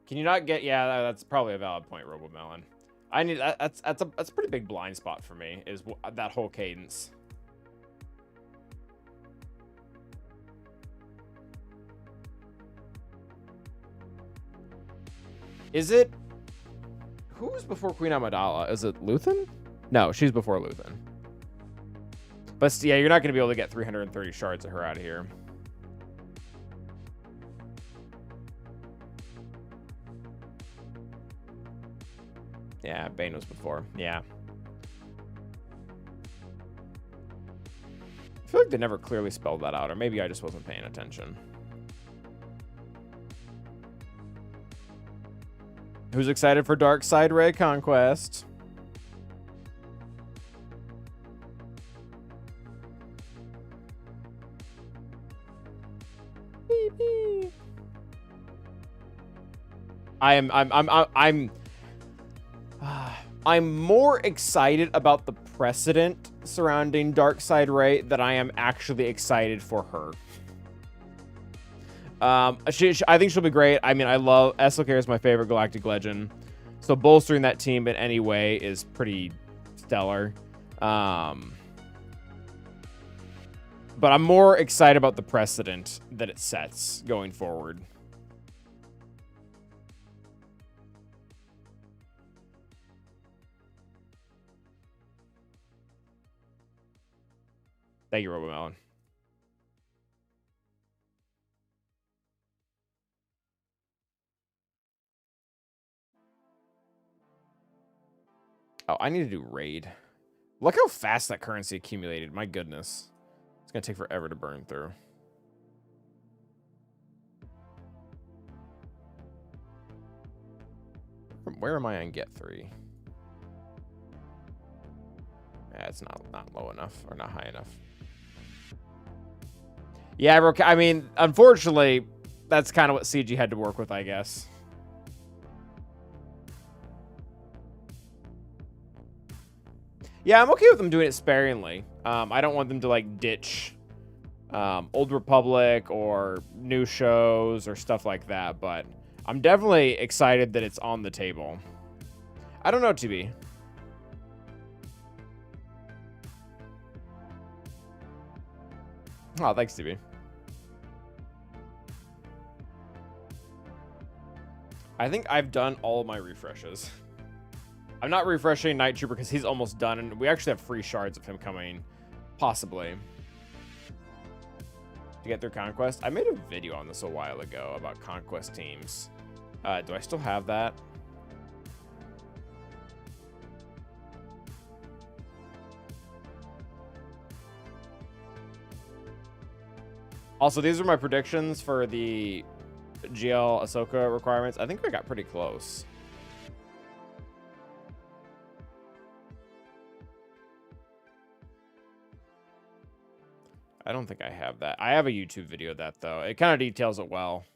S2: Can you not get? Yeah, that's probably a valid point, RoboMelon. I need that's a pretty big blind spot for me, is that whole cadence. Is it? Who's before Queen Amidala? Is it Luthen? No, she's before Luthen. But yeah, you're not going to be able to get 330 shards of her out of here. Yeah, Bane was before. Yeah. I feel like they never clearly spelled that out, or maybe I just wasn't paying attention. Who's excited for Dark Side Ray Conquest? I'm more excited about the precedent surrounding Darkseid Ray than I am actually excited for her. I think she'll be great. I mean, I love Esselcare is my favorite Galactic Legend, so bolstering that team in any way is pretty stellar. But I'm more excited about the precedent that it sets going forward. Thank you, RoboMelon. Oh, I need to do raid. Look how fast that currency accumulated. My goodness. It's going to take forever to burn through. Where am I on get 3? Yeah, it's not low enough or not high enough. Yeah, I mean, unfortunately, that's kind of what CG had to work with, I guess. Yeah, I'm okay with them doing it sparingly. I don't want them to like ditch Old Republic or new shows or stuff like that, but I'm definitely excited that it's on the table. I don't know, TB. Oh, thanks, TB. I think I've done all of my refreshes. I'm not refreshing Night Trooper because he's almost done, and we actually have free shards of him coming, possibly, to get through Conquest. I made a video on this a while ago about Conquest teams. Do I still have that? Also, these are my predictions for the GL Ahsoka requirements. I think I got pretty close. I don't think I have that. I have a YouTube video of that, though. It kind of details it well.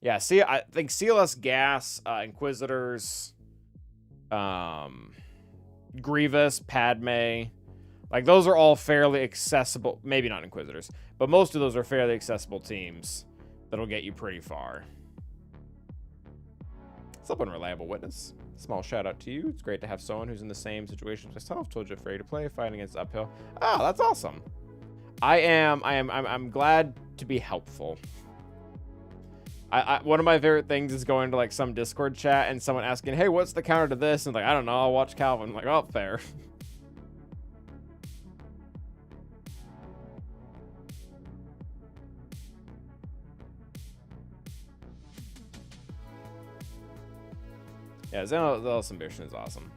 S2: Yeah, see, I think CLS Gas, Inquisitors, Grievous, Padme, like those are all fairly accessible. Maybe not Inquisitors, but most of those are fairly accessible teams that'll get you pretty far. What's up, Unreliable Witness? Small shout out to you. It's great to have someone who's in the same situation as myself. Told you afraid to play, fighting against uphill. Ah, that's awesome. I'm glad to be helpful. One of my favorite things is going to like some Discord chat and someone asking, hey, what's the counter to this? And like, I don't know, I'll watch Calvin. I'm like, oh, fair. Yeah, Zealous Ambition is awesome.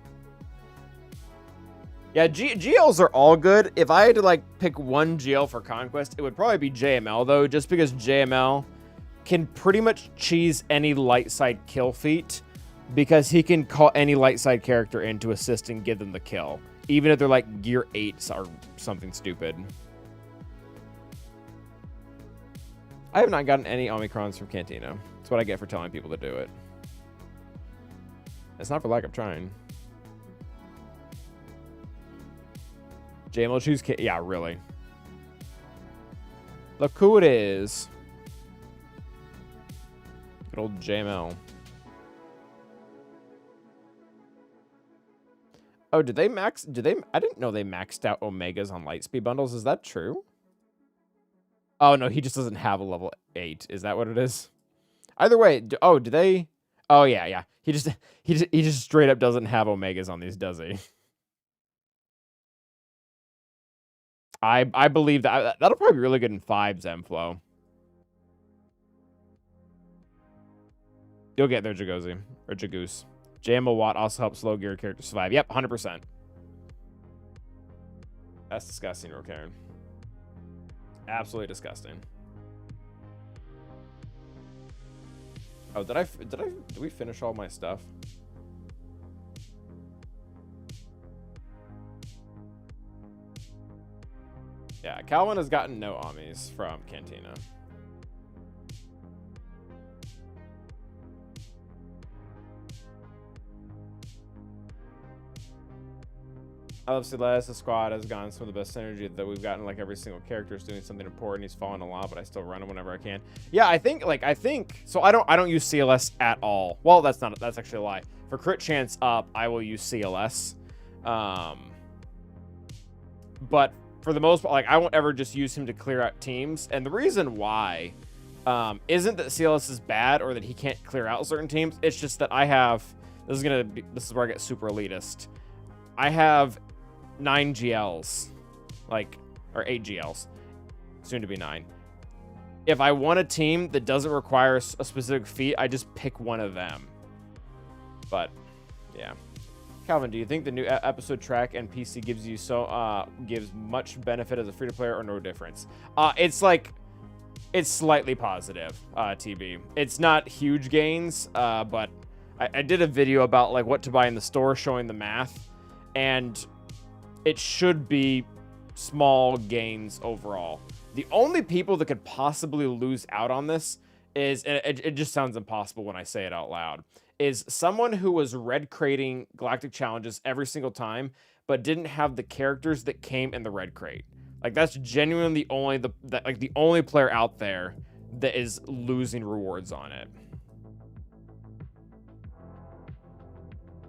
S2: Yeah, GLs are all good. If I had to like pick one GL for Conquest, it would probably be JML though, just because JML can pretty much cheese any light side kill feat because he can call any light side character in to assist and give them the kill, even if they're like gear 8s or something stupid. I have not gotten any Omicrons from Cantina. That's what I get for telling people to do it. It's not for lack of trying. JML choose yeah, really. Look who it is. Good old JML. Oh, did they max? I didn't know they maxed out Omegas on Lightspeed bundles. Is that true? Oh no, he just doesn't have a level 8. Is that what it is? Either way, oh, do they? Oh yeah. He just straight up doesn't have Omegas on these, does he? I believe that'll probably be really good in 5 Zenflow. You'll get there, Jagozi. Or Jagoose. JML Watt also helps low gear characters survive. Yep, 100%. That's disgusting, Rokaren. Absolutely disgusting. Oh, did we finish all my stuff? Yeah, Calvin has gotten no Amis from Cantina. I love Celeste. The squad has gotten some of the best synergy that we've gotten. Like every single character is doing something important. He's fallen a lot, but I still run him whenever I can. Yeah, I think so. I don't use CLS at all. Well, that's actually a lie. For crit chance up, I will use CLS. But for the most part, like I won't ever just use him to clear out teams. And the reason why isn't that CLS is bad or that he can't clear out certain teams. It's just that I have this is where I get super elitist. I have 9 GLs, or 8 GLs, soon to be 9. If I want a team that doesn't require a specific feat, I just pick one of them. But, yeah. Calvin, do you think the new episode track and PC gives much benefit as a free-to-player or no difference? It's slightly positive, TB. It's not huge gains, but I did a video about like what to buy in the store showing the math, and it should be small gains overall. The only people that could possibly lose out on this is, and it just sounds impossible when I say it out loud, is someone who was red crating Galactic Challenges every single time, but didn't have the characters that came in the red crate. Like, that's genuinely the only player out there that is losing rewards on it.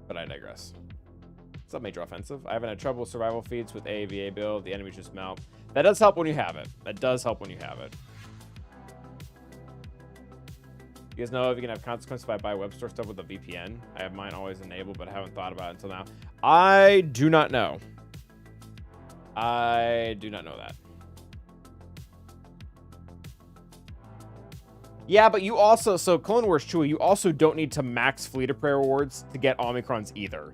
S2: But I digress. What's up, Major Offensive? I haven't had trouble with survival feats with AAVA build. The enemies just melt. That does help when you have it. That does help when you have it. You guys know if you can have consequences if I buy web store stuff with a VPN? I have mine always enabled, but I haven't thought about it until now. I do not know. I do not know that. Yeah, but you also, so Clone Wars Chewie, you also don't need to max Fleet of Prey rewards to get Omicrons either.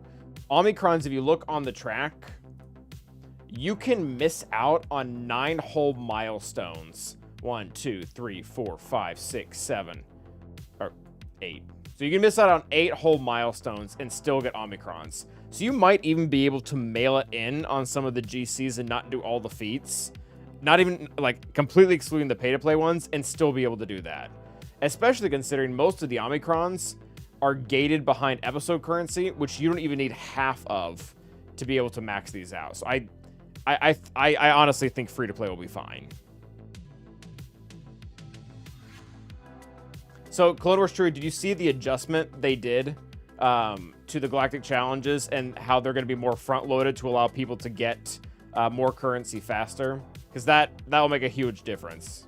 S2: Omicrons, if you look on the track, you can miss out on 9 whole milestones. 1, 2, 3, 4, 5, 6, 7, or 8. So you can miss out on 8 whole milestones and still get Omicrons. So you might even be able to mail it in on some of the GCs and not do all the feats. Not even, like, completely excluding the pay-to-play ones and still be able to do that. Especially considering most of the Omicrons are gated behind episode currency, which you don't even need half of to be able to max these out. So I honestly think free-to-play will be fine. So, Clone Wars True, did you see the adjustment they did to the Galactic Challenges and how they're going to be more front-loaded to allow people to get more currency faster? Because that will make a huge difference.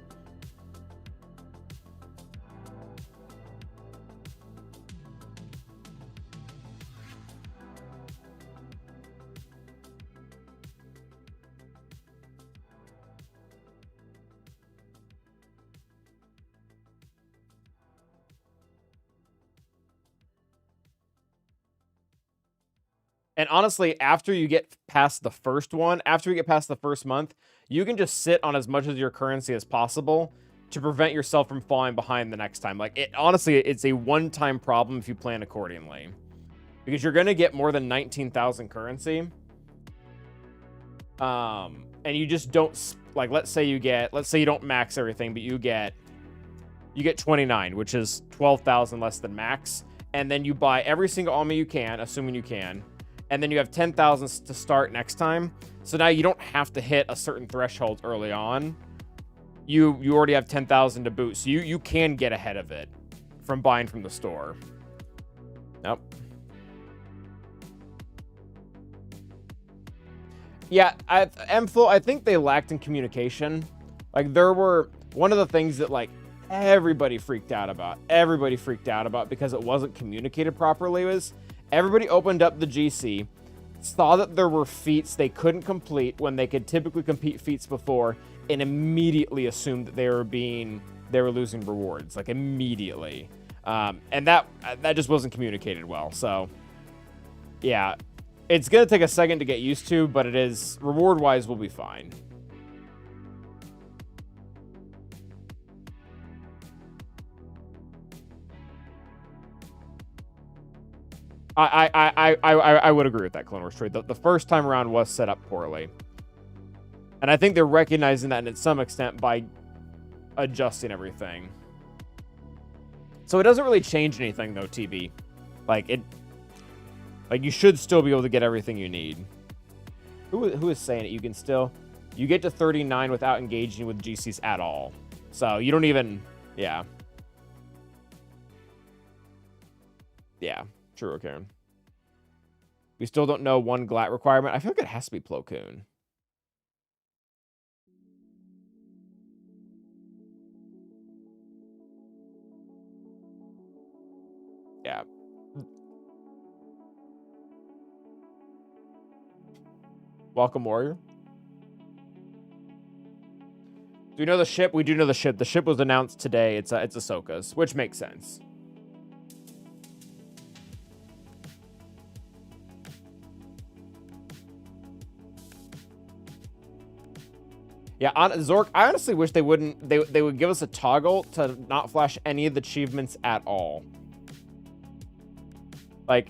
S2: And honestly, after you get past the first one, after you get past the first month, you can just sit on as much of your currency as possible to prevent yourself from falling behind the next time. Like, honestly, it's a one-time problem if you plan accordingly. Because you're going to get more than 19,000 currency. And you just don't, like, let's say you don't max everything, but you get 29, which is 12,000 less than max. And then you buy every single army you can, assuming you can. And then you have 10,000 to start next time. So now you don't have to hit a certain threshold early on. You already have 10,000 to boot. So you can get ahead of it from buying from the store. Nope. Yeah, MFlow, I think they lacked in communication. Like, there were one of the things that, like, everybody freaked out about because it wasn't communicated properly was everybody opened up the GC, saw that there were feats they couldn't complete when they could typically complete feats before, and immediately assumed that they were losing rewards, like immediately. And that just wasn't communicated well. So yeah, it's gonna take a second to get used to, but it is reward-wise will be fine. I would agree with that, Clone Wars trade. The first time around was set up poorly. And I think they're recognizing that to some extent by adjusting everything. So it doesn't really change anything, though, TB. Like, you should still be able to get everything you need. Who is saying it? You get to 39 without engaging with GCs at all. So you don't even, yeah. Yeah. True, Karen. We still don't know one GLAT requirement. I feel like it has to be Plo Koon. Yeah. Welcome, Warrior. Do we know the ship? We do know the ship. The ship was announced today. It's Ahsoka's, which makes sense. Yeah, on Zork, I honestly wish they wouldn't. They would give us a toggle to not flash any of the achievements at all. Like,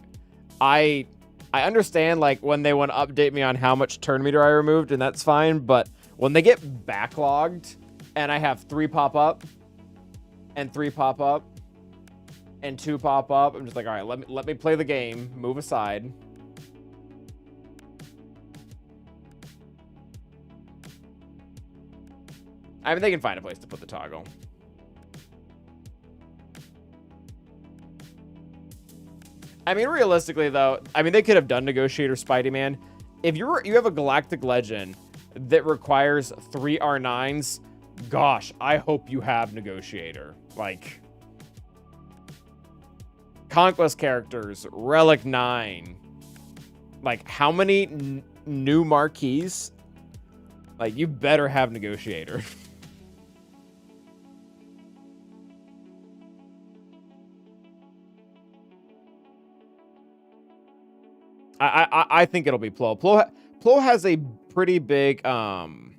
S2: I understand like when they want to update me on how much turn meter I removed, and that's fine. But when they get backlogged, and I have 3 pop up, and 3 pop up, and 2 pop up, I'm just like, all right, let me play the game. Move aside. I mean, they can find a place to put the toggle. I mean, realistically, though, I mean, they could have done Negotiator Spidey-Man. If you have a Galactic Legend that requires 3 R9s, gosh, I hope you have Negotiator. Like, Conquest characters, Relic 9. Like, how many new marquees? Like, you better have Negotiator. I think it'll be Plo. Plo has a pretty big Plo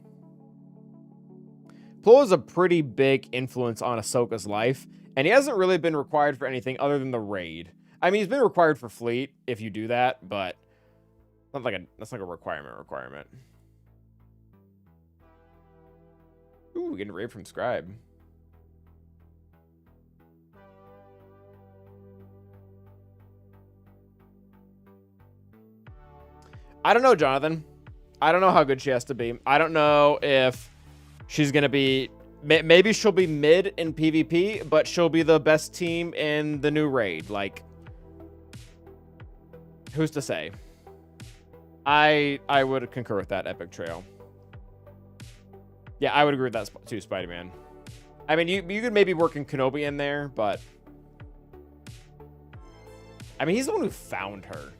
S2: has a pretty big influence on Ahsoka's life, and he hasn't really been required for anything other than the raid. I mean, he's been required for fleet if you do that, but that's like a requirement. Ooh, getting raid from Scribe. I don't know, Jonathan. I don't know how good she has to be. I don't know if she's going to be... Maybe she'll be mid in PvP, but she'll be the best team in the new raid. Like, who's to say? I would concur with that, Epic Trail. Yeah, I would agree with that too, Spider-Man. I mean, you could maybe work in Kenobi in there, but... I mean, he's the one who found her.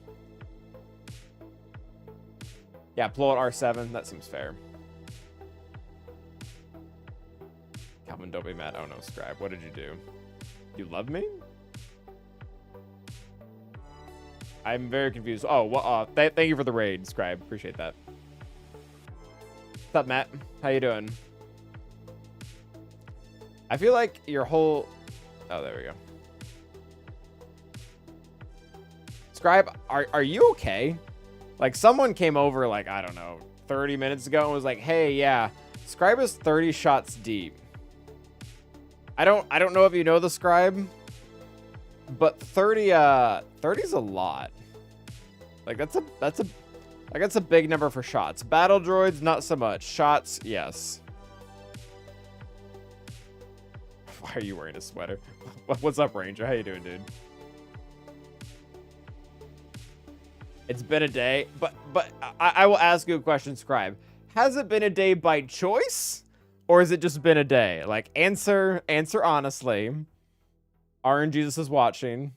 S2: Yeah, Plo at R7. That seems fair. Calvin, don't be mad. Oh, no, Scribe. What did you do? You love me? I'm very confused. Oh, well, thank you for the raid, Scribe. Appreciate that. What's up, Matt? How you doing? I feel like your whole... Oh, there we go. Scribe, are you okay? Like, someone came over, like, I don't know, 30 minutes ago and was like, hey, yeah, Scribe is 30 shots deep. I don't know if you know the Scribe, but 30's a lot. Like, that's a big number for shots. Battle droids, not so much. Shots, yes. Why are you wearing a sweater? What's up, Ranger? How you doing, dude? It's been a day, but I will ask you a question, Scribe. Has it been a day by choice, or has it just been a day? Like, answer honestly. RN Jesus is watching.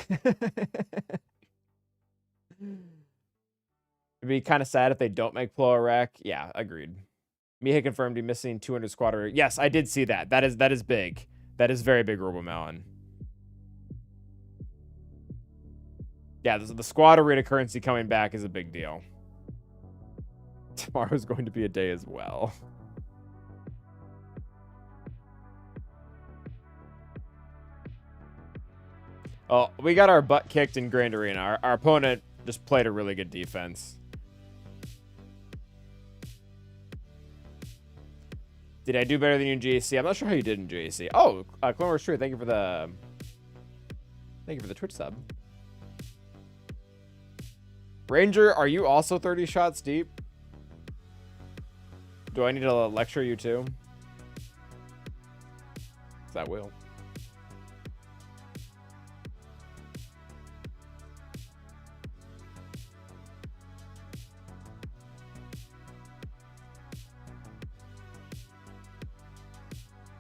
S2: It'd be kind of sad if they don't make Plo a wreck. Yeah, agreed. Miha confirmed you missing 200 squad. Yes, I did see that. That is big. That is very big, RoboMelon. Yeah, the squad arena currency coming back is a big deal. Tomorrow's going to be a day as well. Oh, we got our butt kicked in Grand Arena. Our opponent just played a really good defense. Did I do better than you in GAC? I'm not sure how you did in GAC. Oh, Clone Wars True, thank you for the Twitch sub. Ranger, are you also 30 shots deep? Do I need to lecture you too? That will.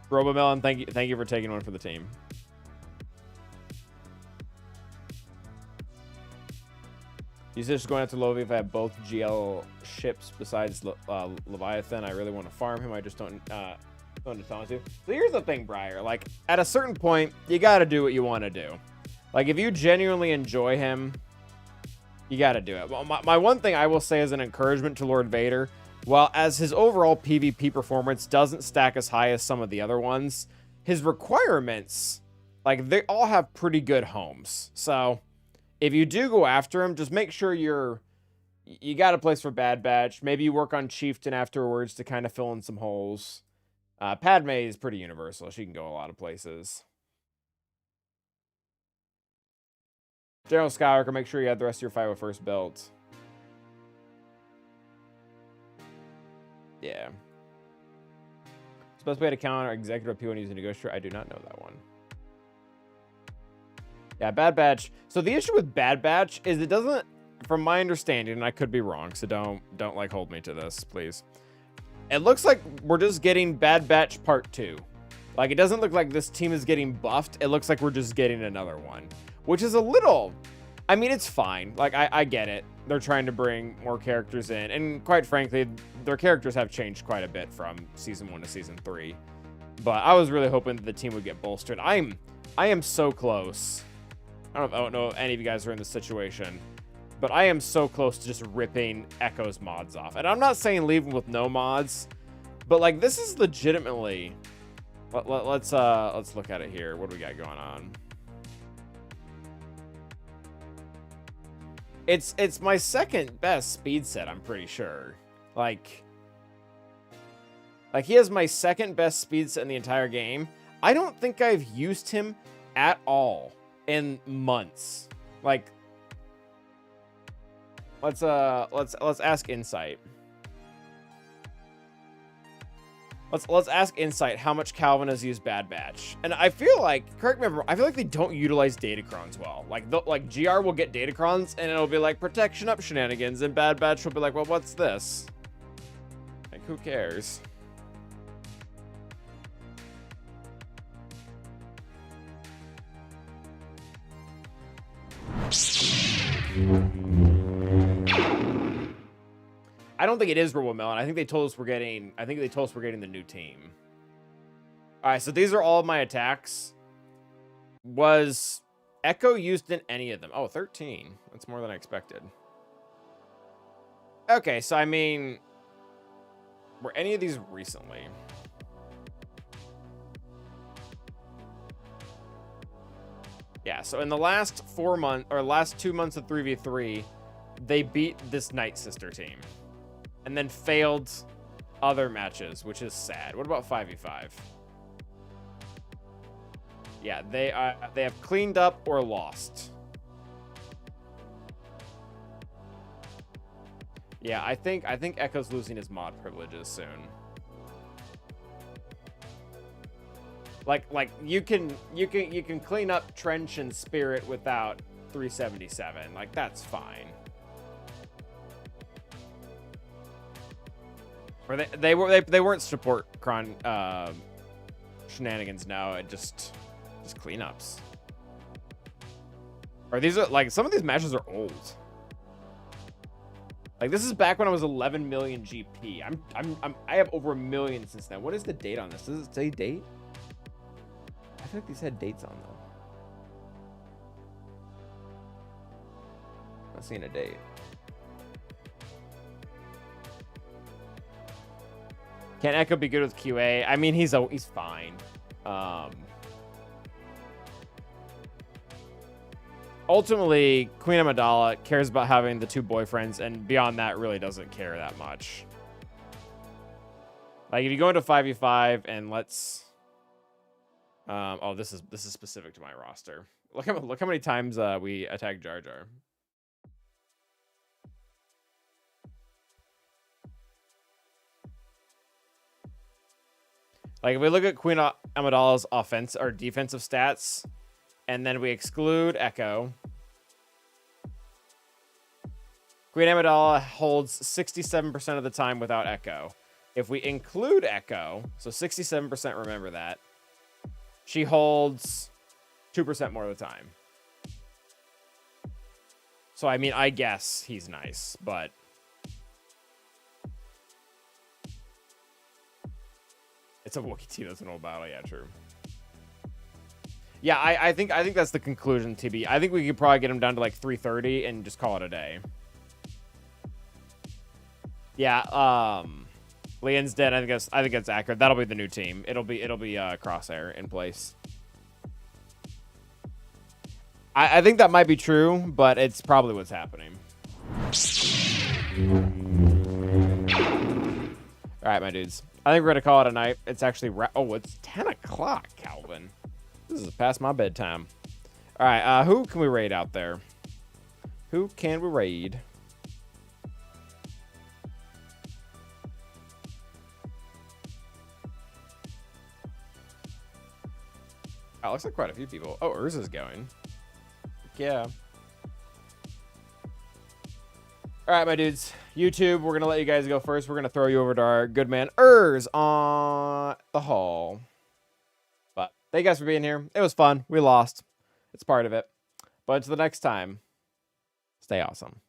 S2: RoboMelon, thank you for taking one for the team. He's just going after Lovie if I have both GL ships besides Leviathan. I really want to farm him. I just don't know to tell him to. So here's the thing, Briar. Like, at a certain point, you got to do what you want to do. Like, if you genuinely enjoy him, you got to do it. Well, my one thing I will say as an encouragement to Lord Vader, While as his overall PvP performance doesn't stack as high as some of the other ones, his requirements, like, they all have pretty good homes. So if you do go after him, just make sure you got a place for Bad Batch. Maybe you work on Chieftain afterwards to kind of fill in some holes. Padme is pretty universal. She can go a lot of places. General Skywalker, make sure you have the rest of your 501st built. Yeah. Best way to counter executive appeal when using negotiator. I do not know that one. Yeah, Bad Batch. So the issue with Bad Batch is it doesn't, from my understanding, and I could be wrong, so don't like hold me to this, please. It looks like we're just getting Bad Batch Part 2. Like, it doesn't look like this team is getting buffed. It looks like we're just getting another one, which is a little, I mean, it's fine. Like, I get it. They're trying to bring more characters in, and quite frankly, their characters have changed quite a bit from Season 1 to Season 3. But I was really hoping that the team would get bolstered. I am so close. I don't know if any of you guys are in this situation, but I am so close to just ripping Echo's mods off. And I'm not saying leave them with no mods, but like this is legitimately. Let's look at it here. What do we got going on? It's my second best speed set, I'm pretty sure. Like he has my second best speed set in the entire game. I don't think I've used him at all in months. Like, let's ask Insight. Let's ask Insight how much Calvin has used Bad Batch. And I feel like, correct me if I'm wrong, I feel like they don't utilize Datacrons well. Like GR will get Datacrons and it'll be like protection up shenanigans, and Bad Batch will be like, well, what's this? Like, who cares? I don't think it is Robo Melon. I think they told us we're getting the new team. All right, so these are all of my attacks. Was Echo used in any of them? Oh, 13. That's more than I expected. Okay, so I mean, were any of these recently? Yeah, so in the last 4 months, or last 2 months of 3v3, they beat this Night Sister team. And then failed other matches, which is sad. What about 5v5? Yeah, they have cleaned up or lost. Yeah, I think Echo's losing his mod privileges soon. Like you can clean up Trench and Spirit without 377. Like, that's fine. Or they weren't support shenanigans. No, it just cleanups. Or these are like, some of these matches are old. Like, this is back when I was 11 million GP. I have over 1 million since then. What is the date on this? Does it say date? I feel like these had dates on them. Not seeing a date. Can Echo be good with QA? I mean, he's fine. Ultimately, Queen Amidala cares about having the 2 boyfriends, and beyond that, really doesn't care that much. Like, if you go into 5v5 and let's, oh, this is specific to my roster. Look how many times we attack Jar Jar. Like, if we look at Queen Amidala's offense or defensive stats, and then we exclude Echo, Queen Amidala holds 67% of the time without Echo. If we include Echo, so 67%, remember that, she holds 2% more of the time. So, I mean, I guess he's nice, but it's a Wookiee team that's an old battle. Yeah, true. Yeah, I think that's the conclusion, TB. I think we could probably get him down to like 330 and just call it a day. Yeah, Leon's dead. I think that's accurate. That'll be the new team. It'll be Crosshair in place. I think that might be true, but it's probably what's happening. All right, my dudes. I think we're gonna call it a night. It's actually it's 10 o'clock, Calvin. This is past my bedtime. All right, who can we raid out there? Who can we raid? Oh, looks like quite a few people. Oh, Urza's going. Yeah. All right, my dudes. YouTube, we're going to let you guys go first. We're going to throw you over to our good man, on the hall. But thank you guys for being here. It was fun. We lost. It's part of it. But until the next time, stay awesome.